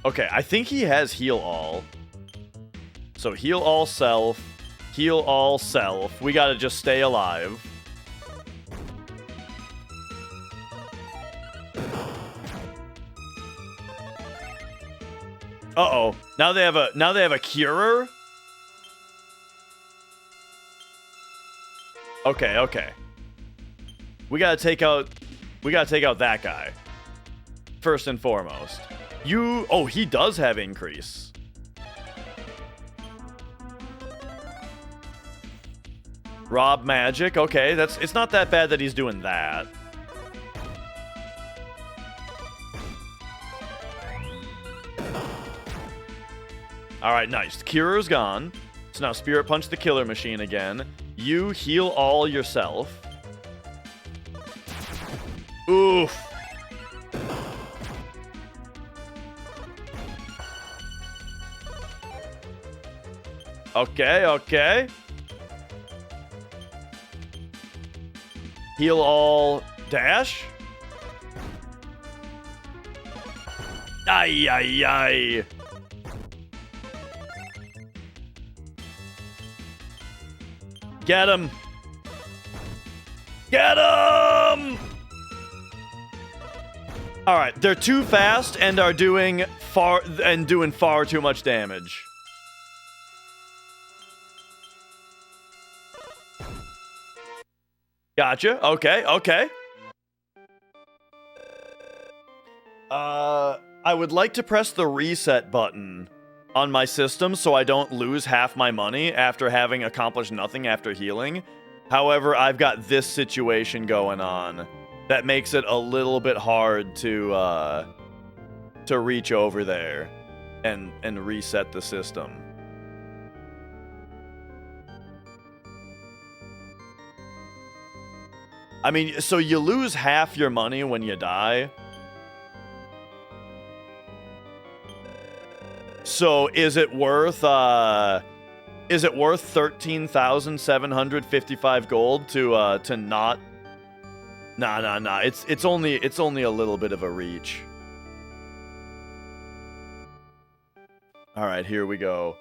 Okay, I think he has heal all. So heal all self. Heal all self. We gotta just stay alive. Uh-oh. Now they have a curer? Okay. We gotta take out that guy. First and foremost. Oh, he does have increase. Rob magic. Okay, it's not that bad that he's doing that. All right, nice. Cure's gone. So now Spirit Punch the Killer Machine again. You heal all yourself. Oof. Okay, okay. Heal all dash. Ay, ay, ay. Get him. Get him! All right, they're too fast and are doing far too much damage. Gotcha. Okay, okay. I would like to press the reset button on my system so I don't lose half my money after having accomplished nothing after healing. However, I've got this situation going on that makes it a little bit hard to reach over there and reset the system. I mean, so you lose half your money when you die. So is it worth 13,755 gold to not? Nah. It's only a little bit of a reach. All right, here we go.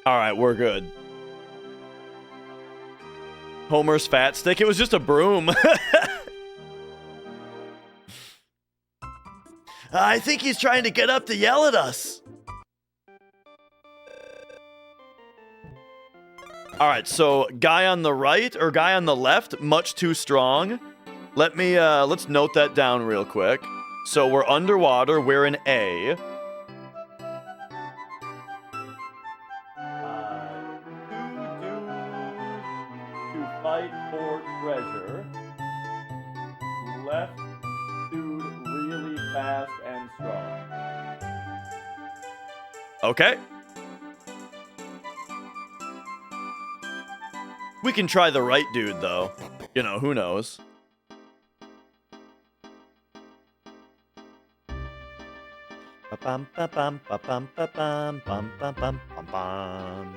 All right, we're good. Homer's fat stick. It was just a broom. I think he's trying to get up to yell at us. All right, so guy on the right or guy on the left, much too strong. Let's note that down real quick. So we're underwater. We're in A. Fight for treasure. Left dude really fast and strong. Okay. We can try the right dude though. You know, who knows? Ba-bum, ba-bum, ba-bum, ba-bum, bum, bum, bum, bum, bum.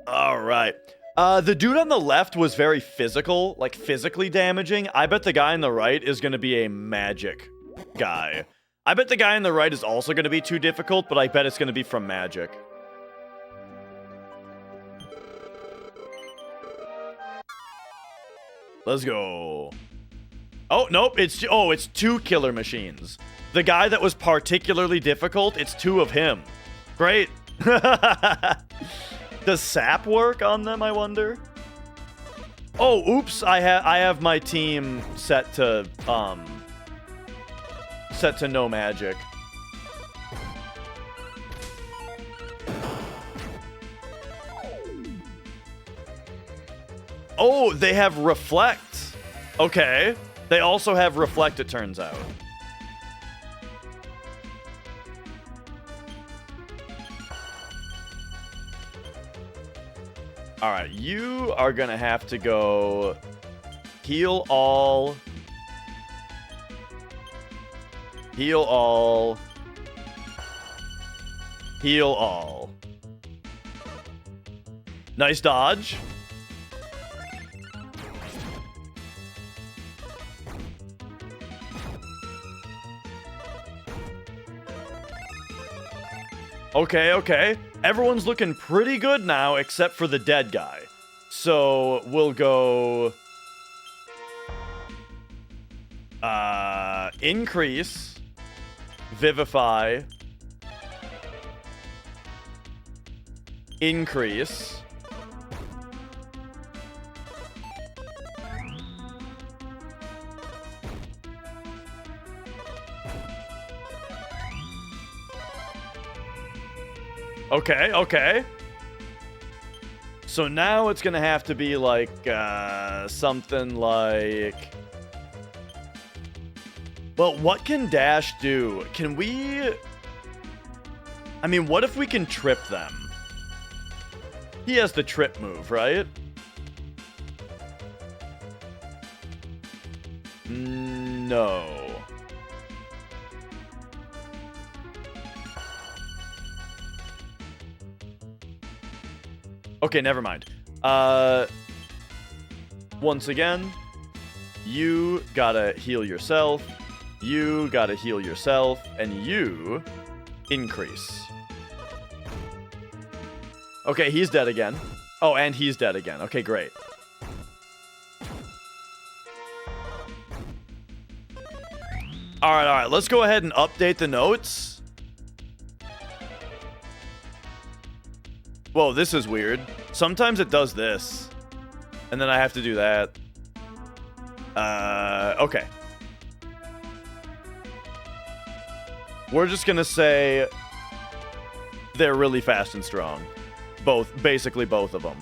All right. The dude on the left was very physical, like physically damaging. I bet the guy on the right is going to be a magic guy. I bet the guy on the right is also going to be too difficult, but I bet it's going to be from magic. Let's go. Oh, nope. It's two killer machines. The guy that was particularly difficult, it's two of him. Great. Does sap work on them, I wonder? Oh, oops, I have my team set to no magic. Oh, they have reflect. Okay. They also have reflect, it turns out. All right, you are gonna have to go heal all, heal all, heal all. Nice dodge. Okay, okay. Everyone's looking pretty good now, except for the dead guy. So we'll go... increase, vivify, increase, okay, okay. So now it's gonna have to be like something like... Well, what can Dash do? Can we... I mean, what if we can trip them? He has the trip move, right? No. Okay, never mind. Once again, you gotta heal yourself. You gotta heal yourself, and you increase. Okay, he's dead again. Oh, and he's dead again. Okay, great. Alright, let's go ahead and update the notes. Whoa, this is weird. Sometimes it does this. And then I have to do that. Okay. We're just gonna say they're really fast and strong. Basically both of them.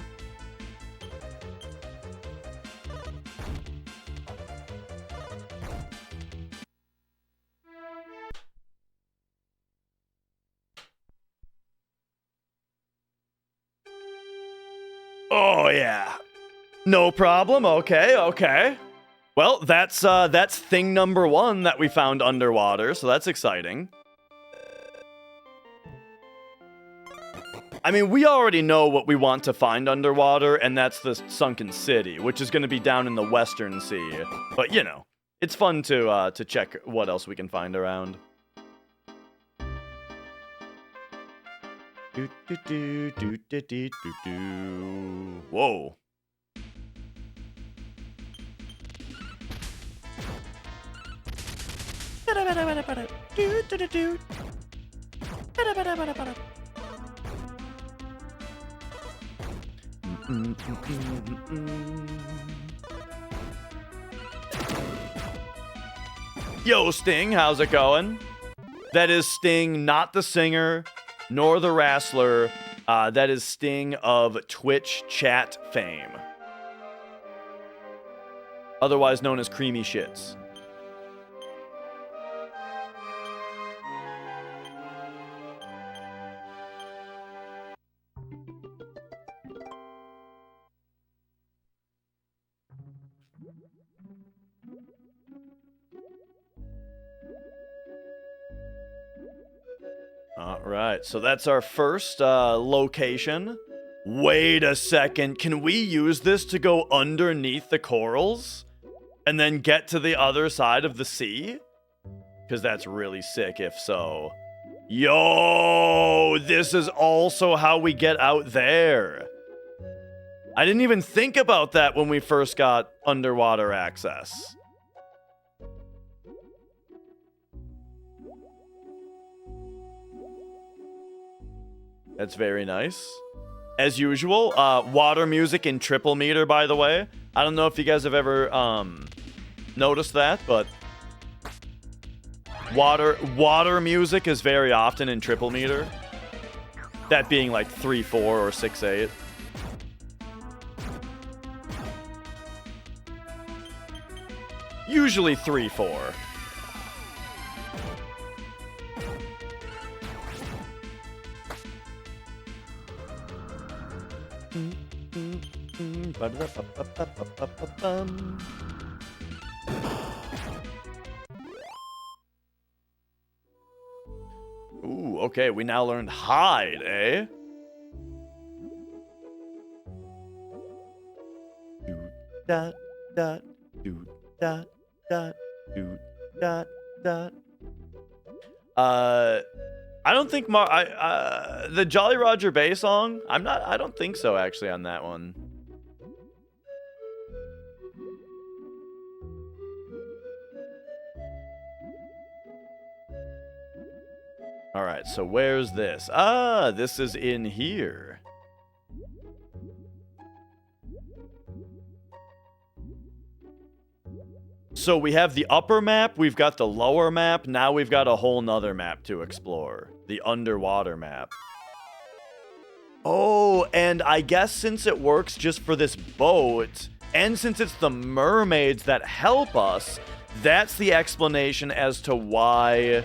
Oh yeah. No problem. Okay, okay. Well, that's thing number 1 that we found underwater, so that's exciting. I mean, we already know what we want to find underwater, and that's the sunken city, which is going to be down in the Western Sea. But, you know, it's fun to check what else we can find around. Whoa. Yo, Sting, how's it going? That is Sting, not the singer, nor the wrestler. That is Sting of Twitch chat fame. Otherwise known as Creamy Shits. Alright, so that's our first location. Wait a second, can we use this to go underneath the corals? And then get to the other side of the sea? Because that's really sick if so. Yo, this is also how we get out there. I didn't even think about that when we first got underwater access. That's very nice. As usual, water music in triple meter, by the way. I don't know if you guys have ever noticed that, but water music is very often in triple meter. That being like 3/4 or 6/8. Usually 3/4. Ooh, okay, we now learned hide, eh? Do dot dot do dot dot do dot dot. I don't think the Jolly Roger Bay song. I don't think so actually on that one. All right, so where's this? Ah, this is in here. So we have the upper map, we've got the lower map, now we've got a whole nother map to explore. The underwater map. Oh, and I guess since it works just for this boat, and since it's the mermaids that help us, that's the explanation as to why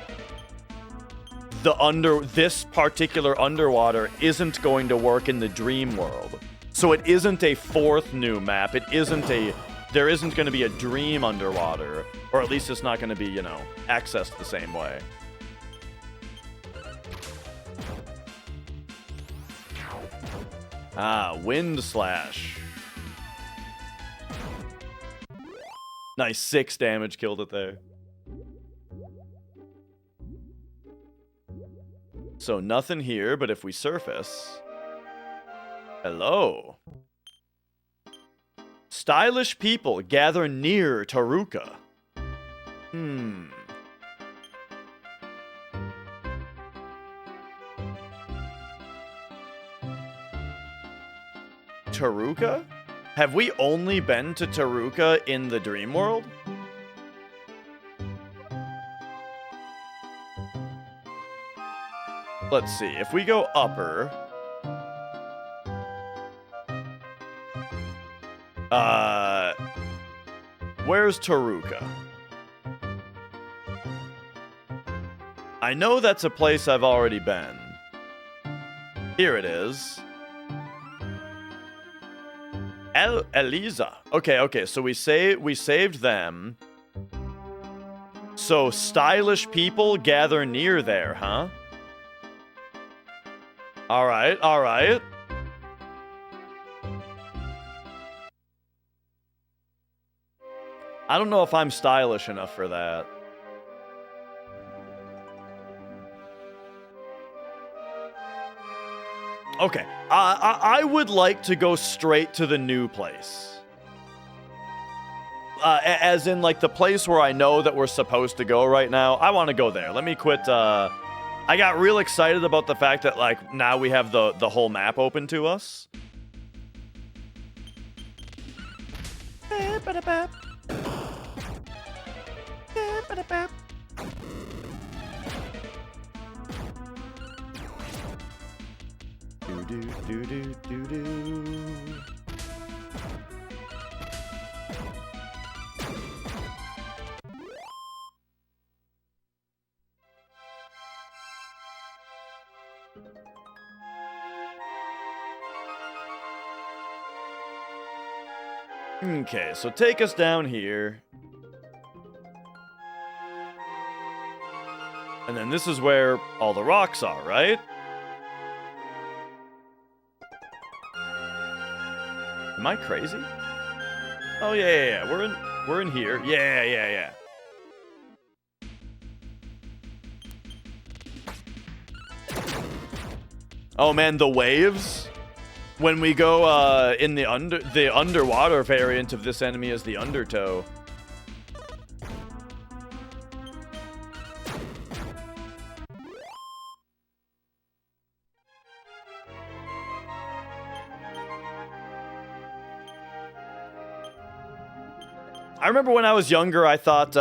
this particular underwater isn't going to work in the dream world. So it isn't a fourth new map, there isn't going to be a dream underwater, or at least it's not going to be, you know, accessed the same way. Ah, Wind Slash. Nice, 6 damage killed it there. So nothing here, but if we surface... Hello. Stylish people gather near Taruka. Taruka? Have we only been to Taruka in the dream world? Let's see. If we go upper... where's Taruka? I know that's a place I've already been. Here it is. Eliza. Okay, so we saved them. So stylish people gather near there, huh? Alright. I don't know if I'm stylish enough for that. Okay, I would like to go straight to the new place. As in, like, the place where I know that we're supposed to go right now. I want to go there. Let me quit, I got real excited about the fact that, like, now we have the whole map open to us. Okay, so take us down here. And then this is where all the rocks are, right? Am I crazy? Oh yeah. We're in here. Yeah. Oh man, the waves. When we go in the underwater variant of this enemy is the undertow. I remember when I was younger, I thought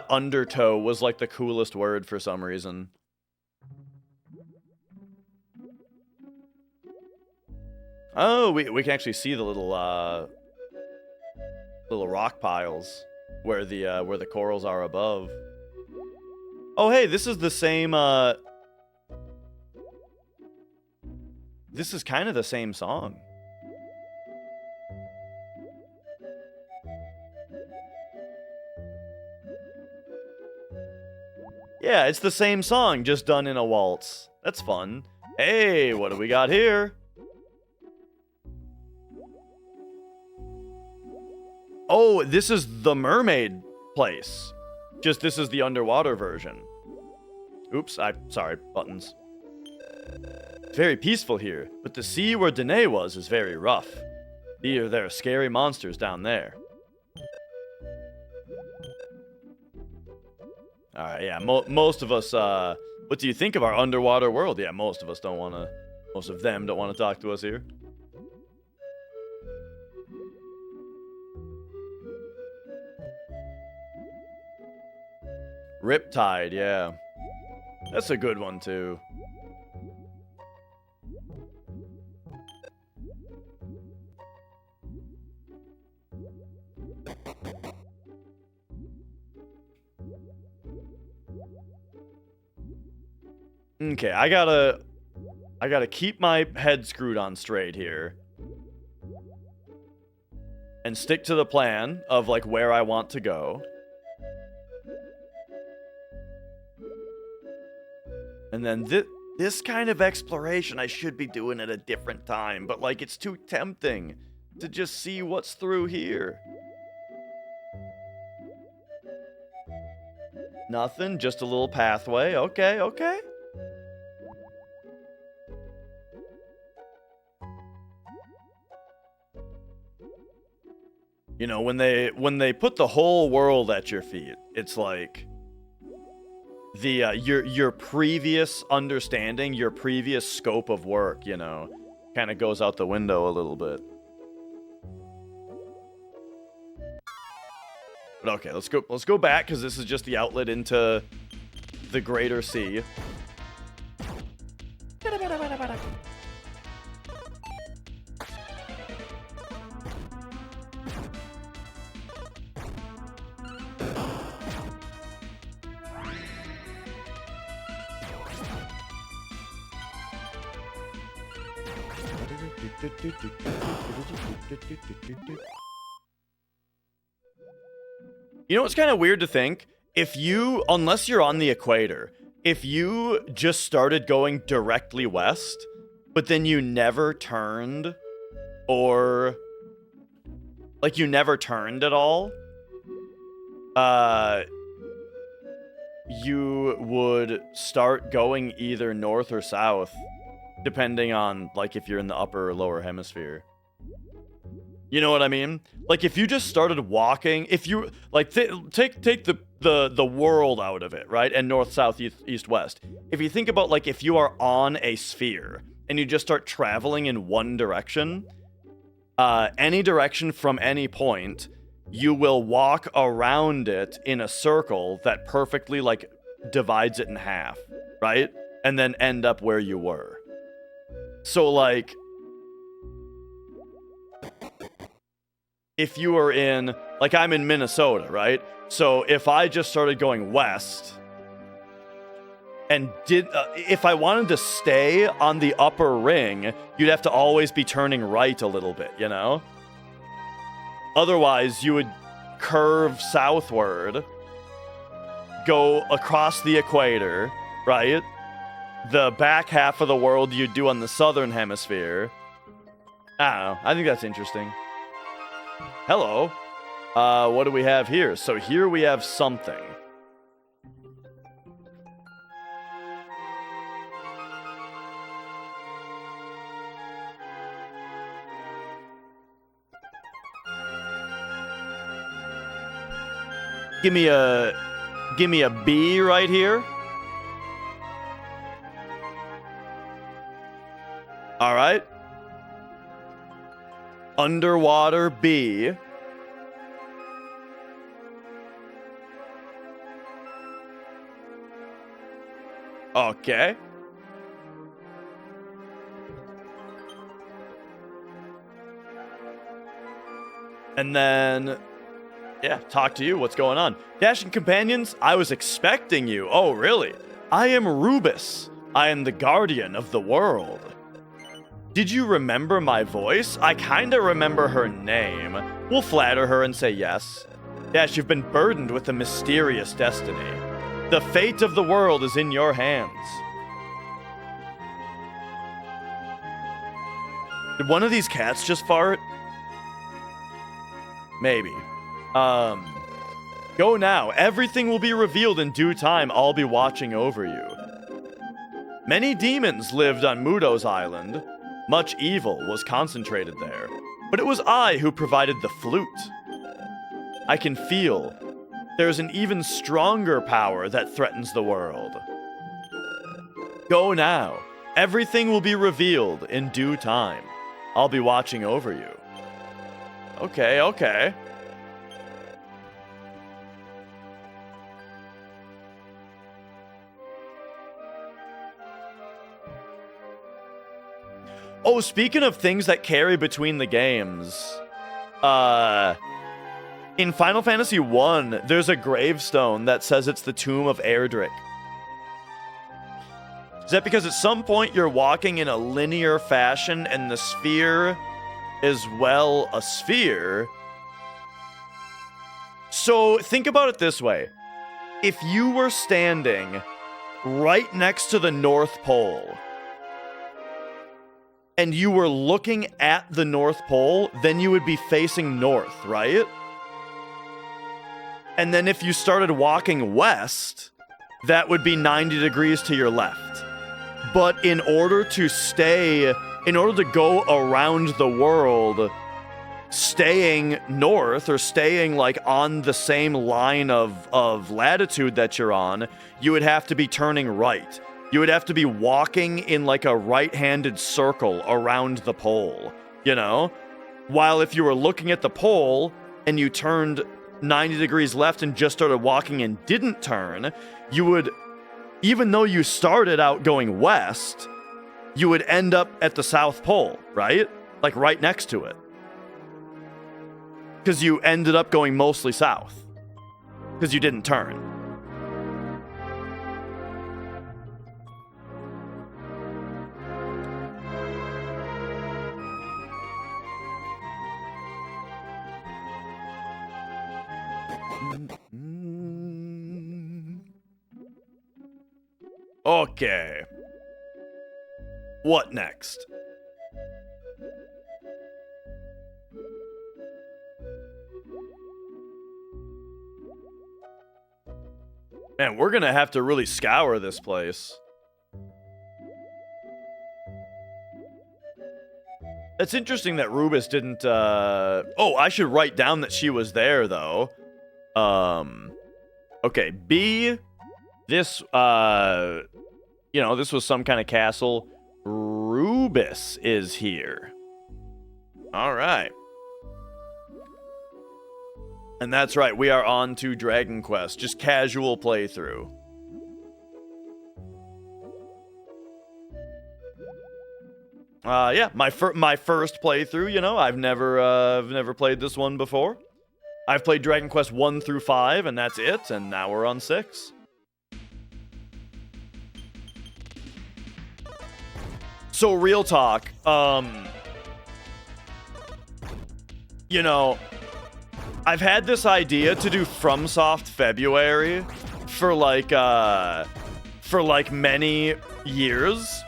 undertow was like the coolest word for some reason. Oh, we can actually see the little rock piles where the corals are above. Oh, hey, this is the same. This is kind of the same song. Yeah, it's the same song, just done in a waltz. That's fun. Hey, what do we got here? Oh, this is the mermaid place. Just this is the underwater version. Oops, sorry, buttons. It's very peaceful here, but the sea where Danae was is very rough. There are scary monsters down there. Alright, yeah, most of us, what do you think of our underwater world? Yeah, most of them don't want to talk to us here. Riptide, yeah. That's a good one, too. Okay, I gotta keep my head screwed on straight here. And stick to the plan of, like, where I want to go. And then this kind of exploration I should be doing at a different time, but, like, it's too tempting to just see what's through here. Nothing, just a little pathway. Okay, okay. You know, when they put the whole world at your feet, it's like the your previous understanding, your previous scope of work, you know, kind of goes out the window a little bit. But okay, let's go back, because this is just the outlet into the greater sea. You know what's kind of weird to think? If you, unless you're on the equator, if you just started going directly west, but then you never turned, or like you never turned at all, you would start going either north or south, depending on, like, if you're in the upper or lower hemisphere. You know what I mean? Like, if you just started walking, if you, like, take the world out of it, right? And north, south, east, west. If you think about, like, if you are on a sphere and you just start traveling in one direction, any direction from any point, you will walk around it in a circle that perfectly, like, divides it in half, right? And then end up where you were. So, like, if you were in, like, I'm in Minnesota, right? So if I just started going west and if I wanted to stay on the upper ring, you'd have to always be turning right a little bit, you know? Otherwise, you would curve southward, go across the equator, right? The back half of the world you'd do on the southern hemisphere. I don't know. I think that's interesting. Hello. What do we have here? So here we have something. Give me a B right here. All right. Underwater B. Okay. And then, yeah, talk to you. What's going on? Dashing companions, I was expecting you. Oh, really? I am Rubus. I am the guardian of the world. Did you remember my voice? I kinda remember her name. We'll flatter her and say yes. Dash, you've been burdened with a mysterious destiny. The fate of the world is in your hands. Did one of these cats just fart? Maybe. Go now. Everything will be revealed in due time. I'll be watching over you. Many demons lived on Mudo's island. Much evil was concentrated there. But it was I who provided the flute. I can feel there's an even stronger power that threatens the world. Go now. Everything will be revealed in due time. I'll be watching over you. Okay, okay. Oh, speaking of things that carry between the games, in Final Fantasy 1, there's a gravestone that says it's the tomb of Erdrick. Is that because at some point you're walking in a linear fashion and the sphere is, well, a sphere? So think about it this way. If you were standing right next to the North Pole and you were looking at the North Pole, then you would be facing north, right? And then if you started walking west, that would be 90 degrees to your left. But in order to go around the world, staying north or staying like on the same line of latitude that you're on, you would have to be turning right. You would have to be walking in like a right-handed circle around the pole, you know? While if you were looking at the pole and you turned 90 degrees left and just started walking and didn't turn, you would, even though you started out going west, you would end up at the South Pole, right? Like right next to it. Because you ended up going mostly south. Because you didn't turn. Okay. What next? Man, we're gonna have to really scour this place. It's interesting that Rubus didn't, Oh, I should write down that she was there, though. Okay, B. This, you know, this was some kind of castle. Rubus is here. All right. And that's right, we are on to Dragon Quest. Just casual playthrough. Yeah, my first playthrough, you know, I've never played this one before. I've played Dragon Quest 1 through 5, and that's it, and now we're on 6. So, real talk, you know, I've had this idea to do FromSoft February for many years.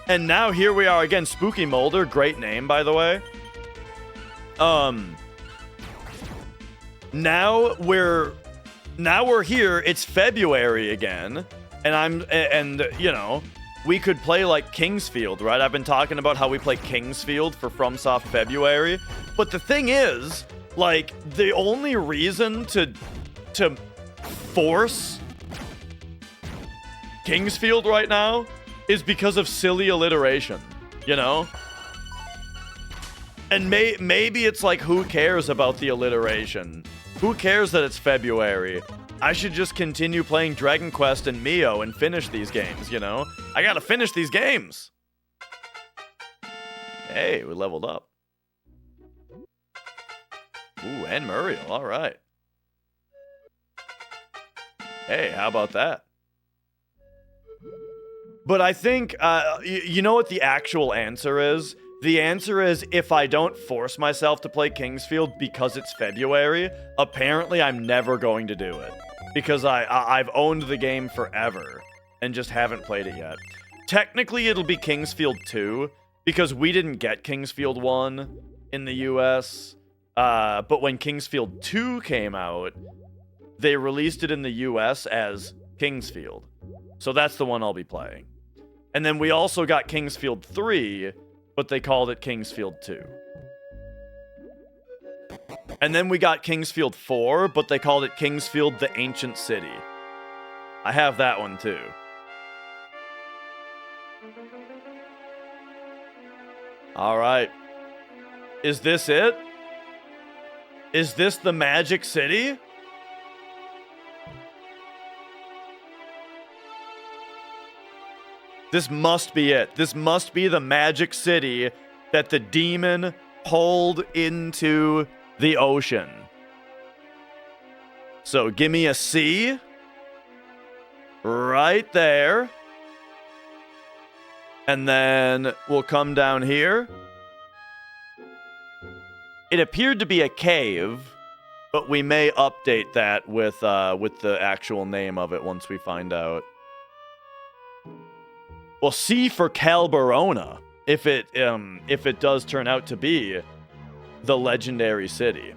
And now here we are again, Spooky Molder, great name, by the way. Now we're here, it's February again, and you know, we could play like Kingsfield, right? I've been talking about how we play Kingsfield for FromSoft February, but the thing is, like, the only reason to force Kingsfield right now is because of silly alliteration, you know? And maybe it's like, who cares about the alliteration? Who cares that it's February? I should just continue playing Dragon Quest and Mio and finish these games, you know? I gotta finish these games! Hey, we leveled up. Ooh, and Muriel, alright. Hey, how about that? But I think, you know what the actual answer is? The answer is, if I don't force myself to play Kingsfield because it's February, apparently I'm never going to do it. Because I've owned the game forever and just haven't played it yet. Technically, it'll be Kingsfield 2, because we didn't get Kingsfield 1 in the US. But when Kingsfield 2 came out, they released it in the US as Kingsfield. So that's the one I'll be playing. And then we also got Kingsfield 3, but they called it Kingsfield 2. And then we got Kingsfield 4, but they called it Kingsfield the Ancient City. I have that one too. All right. Is this it? Is this the Magic City? This must be it. This must be the Magic City that the demon pulled into the ocean. So give me a C. Right there. And then we'll come down here. It appeared to be a cave, but we may update that with the actual name of it once we find out. Well, C for Calberona, if it does turn out to be the legendary city.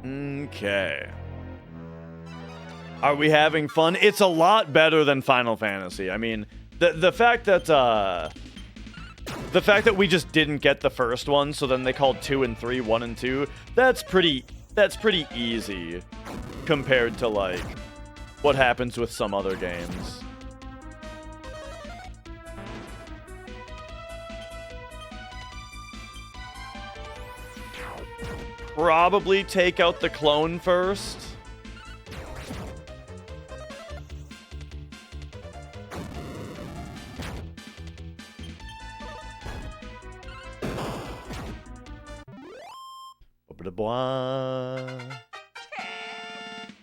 Okay. Are we having fun? It's a lot better than Final Fantasy. I mean, the fact that we just didn't get the first one, so then they called 2 and 3 1 and 2. That's pretty easy compared to like what happens with some other games. Probably take out the clone first.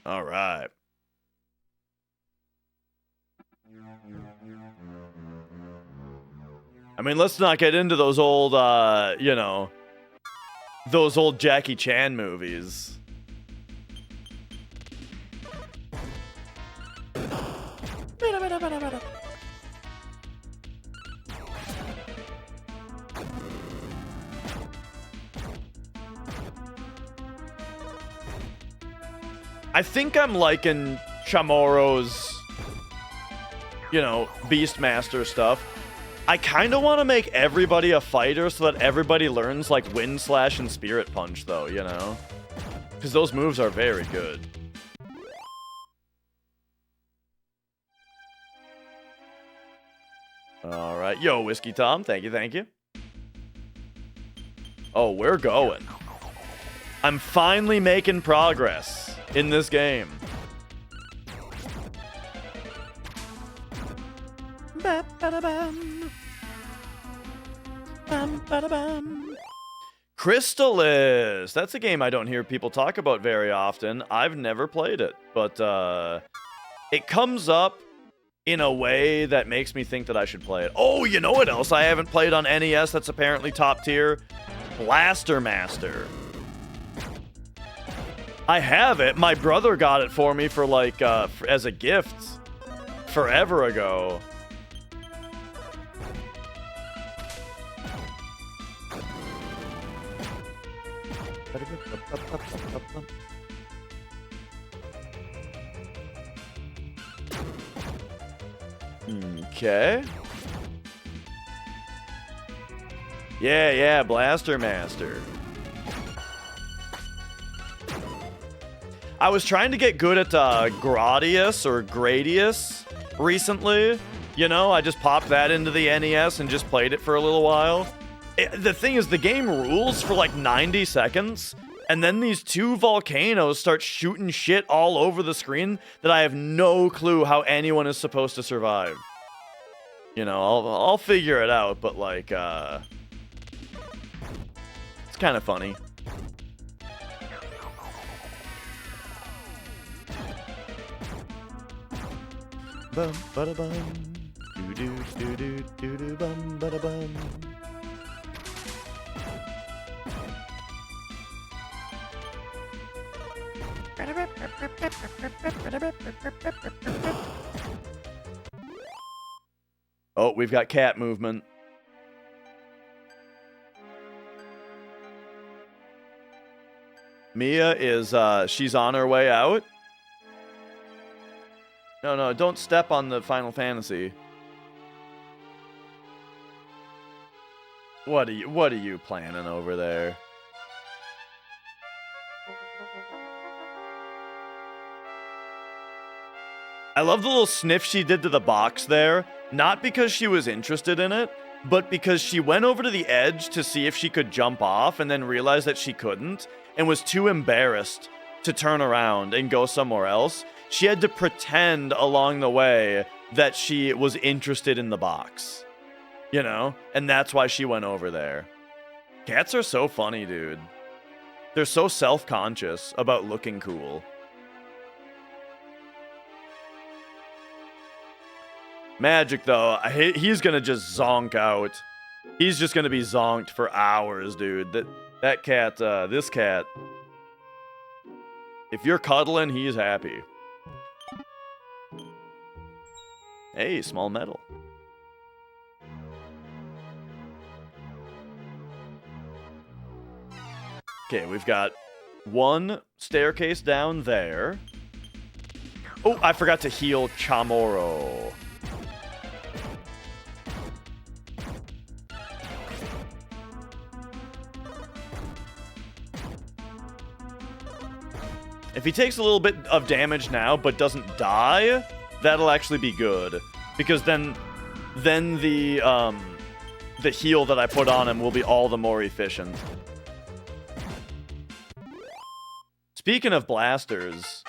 All right. I mean, let's not get into those old, those old Jackie Chan movies. I think I'm liking Chamorro's, Beastmaster stuff. I kind of want to make everybody a fighter so that everybody learns, like, Wind Slash and Spirit Punch, though, Because those moves are very good. Alright. Yo, Whiskey Tom. Thank you. Oh, we're going. I'm finally making progress in this game. Crystalis. That's a game I don't hear people talk about very often. I've never played it, but it comes up in a way that makes me think that I should play it. Oh, you know what else I haven't played on NES that's apparently top tier? Blaster Master. I have it. My brother got it for me for like as a gift forever ago. Okay. Yeah, Blaster Master. I was trying to get good at Gradius or Gradius recently. I just popped that into the NES and just played it for a little while. The thing is, the game rules for like 90 seconds, and then these two volcanoes start shooting shit all over the screen that I have no clue how anyone is supposed to survive. I'll figure it out, but like, it's kind of funny. Bum bada bum, doo doo doo doo doo doo bum bada bum. Oh, we've got cat movement. Mia is, she's on her way out. No, don't step on the Final Fantasy. What are you planning over there? I love the little sniff she did to the box there, not because she was interested in it, but because she went over to the edge to see if she could jump off and then realized that she couldn't and was too embarrassed to turn around and go somewhere else. She had to pretend along the way that she was interested in the box, you know? And that's why she went over there. Cats are so funny, dude. They're so self-conscious about looking cool. Magic, though, he's gonna just zonk out. He's just gonna be zonked for hours, dude. That cat, this cat. If you're cuddling, he's happy. Hey, small metal. Okay, we've got one staircase down there. Oh, I forgot to heal Chamorro. If he takes a little bit of damage now, but doesn't die, that'll actually be good. Because then the heal that I put on him will be all the more efficient. Speaking of blasters,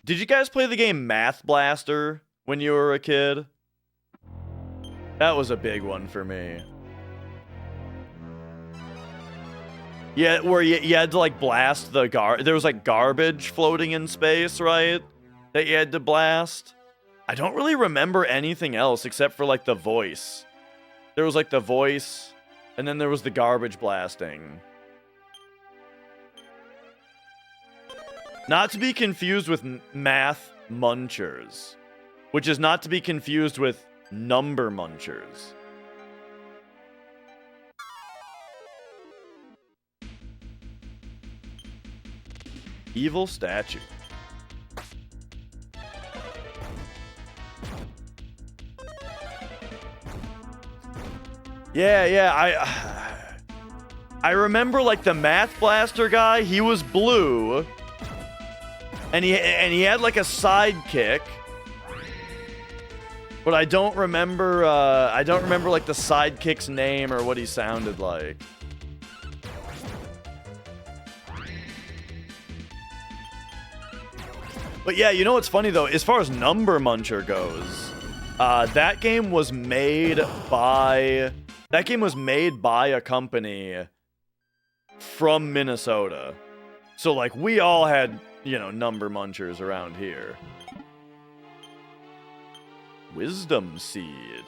did you guys play the game Math Blaster when you were a kid? That was a big one for me. Yeah, where you had to, like, blast the there was, like, garbage floating in space, right? That you had to blast. I don't really remember anything else except for, like, the voice. There was, like, the voice, and then there was the garbage blasting. Not to be confused with Math Munchers, which is not to be confused with Number Munchers. Evil statue. Yeah, I remember, like, the Math Blaster guy, he was blue. And he had, like, a sidekick. But I don't remember like the sidekick's name or what he sounded like. But yeah, you know what's funny though? As far as Number Muncher goes, that game was made by a company from Minnesota. So like we all had, you know, Number Munchers around here. Wisdom Seed.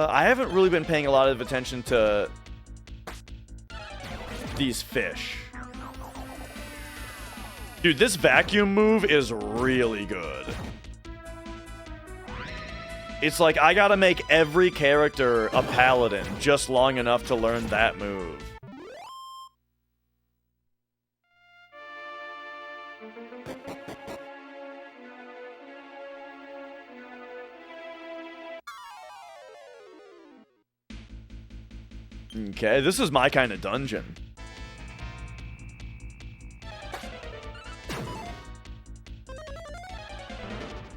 I haven't really been paying a lot of attention to these fish. Dude, this vacuum move is really good. It's like I gotta make every character a paladin just long enough to learn that move. Okay, this is my kind of dungeon.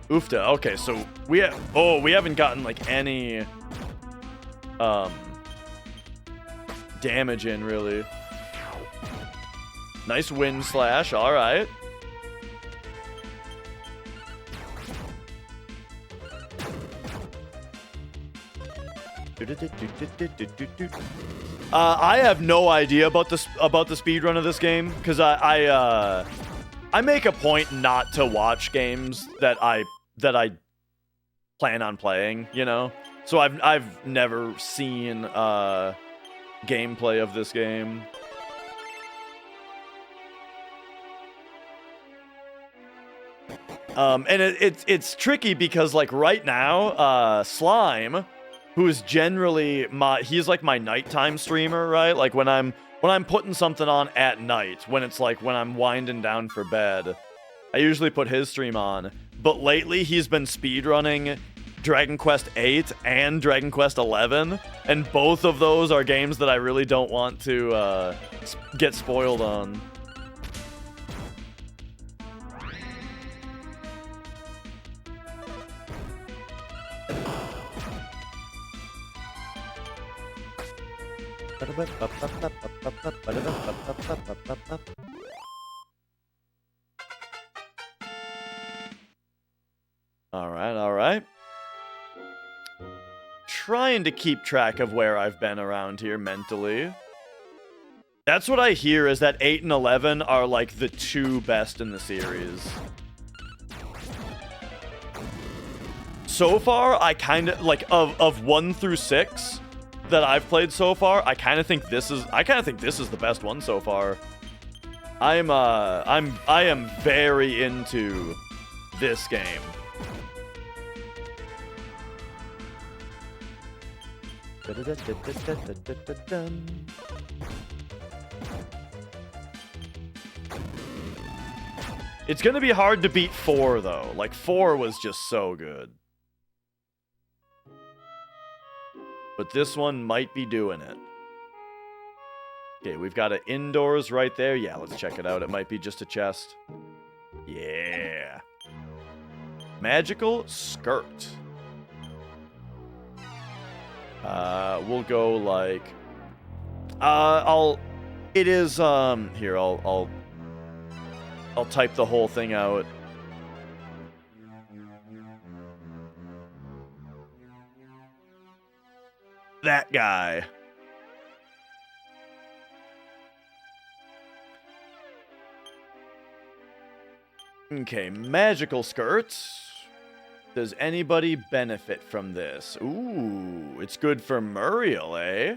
Oofta. Okay, so we haven't gotten like any damage in really. Nice wind slash. All right. I have no idea about the speedrun of this game because I make a point not to watch games that I plan on playing, you know? So I've never seen gameplay of this game. And it's tricky because like right now, Slime, who is generally he's like my nighttime streamer, right? Like when I'm putting something on at night, when I'm winding down for bed, I usually put his stream on. But lately he's been speedrunning Dragon Quest VIII and Dragon Quest XI, and both of those are games that I really don't want to get spoiled on. All right. Trying to keep track of where I've been around here mentally. That's what I hear, is that 8 and 11 are like the two best in the series. So far, I kind of like of 1 through 6 that I've played so far, I kind of think this is the best one so far. I am very into this game. It's gonna be hard to beat 4 though. Like 4 was just so good. But this one might be doing it. Okay, we've got an indoors right there. Yeah, let's check it out. It might be just a chest. Yeah. Magical skirt. We'll go like... It is, here, I'll type the whole thing out. That guy. Okay, magical skirts. Does anybody benefit from this? Ooh, it's good for Muriel, eh?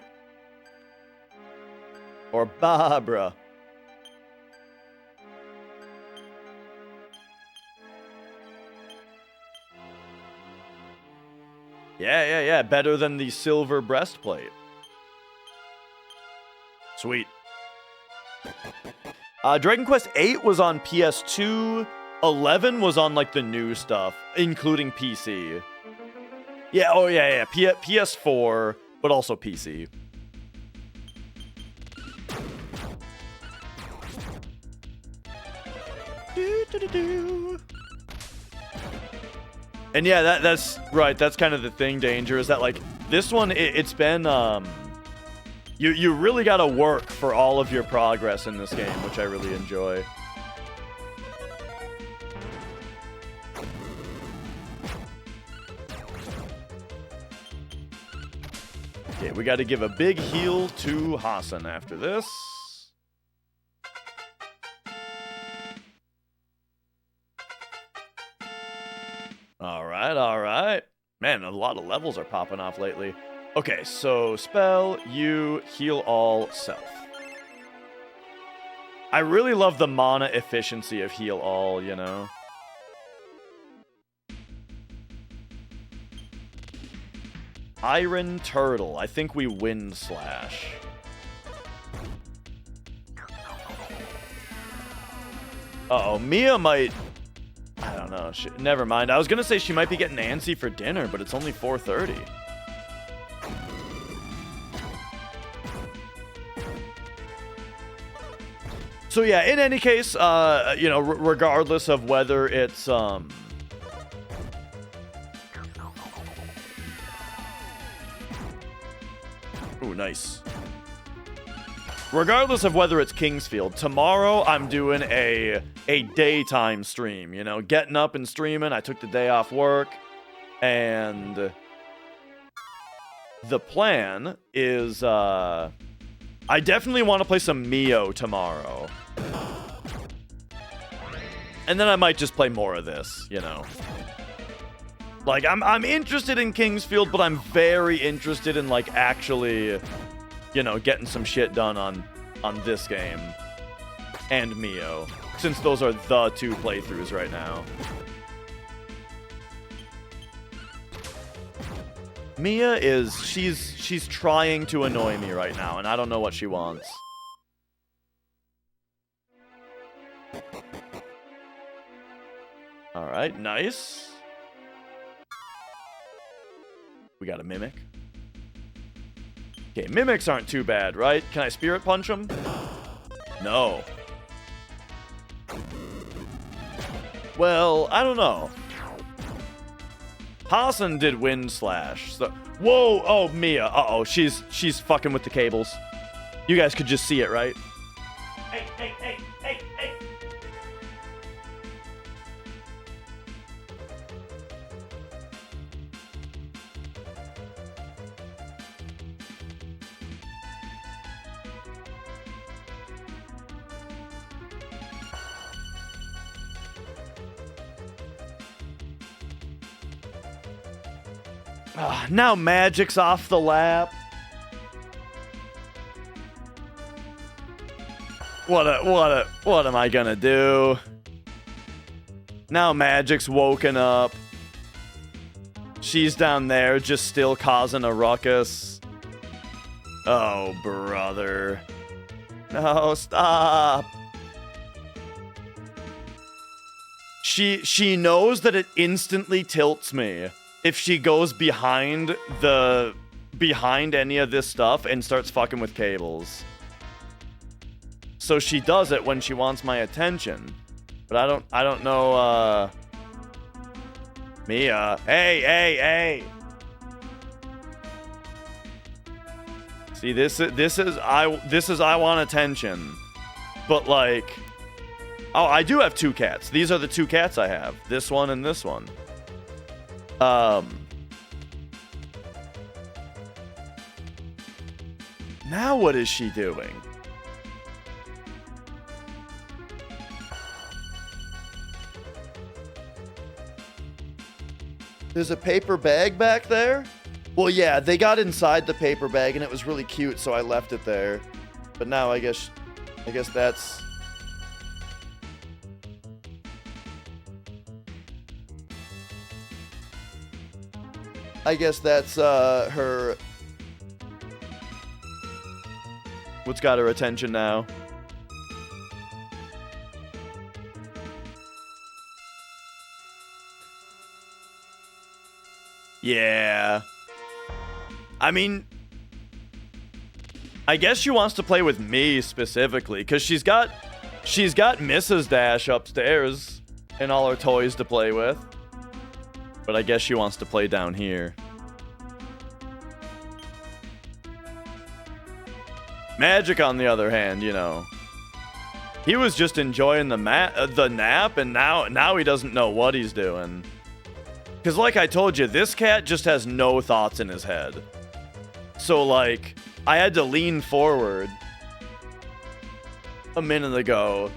Or Barbara. Yeah. Better than the silver breastplate. Sweet. Dragon Quest VIII was on PS2. 11 was on, like, the new stuff, including PC. Yeah, oh, yeah. PS4, but also PC. And yeah, that's right. That's kind of the thing, Danger, is that, like, this one, it's been, you really gotta work for all of your progress in this game, which I really enjoy. Okay, we gotta give a big heal to Hassan after this. All right. Man, a lot of levels are popping off lately. Okay, so spell, you, heal all, self. I really love the mana efficiency of heal all, you know? Iron Turtle. I think we Wind Slash. Uh-oh, Mia might... I don't know. Never mind. I was gonna say she might be getting antsy for dinner, but it's only 4:30. So yeah, in any case, you know, regardless of whether it's, Ooh, nice. Regardless of whether it's Kingsfield, tomorrow I'm doing a daytime stream, you know, getting up and streaming. I took the day off work, and the plan is, I definitely want to play some Mio tomorrow. And then I might just play more of this, you know. Like, I'm interested in Kingsfield, but I'm very interested in, like, actually, you know, getting some shit done on this game and Mio, since those are the two playthroughs right now. Mia is... She's trying to annoy me right now, and I don't know what she wants. Alright, nice. We got a Mimic. Okay, Mimics aren't too bad, right? Can I Spirit Punch them? No. Well, I don't know. Hassan did Wind Slash. So, whoa! Oh, Mia. Uh-oh, she's fucking with the cables. You guys could just see it, right? Hey, hey, hey, hey, hey. Now Magic's off the lap. What am I gonna do? Now Magic's woken up. She's down there just still causing a ruckus. Oh, brother. No, stop. She knows that it instantly tilts me if she goes behind any of this stuff and starts fucking with cables. So she does it when she wants my attention. But I don't know, Mia. Hey. See, this is I want attention. But like, oh, I do have 2 cats. These are the 2 cats I have. This one and this one. Now what is she doing? There's a paper bag back there? Well, yeah, they got inside the paper bag and it was really cute, so I left it there. But now I guess that's... I guess that's, her... What's got her attention now? Yeah. I mean... I guess she wants to play with me specifically, because she's got Mrs. Dash upstairs and all her toys to play with. But I guess she wants to play down here. Magic, on the other hand, you know, he was just enjoying the nap, and now he doesn't know what he's doing. Because like I told you, this cat just has no thoughts in his head. So like, I had to lean forward a minute ago,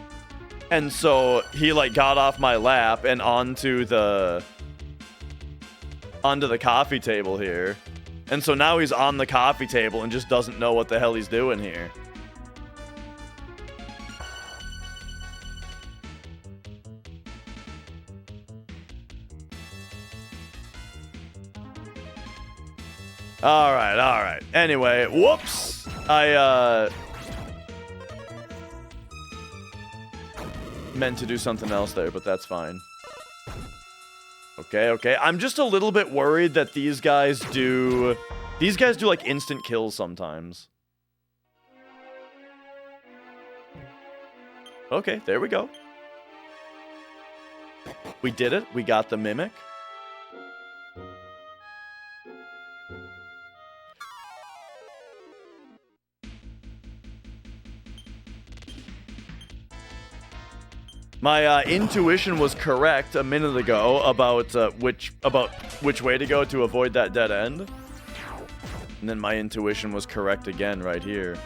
and so he like got off my lap and onto the coffee table here. And so now he's on the coffee table and just doesn't know what the hell he's doing here. Alright. Anyway, whoops! I meant to do something else there, but that's fine. Okay. I'm just a little bit worried that these guys do like instant kills sometimes. Okay, there we go. We did it. We got the Mimic. My intuition was correct a minute ago about which way to go to avoid that dead end. And then my intuition was correct again right here.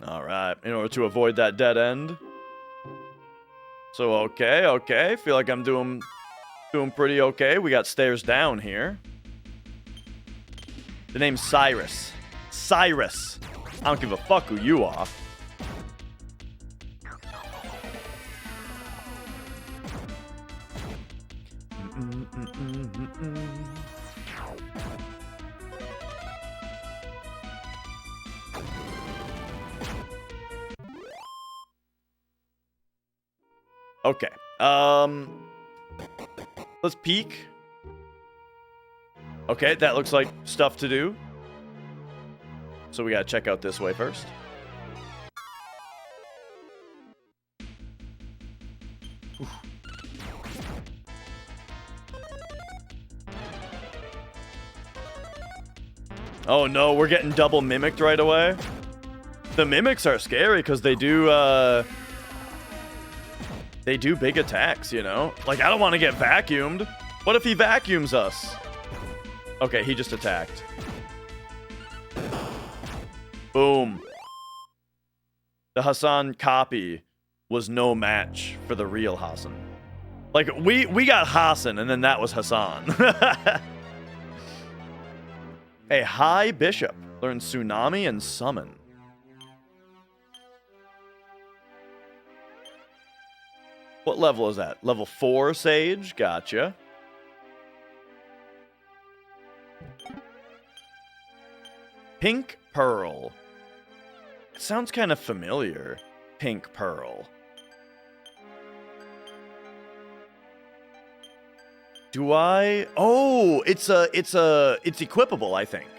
Alright, in order to avoid that dead end. So, okay. Feel like I'm doing pretty okay. We got stairs down here. The name's Cyrus. I don't give a fuck who you are. Okay. Let's peek. Okay, that looks like stuff to do. So we gotta check out this way first. Oof. Oh no, we're getting double mimicked right away. The mimics are scary because they do big attacks, you know? Like, I don't want to get vacuumed. What if he vacuums us? Okay, he just attacked. Boom. The Hassan copy was no match for the real Hassan. Like, we got Hassan, and then that was Hassan. A high bishop. Learn Tsunami and Summon. What level is that? Level 4 Sage? Gotcha. Pink Pearl. It sounds kind of familiar. Pink Pearl. Do I? Oh, it's equipable, I think.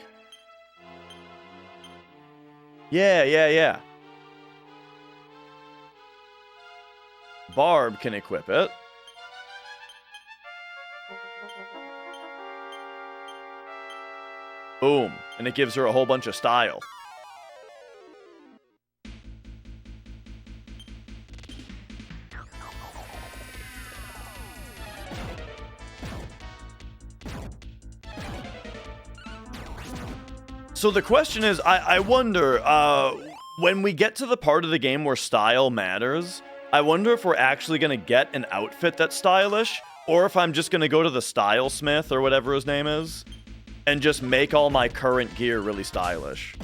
Yeah. Barb can equip it. Boom. And it gives her a whole bunch of style. So the question is, I wonder, when we get to the part of the game where style matters, I wonder if we're actually going to get an outfit that's stylish, or if I'm just going to go to the Style Smith, or whatever his name is, and just make all my current gear really stylish.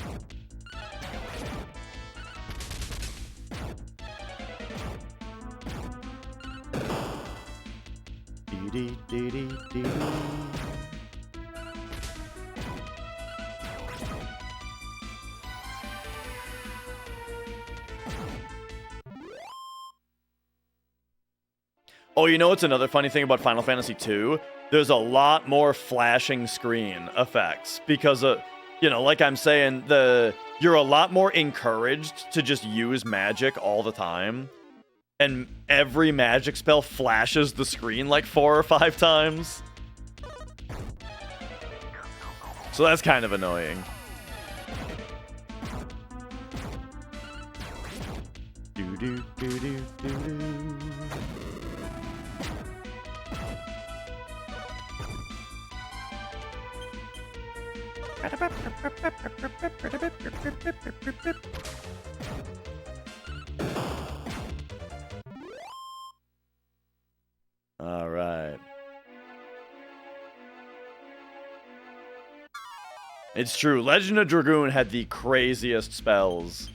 Oh, you know what's another funny thing about Final Fantasy II? There's a lot more flashing screen effects because, you know, like I'm saying, you're a lot more encouraged to just use magic all the time. And every magic spell flashes the screen like 4 or 5 times. So that's kind of annoying. All right. It's true. Legend of Dragoon had the craziest spells.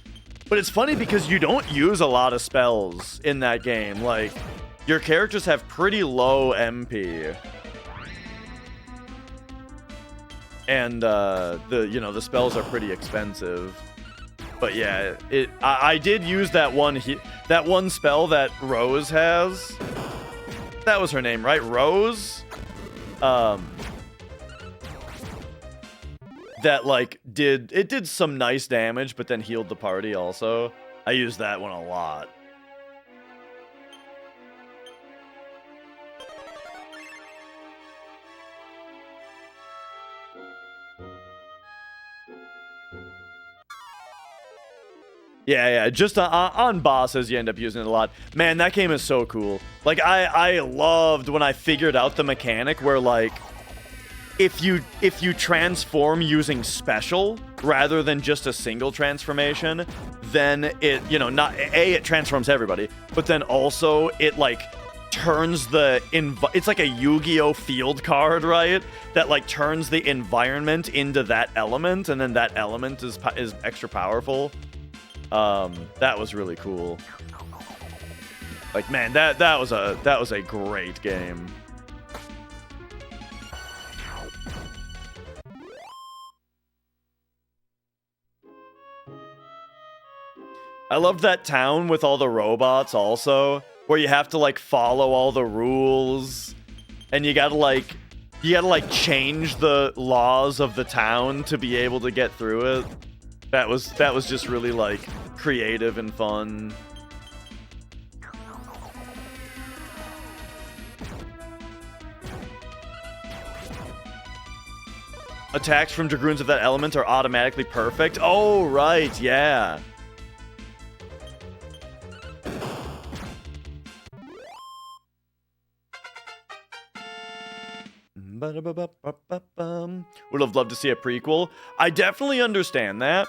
But it's funny because you don't use a lot of spells in that game. Like, your characters have pretty low MP. And the spells are pretty expensive. But yeah, I did use that one spell that Rose has. That was her name, right? Rose? That like did some nice damage, but then healed the party also. I used that one a lot. Yeah, just on bosses, you end up using it a lot. Man, that game is so cool. Like, I loved when I figured out the mechanic where, like, if you transform using special rather than just a single transformation, then it, you know, it transforms everybody, but then also it, like, turns the it's like a Yu-Gi-Oh field card, right? That like turns the environment into that element, and then that element is extra powerful. That was really cool. Like, man, that was a great game. I loved that town with all the robots also, where you have to like follow all the rules, and you gotta like change the laws of the town to be able to get through it. That was just really like creative and fun. Attacks from Dragoons of that element are automatically perfect. Oh, right, yeah. Would have loved to see a prequel. I definitely understand that.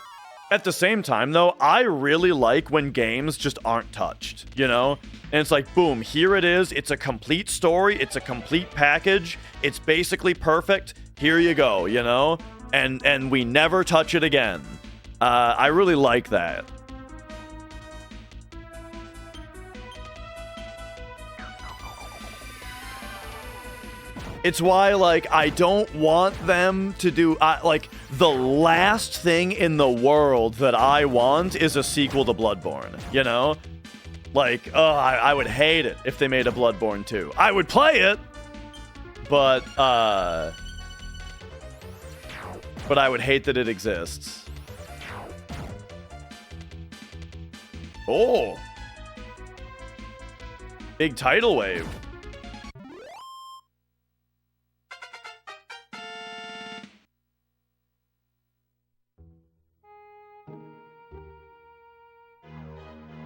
At the same time, though, I really like when games just aren't touched, you know? And it's like, boom, here it is. It's a complete story. It's a complete package. It's basically perfect. Here you go, you know? And we never touch it again. I really like that. It's why, like, I don't want them to do, like, the last thing in the world that I want is a sequel to Bloodborne, you know? Like, I would hate it if they made a Bloodborne 2. I would play it, but I would hate that it exists. Oh! Big tidal wave.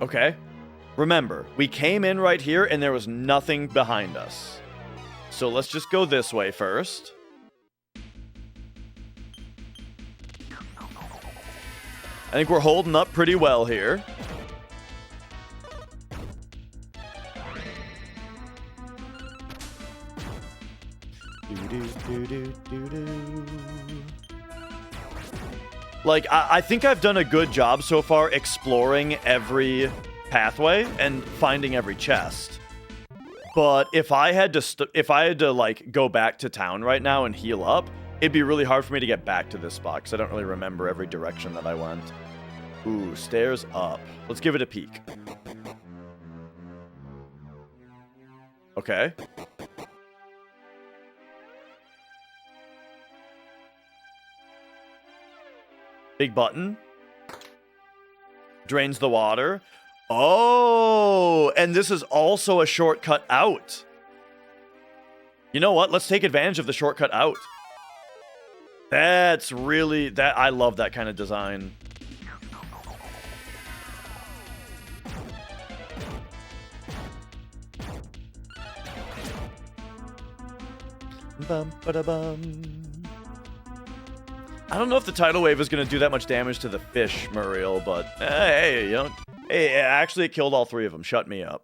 Okay. Remember, we came in right here and there was nothing behind us. So let's just go this way first. I think we're holding up pretty well here. Like, I think I've done a good job so far exploring every pathway and finding every chest. But if I had to like go back to town right now and heal up, it'd be really hard for me to get back to this spot because I don't really remember every direction that I went. Ooh, stairs up. Let's give it a peek. Okay. Big button. Drains the water. Oh, and this is also a shortcut out. You know what? Let's take advantage of the shortcut out. That's really... I love that kind of design. Bum-ba-da-bum. I don't know if the tidal wave is going to do that much damage to the fish, Muriel, but hey, you know, hey, actually it killed all three of them. Shut me up.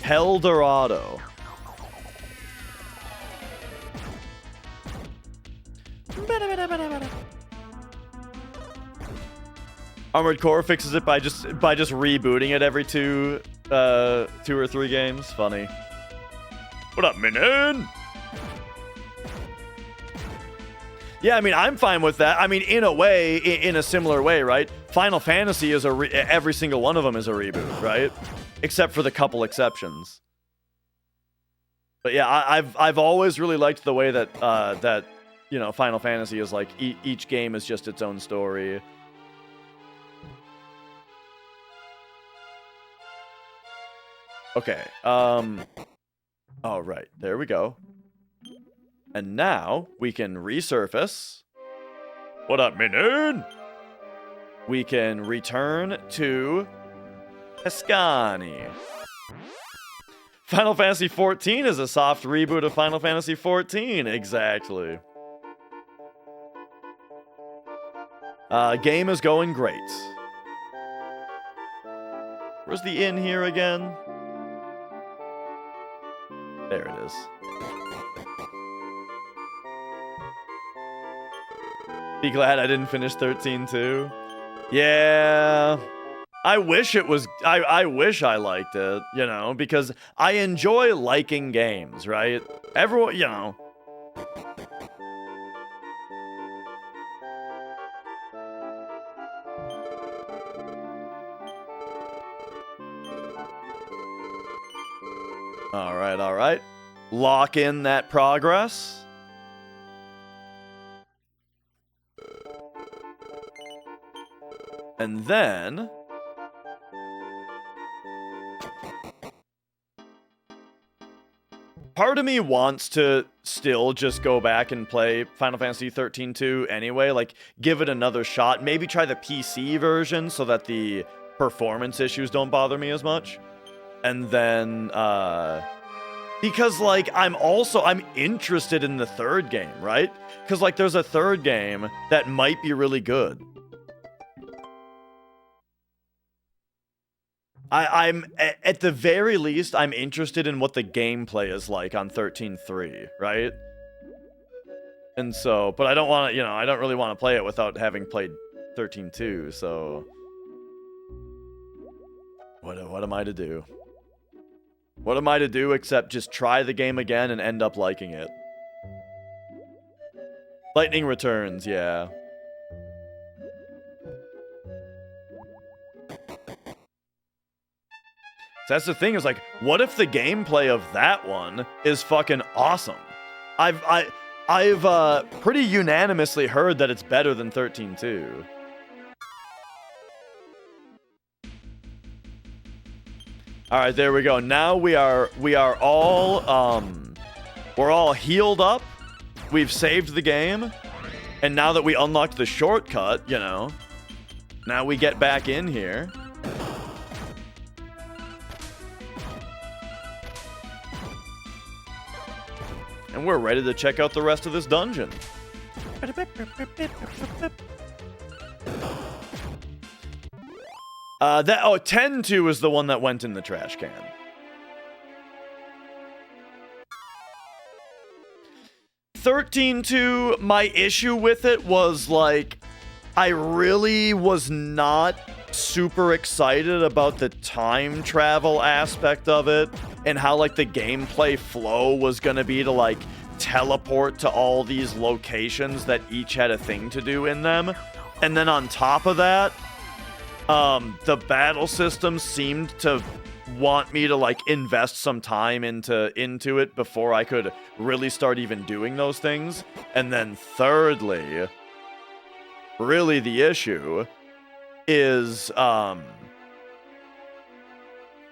Hell Dorado. Armored Core fixes it by just rebooting it every two or three games. Funny. What up, Minin? Yeah, I mean, I'm fine with that. I mean, in a way, in a similar way, right? Final Fantasy is every single one of them is a reboot, right? Except for the couple exceptions. But yeah, I've always really liked the way that that you know, Final Fantasy is like each game is just its own story. Okay, all right, there we go. And now we can resurface. What up, Minin? We can return to Escani. Final Fantasy XIV is a soft reboot of Final Fantasy XIV. Exactly. Game is going great. Where's the inn here again? There it is. Be glad I didn't finish 13 too. Yeah. I wish it was... I wish I liked it, you know, because I enjoy liking games, right? Everyone, you know... Alright, alright. Lock in that progress. And then... part of me wants to still just go back and play Final Fantasy 13-2 anyway, like, give it another shot. Maybe try the PC version so that the performance issues don't bother me as much. And then, because, like, I'm interested in the third game, right? Because, like, there's a third game that might be really good. I'm, at the very least, I'm interested in what the gameplay is like on 13.3, right? And so, but I don't want to, you know, I don't really want to play it without having played 13.2, so... What am I to do? What am I to do except just try the game again and end up liking it? Lightning Returns, yeah. So that's the thing, is like, what if the gameplay of that one is fucking awesome? I've pretty unanimously heard that it's better than 13.2. Alright, there we go. Now we are all, we're all healed up. We've saved the game. And now that we unlocked the shortcut, you know, now we get back in here. And we're ready to check out the rest of this dungeon. 10-2 is the one that went in the trash can. (13-2), my issue with it was, like, I really was not super excited about the time travel aspect of it, and how, like, the gameplay flow was gonna be to, like, teleport to all these locations that each had a thing to do in them. And then on top of that, the battle system seemed to want me to, like, invest some time into it before I could really start even doing those things. And then thirdly, really the issue is,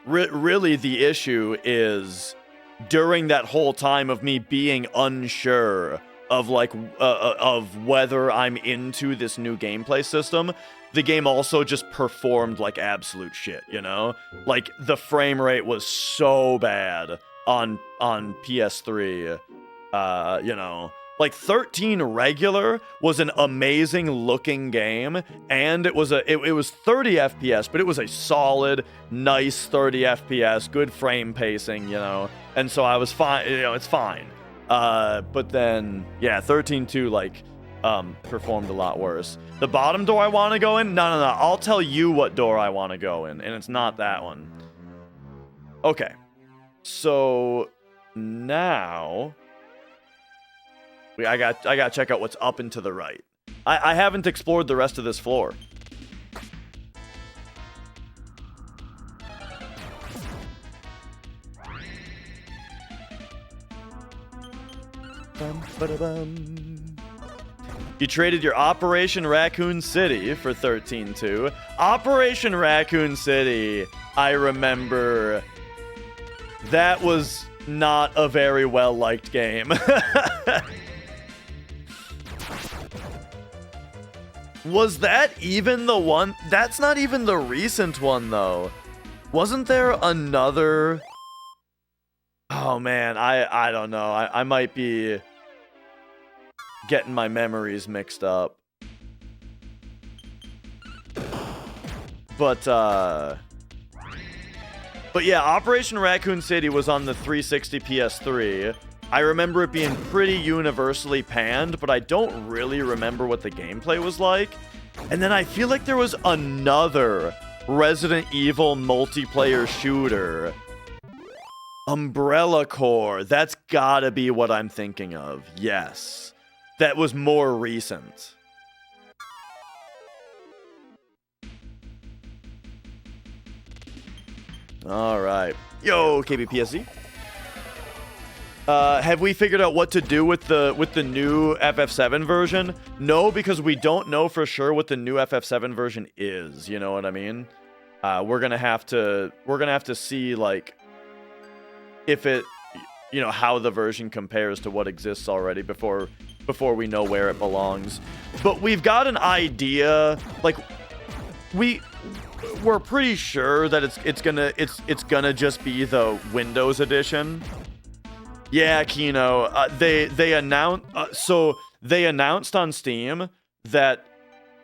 really the issue is during that whole time of me being unsure of, like, of whether I'm into this new gameplay system, the game also just performed like absolute shit, you know? Like, the frame rate was so bad on PS3, you know? Like, 13 regular was an amazing looking game, and it was it was 30 FPS, but it was a solid, nice 30 FPS, good frame pacing, you know? And so I was fine, you know, it's fine. But then, yeah, 13-2, like, performed a lot worse. The bottom door I want to go in? No. I'll tell you what door I want to go in, and it's not that one. Okay. So, now... I gotta check out what's up and to the right. I haven't explored the rest of this floor. You traded your Operation Raccoon City for 13-2. Operation Raccoon City, I remember, that was not a very well-liked game. Was that even the one? That's not even the recent one, though. Wasn't there another... Oh, man, I don't know. I might be getting my memories mixed up. But yeah, Operation Raccoon City was on the 360 PS3. I remember it being pretty universally panned, but I don't really remember what the gameplay was like. And then I feel like there was another Resident Evil multiplayer shooter. Umbrella Corps. That's gotta be what I'm thinking of. Yes. That was more recent. All right. Yo, KBPSC. Have we figured out what to do with the new FF7 version? No, because we don't know for sure what the new FF7 version is. You know what I mean? We're gonna have to see like if it, you know, how the version compares to what exists already before we know where it belongs. But we've got an idea. Like we're pretty sure that it's gonna just be the Windows edition. Yeah, Kino. They announced on Steam that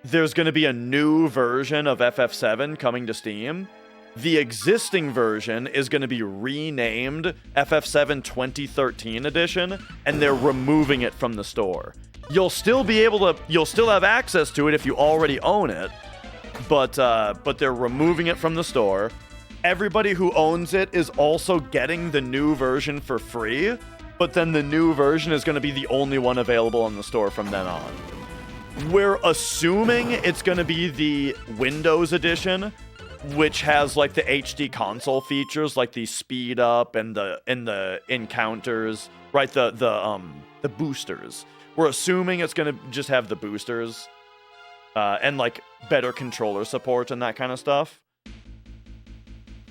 there's gonna be a new version of FF7 coming to Steam. The existing version is gonna be renamed FF7 2013 edition, and they're removing it from the store. You'll still have access to it if you already own it, but they're removing it from the store. Everybody who owns it is also getting the new version for free, but then the new version is going to be the only one available in the store from then on. We're assuming it's going to be the Windows edition, which has like the HD console features, like the speed up and the encounters, right? The boosters. We're assuming it's going to just have the boosters and like better controller support and that kind of stuff.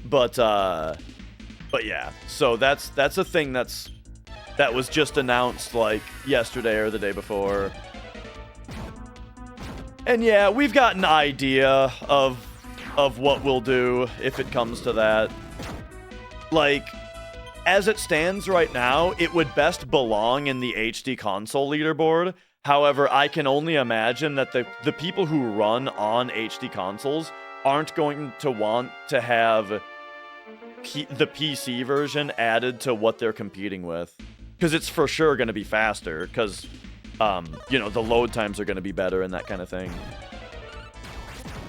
But yeah, so that's a thing that was just announced like yesterday or the day before. And yeah, we've got an idea of what we'll do if it comes to that. Like, as it stands right now, it would best belong in the HD console leaderboard. However, I can only imagine that the people who run on HD consoles aren't going to want to have the PC version added to what they're competing with, because it's for sure going to be faster, because you know, the load times are going to be better and that kind of thing.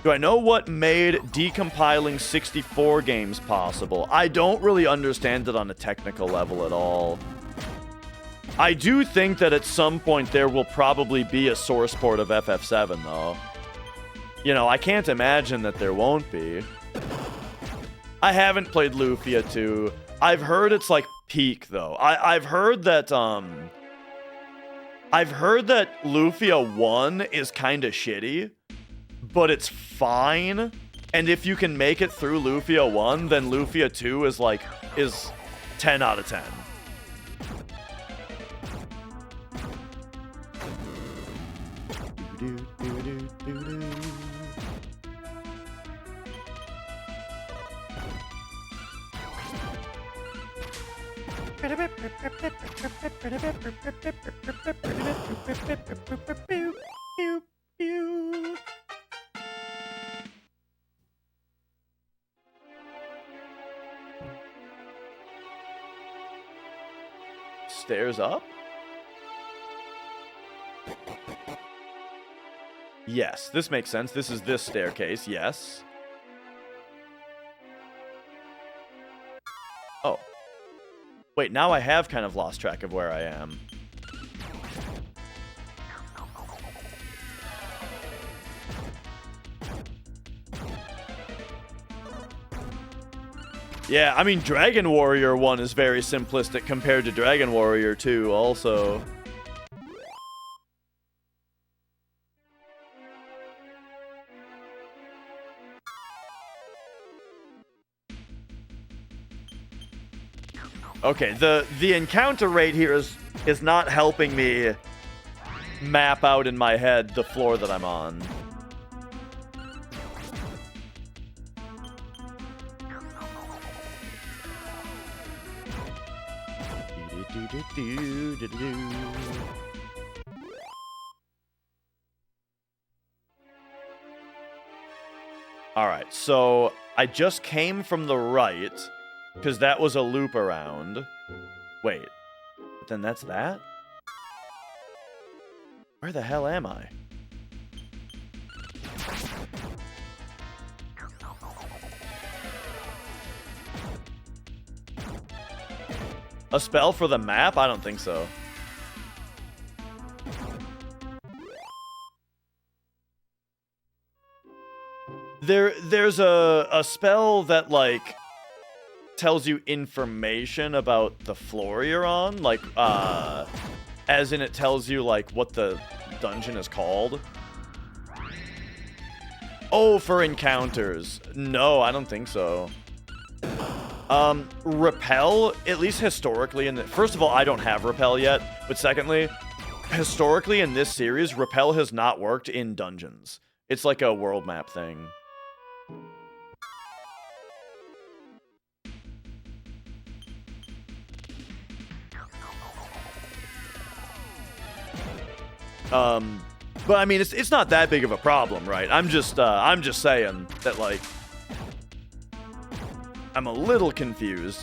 Do I know what made decompiling 64 games possible? I don't really understand it on a technical level at all. I do think that at some point there will probably be a source port of FF7 though. You know, I can't imagine that there won't be. I haven't played Lufia 2. I've heard it's like peak though. I've heard that Lufia 1 is kind of shitty, but it's fine. And if you can make it through Lufia 1, then Lufia 2 is 10 out of 10. Stairs up? Yes, this makes sense. This is this staircase, yes. Oh. Wait, now I have kind of lost track of where I am. Yeah, I mean, Dragon Warrior 1 is very simplistic compared to Dragon Warrior 2 also. Okay, the encounter rate here is not helping me map out in my head the floor that I'm on. All right, so I just came from the right because that was a loop around. Wait, but then that's that? Where the hell am I? A spell for the map? I don't think so. There's a spell that, like, tells you information about the floor you're on. Like, as in it tells you, like, what the dungeon is called. Oh, for encounters. No, I don't think so. Repel, at least historically, first of all, I don't have Repel yet, but secondly, historically in this series, Repel has not worked in dungeons. It's like a world map thing. But I mean, it's not that big of a problem, right? I'm just saying that, like, I'm a little confused.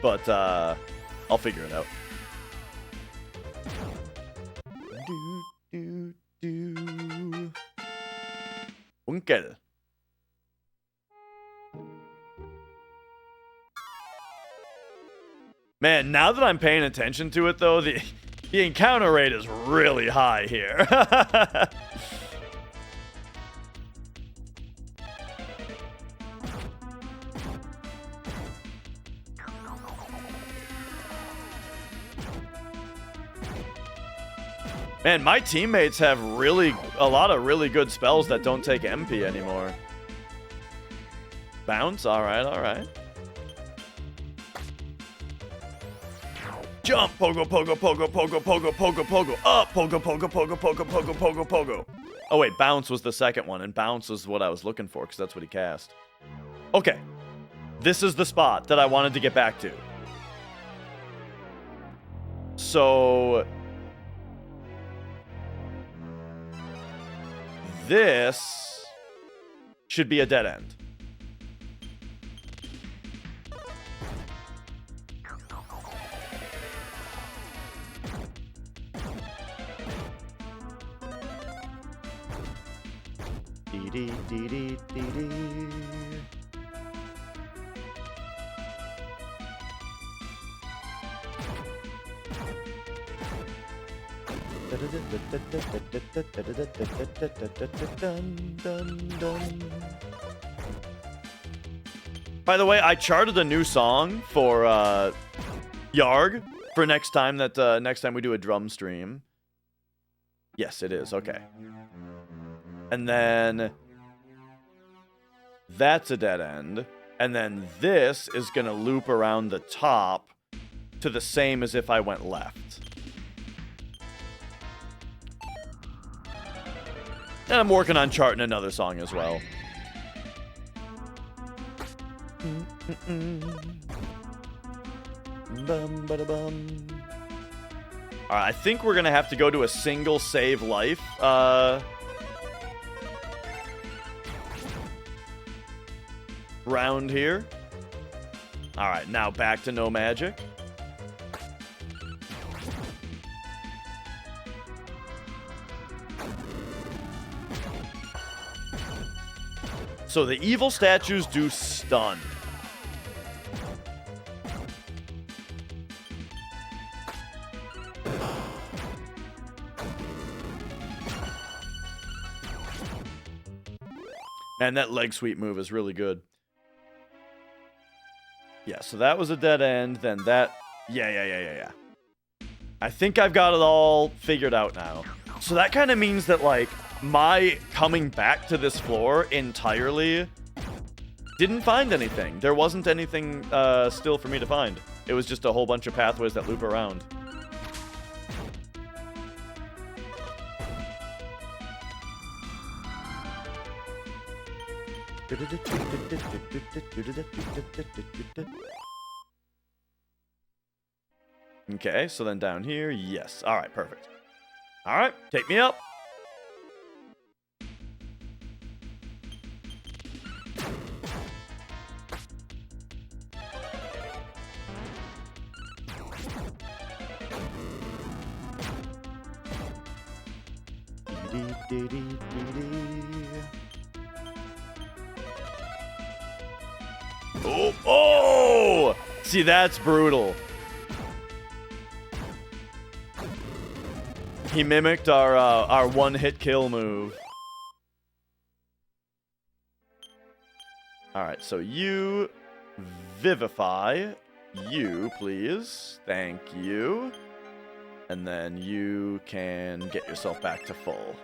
But, I'll figure it out. Unkel. Man, now that I'm paying attention to it, though, the encounter rate is really high here. Man, my teammates have a lot of really good spells that don't take MP anymore. Bounce? Alright, alright. Jump! Pogo, pogo, pogo, pogo, pogo, pogo, pogo. Up! Pogo, pogo, pogo, pogo, pogo, pogo, pogo. Oh wait, bounce was the second one, and bounce was what I was looking for, because that's what he cast. Okay. This is the spot that I wanted to get back to. So... this should be a dead end. Dee dee dee dee dee. By the way, I charted a new song for Yarg for next time we do a drum stream. Yes, it is. Okay. And then that's a dead end. And then this is going to loop around the top to the same as if I went left. And I'm working on charting another song as well. Alright, I think we're going to have to go to a single save life. Round here. Alright, now back to no magic. So the evil statues do stun. Man, that leg sweep move is really good. Yeah, so that was a dead end, then that... Yeah. I think I've got it all figured out now. So that kind of means that, like, my coming back to this floor entirely didn't find anything. There wasn't anything still for me to find. It was just a whole bunch of pathways that loop around. Okay, so then down here, yes. All right, perfect. All right, take me up. Oh, oh! See, that's brutal. He mimicked our one-hit kill move. All right, so you vivify. You, please. Thank you. And then you can get yourself back to full.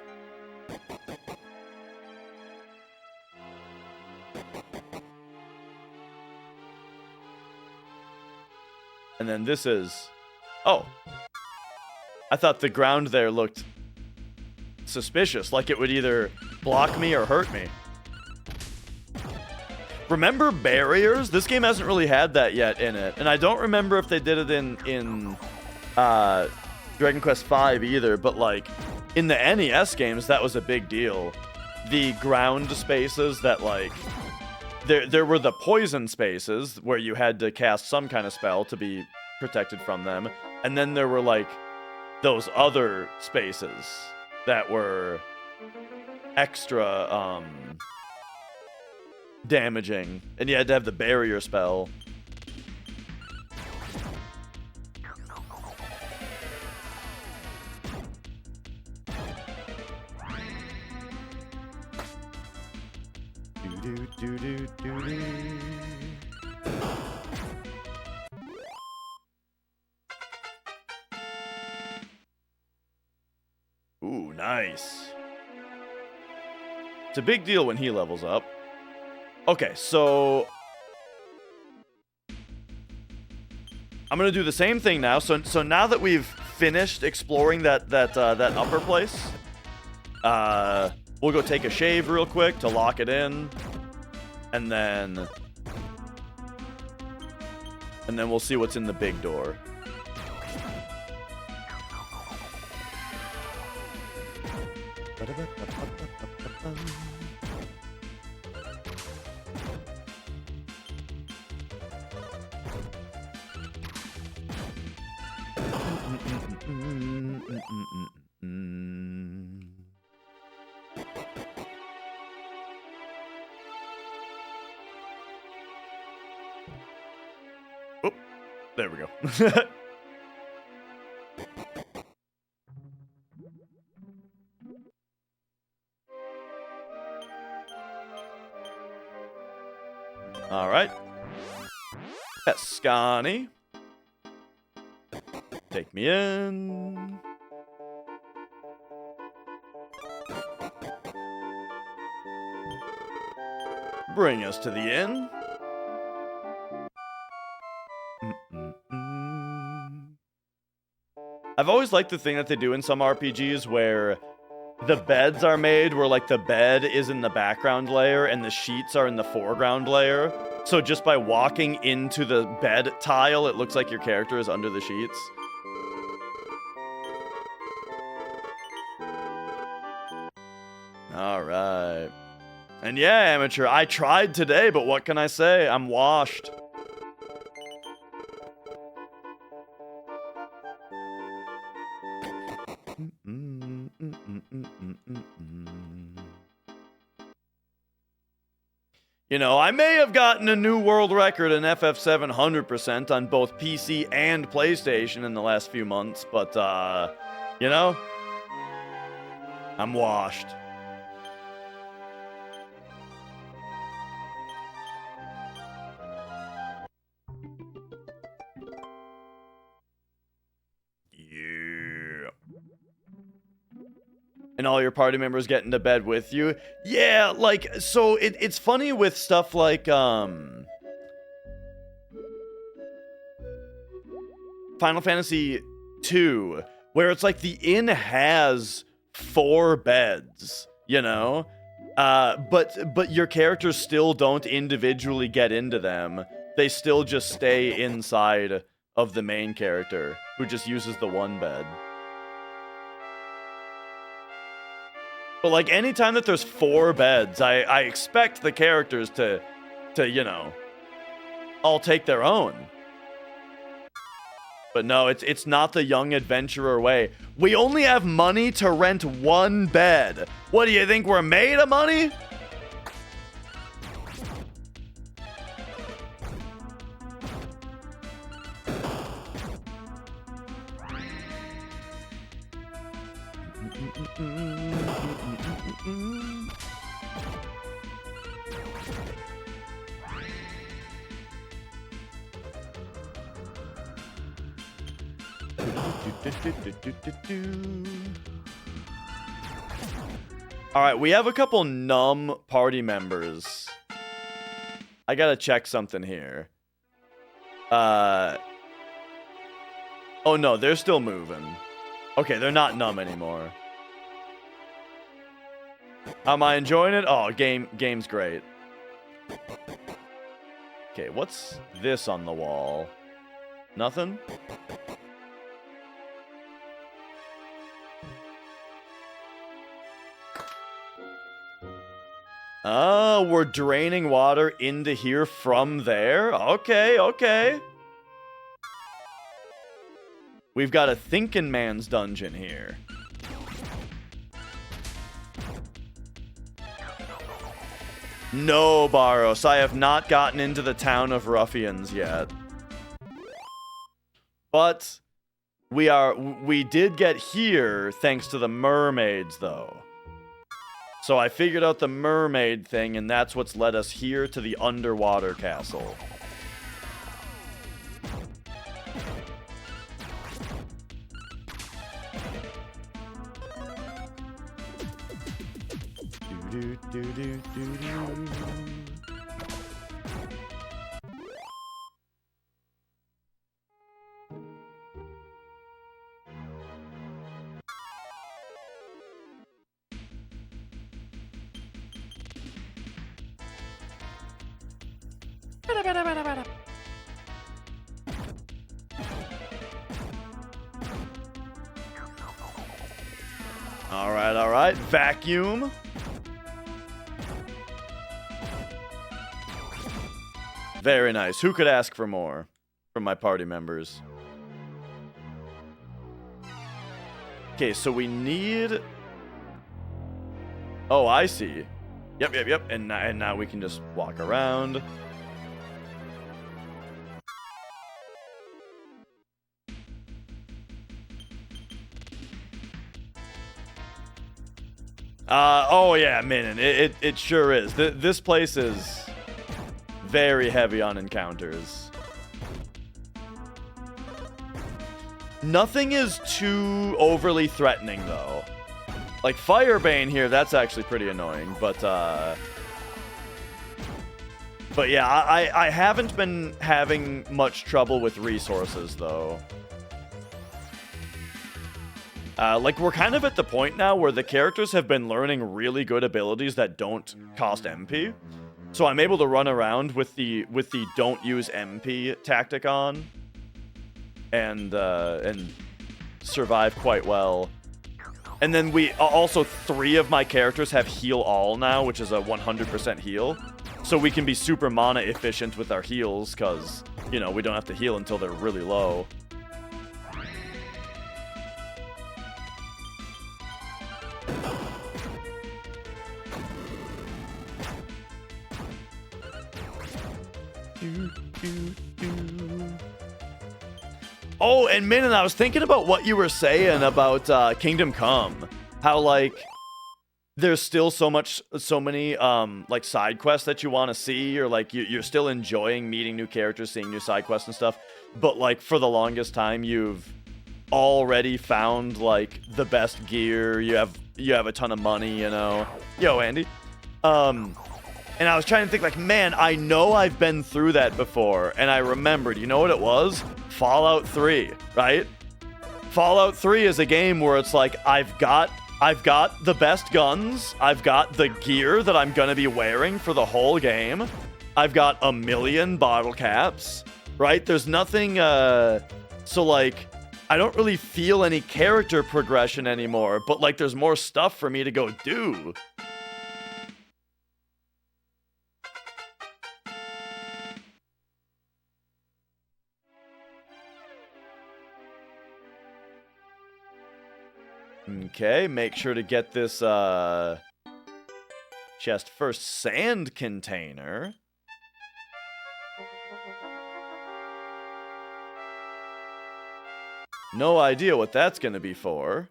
And then this is... Oh. I thought the ground there looked suspicious, like it would either block me or hurt me. Remember barriers? This game hasn't really had that yet in it. And I don't remember if they did it in Dragon Quest V either, but like in the NES games, that was a big deal. The ground spaces that like... There were the poison spaces where you had to cast some kind of spell to be protected from them. And then there were like those other spaces that were extra damaging. And you had to have the barrier spell. Ooh, nice. It's a big deal when he levels up. Okay, so I'm gonna do the same thing now. So now that we've finished exploring that upper place, we'll go take a shave real quick to lock it in, and then we'll see what's in the big door. Oh, there we go. All right. Escani. Take me in. Bring us to the inn. I've always liked the thing that they do in some RPGs where the beds are made where, like, the bed is in the background layer and the sheets are in the foreground layer. So just by walking into the bed tile, it looks like your character is under the sheets. All right. And yeah, amateur, I tried today, but what can I say? I'm washed. You know, I may have gotten a new world record in FF7 100% on both PC and PlayStation in the last few months, but, you know, I'm washed. And all your party members get into bed with you. Yeah, like, so it's funny with stuff like, Final Fantasy II, where it's like the inn has 4 beds, you know? But your characters still don't individually get into them. They still just stay inside of the main character who just uses the one bed. But like anytime that there's 4 beds, I expect the characters to, you know, all take their own. But no, it's not the young adventurer way. We only have money to rent 1 bed. What do you think, we're made of money? All right, we have a couple numb party members. I gotta check something here. Oh no, they're still moving. Okay, they're not numb anymore. Am I enjoying it? Oh, game's great. Okay, what's this on the wall? Nothing? Oh, we're draining water into here from there? Okay, okay. We've got a thinking man's dungeon here. No, Baros, I have not gotten into the town of ruffians yet. But we did get here thanks to the mermaids, though. So I figured out the mermaid thing, and that's what's led us here to the underwater castle. All right, vacuum. Very nice. Who could ask for more from my party members? Okay, so we need... Oh, I see. Yep. And now we can just walk around. Oh yeah, Minin. It sure is. This place is very heavy on encounters. Nothing is too overly threatening, though. Like Firebane here, that's actually pretty annoying, but yeah, I haven't been having much trouble with resources, though. Like, we're kind of at the point now where the characters have been learning really good abilities that don't cost MP. So I'm able to run around with the don't use MP tactic on. And survive quite well. And then we also 3 of my characters have heal all now, which is a 100% heal. So we can be super mana efficient with our heals, because, you know, we don't have to heal until they're really low. Oh, and Min, I was thinking about what you were saying about Kingdom Come. How, like, there's still so many like side quests that you want to see, or like you're still enjoying meeting new characters, seeing new side quests and stuff. But like for the longest time, you've already found like the best gear. You have a ton of money, you know. Yo, Andy. And I was trying to think, like, man, I know I've been through that before, and I remembered, you know what it was? Fallout 3, right? Fallout 3 is a game where it's like, I've got the best guns, I've got the gear that I'm gonna be wearing for the whole game, I've got 1,000,000 bottle caps, right? There's nothing, so, like, I don't really feel any character progression anymore, but, like, there's more stuff for me to go do. Okay, make sure to get this, chest first. Sand container. No idea what that's gonna be for.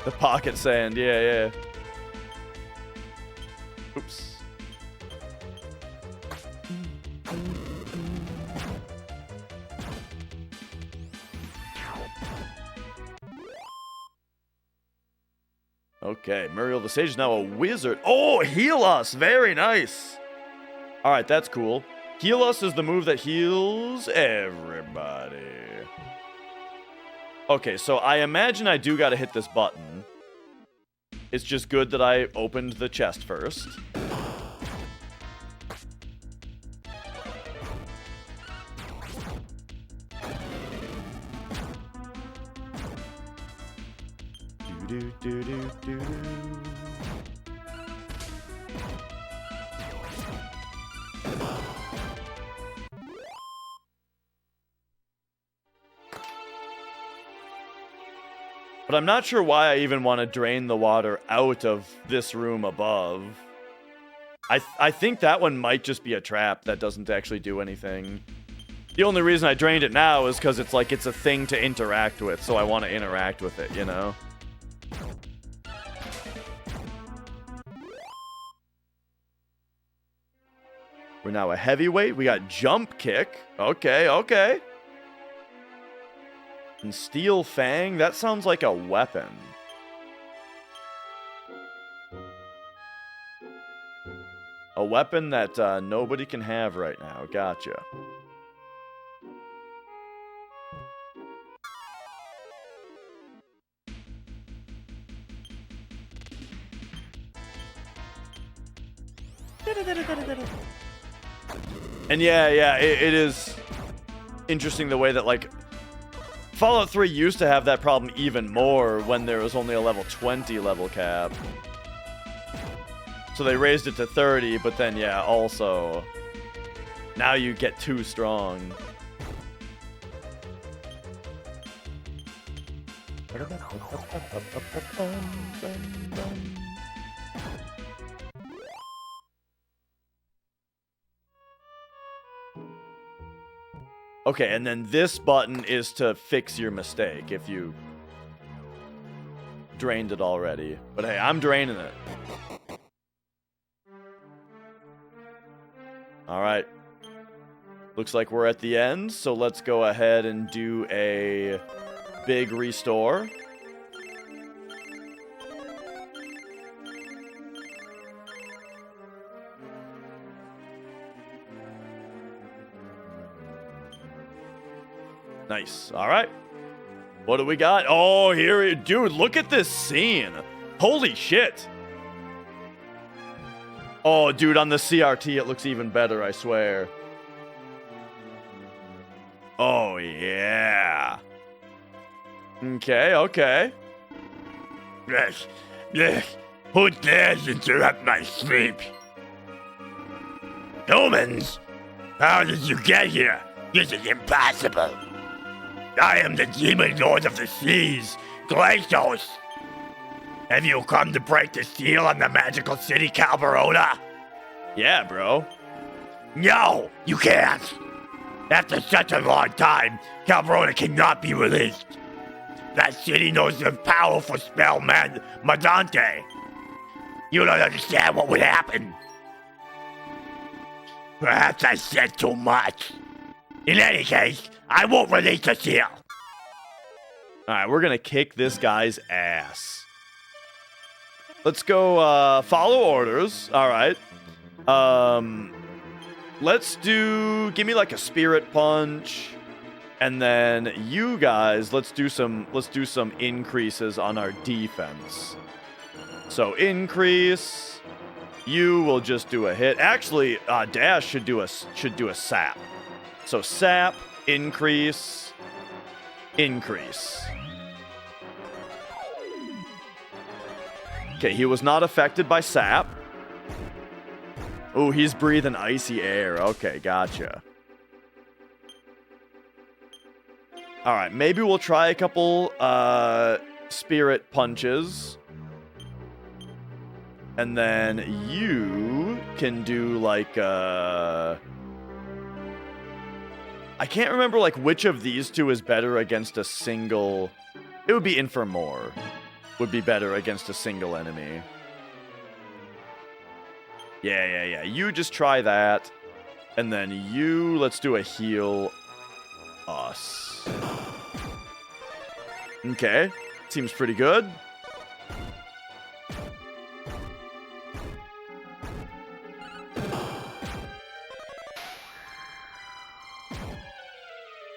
The pocket sand, yeah. Oops. Okay, Muriel the Sage is now a wizard. Oh, heal us! Very nice! Alright, that's cool. Heal us is the move that heals everybody. Okay, so I imagine I do gotta hit this button. It's just good that I opened the chest first. Do. But I'm not sure why I even want to drain the water out of this room above. I think that one might just be a trap that doesn't actually do anything. The only reason I drained it now is because it's like it's a thing to interact with, so I want to interact with it, you know? We're now a heavyweight. We got jump kick. Okay. And steel fang. That sounds like a weapon. A weapon that nobody can have right now. Gotcha. And yeah, it is interesting the way that, like, Fallout 3 used to have that problem even more when there was only a level 20 level cap. So they raised it to 30, but then, yeah, also, now you get too strong. Okay, and then this button is to fix your mistake if you drained it already. But hey, I'm draining it. Alright. Looks like we're at the end, so let's go ahead and do a big restore. Nice. All right. What do we got? Oh, here, dude, look at this scene. Holy shit. Oh, dude, on the CRT, it looks even better, I swear. Oh, yeah. Okay. Who dares interrupt my sleep? Humans? How did you get here? This is impossible. I am the demon lord of the seas, Glacios. Have you come to break the seal on the magical city, Calvarona? Yeah, bro. No, you can't. After such a long time, Calvarona cannot be released. That city knows the powerful spell man, Madante. You don't understand what would happen. Perhaps I said too much. In any case, I won't release the seal. Alright, we're gonna kick this guy's ass. Let's go follow orders. All right. Let's give me like a spirit punch. And then you guys, let's do some increases on our defense. So increase. You will just do a hit. Actually, Dash should do a sap. So sap, increase, increase. Okay, he was not affected by sap. Oh, he's breathing icy air. Okay, gotcha. All right, maybe we'll try a couple spirit punches. And then you can do like I can't remember like which of these two is better against a single. It would be Infirmore. Would be better against a single enemy. Yeah. You just try that. And then you, let's do a heal us. Okay. Seems pretty good.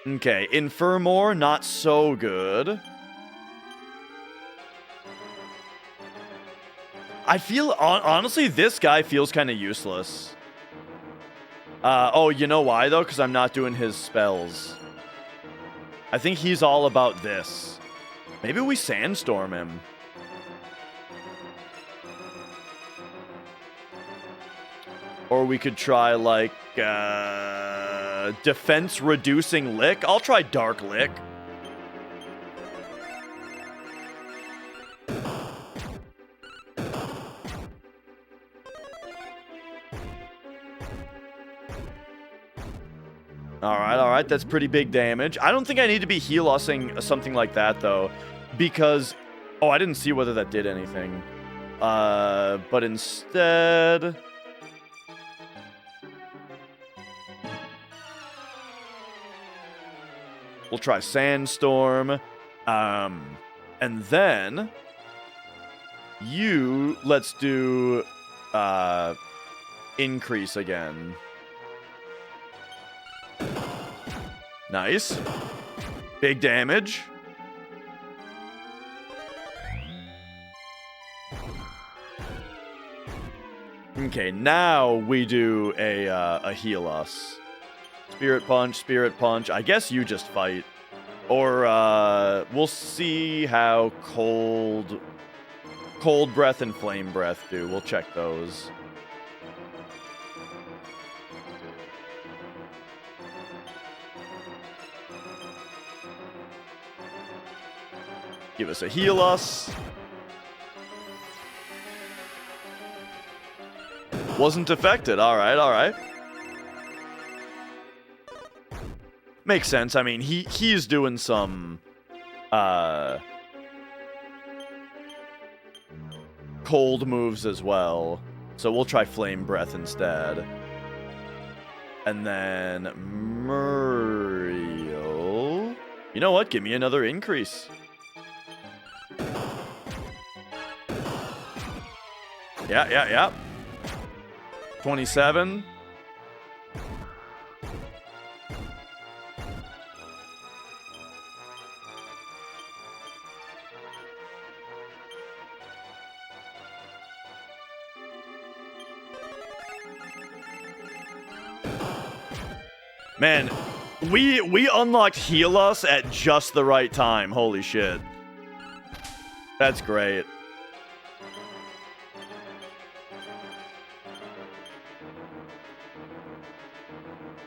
Okay, Infirmore, not so good. I feel, honestly, this guy feels kind of useless. Oh, you know why, though? Because I'm not doing his spells. I think he's all about this. Maybe we Sandstorm him. Or we could try, like, defense reducing lick. I'll try dark lick. All right, that's pretty big damage. I don't think I need to be heal-ussing something like that, though, because... Oh, I didn't see whether that did anything. But instead... We'll try Sandstorm. And then... let's do... Increase again. Nice. Big damage. Okay, now we do a heal us. Spirit punch. I guess you just fight. Or we'll see how cold breath and flame breath do. We'll check those. Give us a heal us. Wasn't affected. All right. Makes sense. I mean, he's doing some cold moves as well. So we'll try flame breath instead. And then Muriel. You know what? Give me another increase. Yeah. 27. Man, we unlocked Heal Us at just the right time. Holy shit. That's great.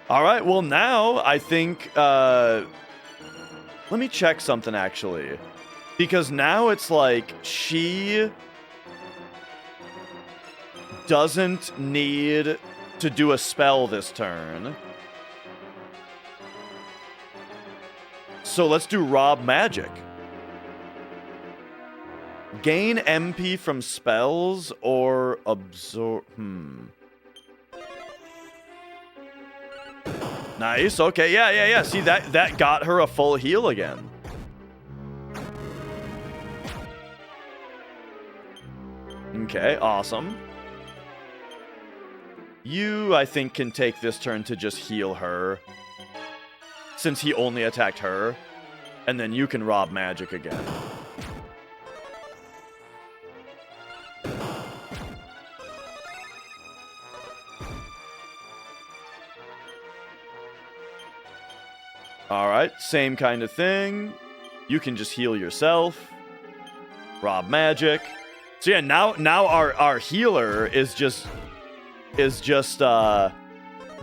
All right, well now I think, let me check something actually. Because now it's like, she doesn't need to do a spell this turn. So let's do Rob Magic. Gain MP from spells or absorb, Nice. Okay. Yeah. See, that got her a full heal again. Okay, awesome. You, I think, can take this turn to just heal her, since he only attacked her, and then you can rob magic again. Alright, same kind of thing. You can just heal yourself. Rob magic. So yeah, now our healer is just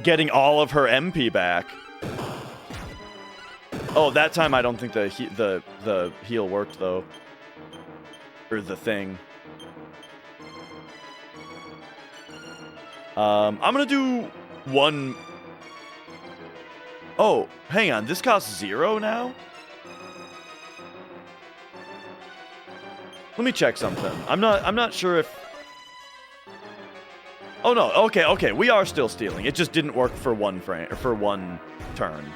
getting all of her MP back. Oh, that time I don't think the heal worked though. Or the thing. I'm gonna do one. Oh, hang on. This costs 0 now? Let me check something. I'm not sure if... Oh no, okay. We are still stealing. It just didn't work for one turn.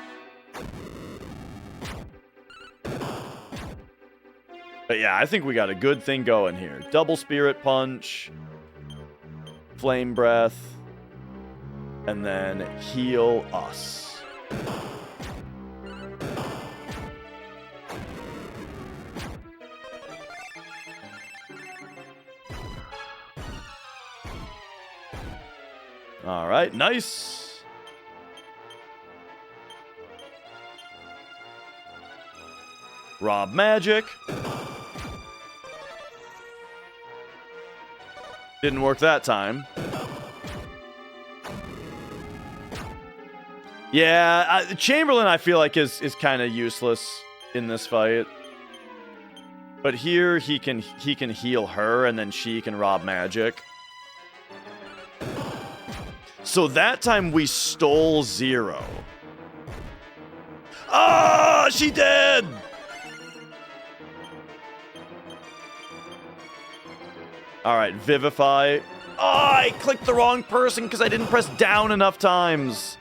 But yeah, I think we got a good thing going here. Double Spirit Punch, Flame Breath, and then heal us. All right, nice. Rob magic. Didn't work that time. Yeah, Chamberlain I feel like is kind of useless in this fight. But here he can heal her and then she can rob magic. So that time we stole 0. Ah, she did! All right, Vivify. Oh, I clicked the wrong person because I didn't press down enough times.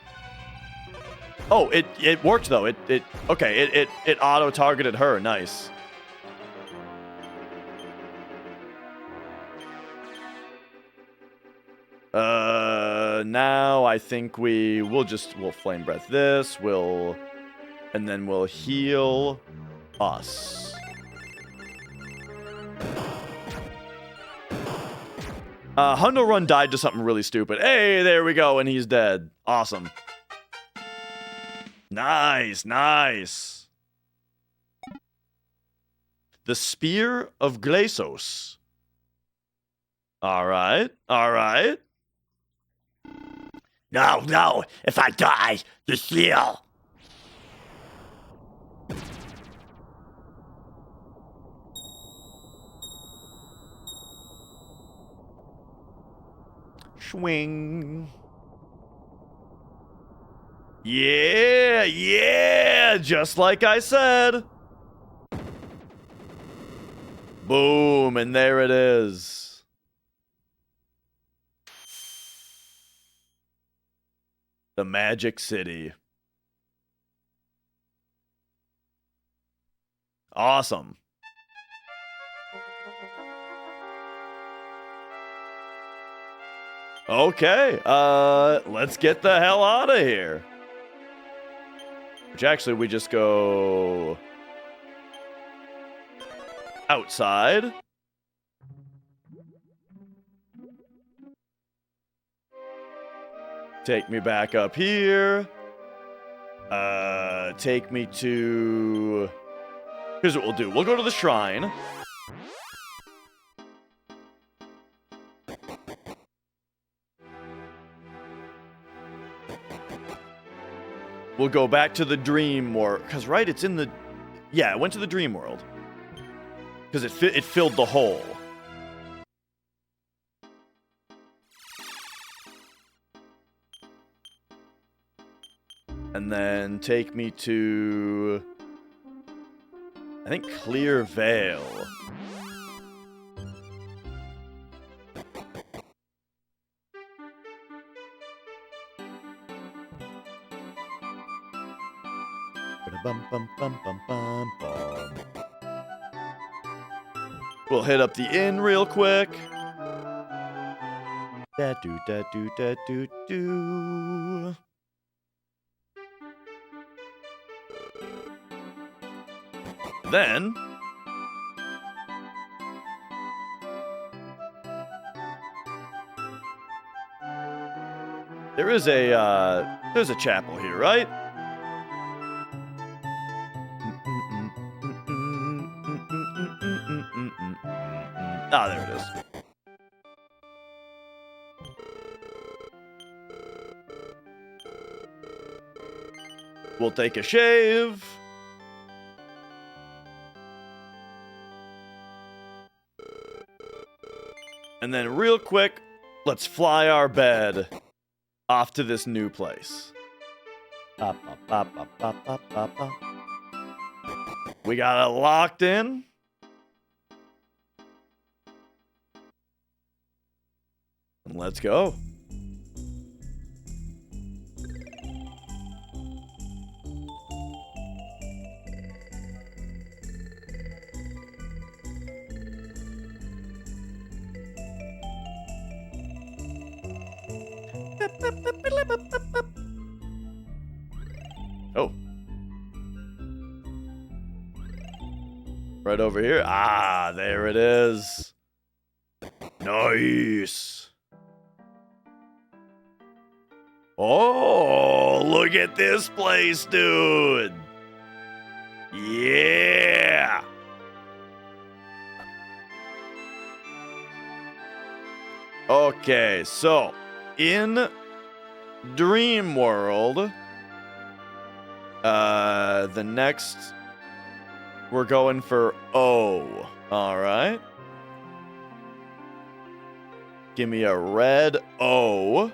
Oh, it worked though. It auto-targeted her. Nice. Now I think we'll Flame Breath this, and then we'll heal us. Hundo Run died to something really stupid. Hey, there we go, and he's dead. Awesome. Nice. The Spear of Glasos. All right. No, if I die, you heal. Swing. Yeah, just like I said. Boom, and there it is. The Magic City. Awesome. Okay, let's get the hell out of here. Which actually, we just go outside. Take me back up here. Take me to... Here's what we'll do. We'll go to the shrine. We'll go back to the dream world. Because, right, it's in the... Yeah, it went to the dream world. Because it filled the hole. And then take me to... I think Clear Vale. We'll hit up the inn real quick. Da do da do da do do. Then there's a chapel here, right? Ah, there it is. We'll take a shave. And then real quick, let's fly our bed off to this new place. We got it locked in. And let's go. Oh. Right over here. Ah, there it is. Nice. Oh, look at this place, dude. Yeah. Okay, so in Dream World, the next we're going for O. All right. Give me a red O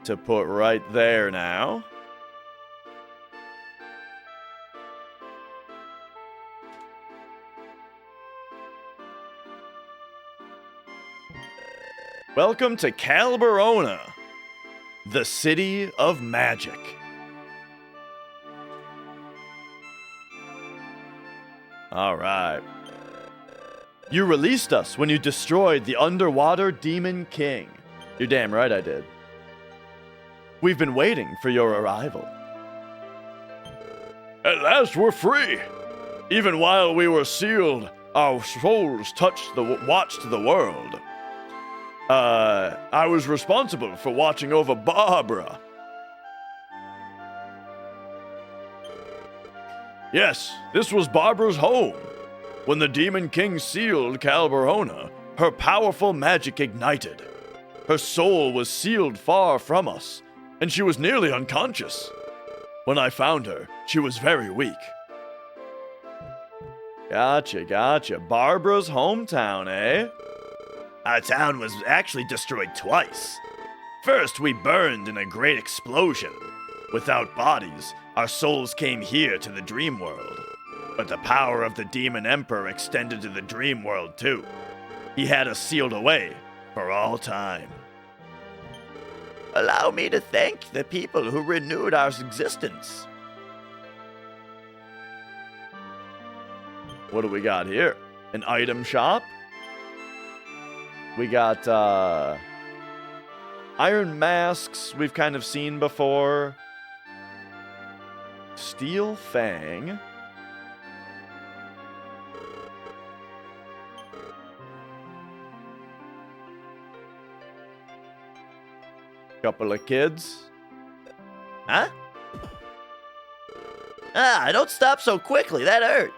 to put right there now. Welcome to Calberona, the city of magic. All right. You released us when you destroyed the underwater demon king. You're damn right I did. We've been waiting for your arrival. At last we're free. Even while we were sealed, our souls watched the world. I was responsible for watching over Barbara. Yes, this was Barbara's home. When the Demon King sealed Calberona, her powerful magic ignited. Her soul was sealed far from us, and she was nearly unconscious. When I found her, she was very weak. Gotcha. Barbara's hometown, eh? Our town was actually destroyed twice. First, we burned in a great explosion. Without bodies, our souls came here to the dream world. But the power of the Demon Emperor extended to the dream world too. He had us sealed away for all time. Allow me to thank the people who renewed our existence. What do we got here? An item shop? We got iron masks we've kind of seen before. Steel Fang. Couple of kids. Huh? Don't stop so quickly. That hurt.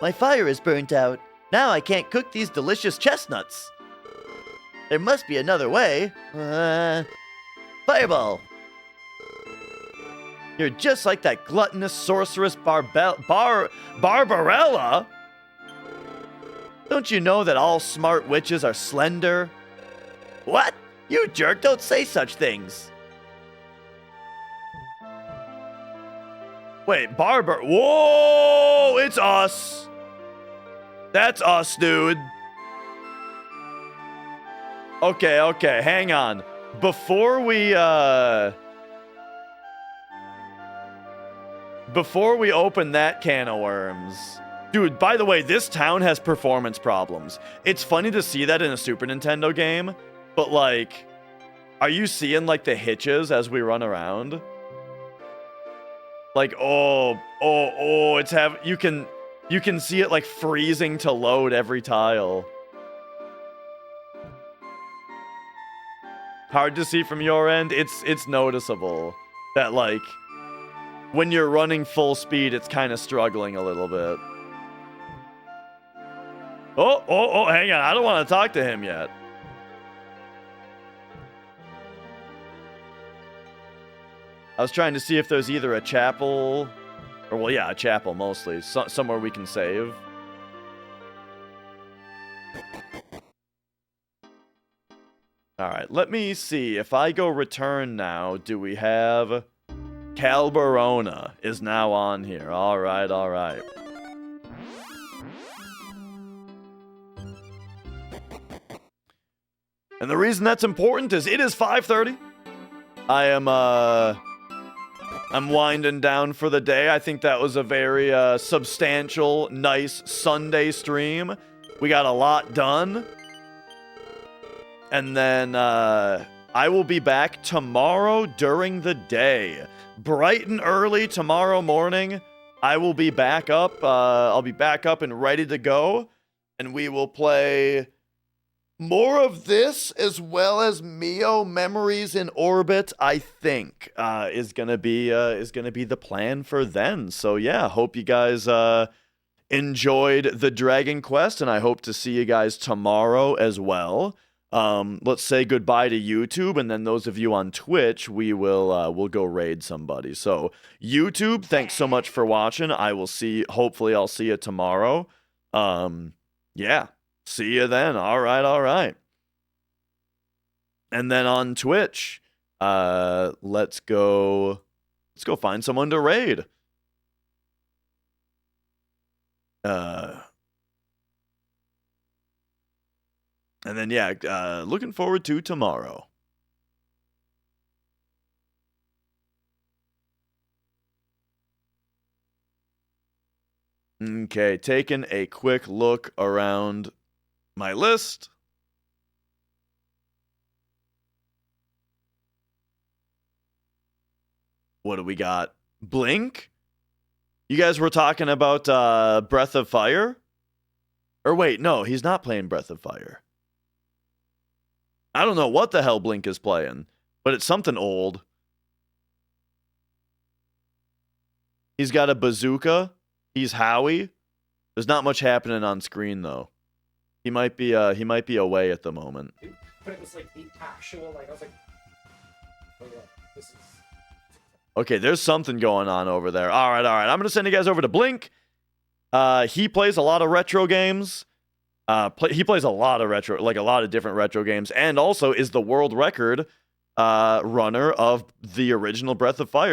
My fire is burnt out. Now I can't cook these delicious chestnuts. There must be another way. Fireball. You're just like that gluttonous sorceress Barbarella. Don't you know that all smart witches are slender? What? You jerk, don't say such things. Wait, Whoa, it's us. That's us, dude. Okay, hang on. Before we open that can of worms. Dude, by the way, this town has performance problems. It's funny to see that in a Super Nintendo game, But like, are you seeing like the hitches as we run around? Like, it's you can see it like freezing to load every tile. Hard to see from your end. It's noticeable that like when you're running full speed, it's kind of struggling a little bit. Oh, hang on. I don't want to talk to him yet. I was trying to see if there's either a chapel, or well, yeah, a chapel mostly, somewhere we can save. All right, let me see. If I go return now, do we have... Calberona is now on here. All right, all right. And the reason that's important is it is 5:30. I'm winding down for the day. I think that was a very substantial, nice Sunday stream. We got a lot done. And then I will be back tomorrow during the day. Bright and early tomorrow morning, I will be back up. I'll be back up and ready to go. And we will play more of this, as well as Mio Memories in Orbit, I think, is gonna be the plan for then. So yeah, hope you guys enjoyed the Dragon Quest, and I hope to see you guys tomorrow as well. Let's say goodbye to YouTube, and then those of you on Twitch, we'll go raid somebody. So YouTube, thanks so much for watching. Hopefully I'll see you tomorrow. Yeah. See you then. All right. And then on Twitch, let's go find someone to raid. And then yeah, looking forward to tomorrow. Okay, taking a quick look around my list. What do we got? Blink? You guys were talking about Breath of Fire? Or wait, no, he's not playing Breath of Fire. I don't know what the hell Blink is playing, but it's something old. He's got a bazooka. He's Howie. There's not much happening on screen though. He might be away at the moment. But it was like the actual, like, I was like, oh yeah, this is... Okay, there's something going on over there. All right. I'm going to send you guys over to Blink. He plays a lot of retro games. He plays a lot of different retro games, and also is the world record runner of the original Breath of Fire.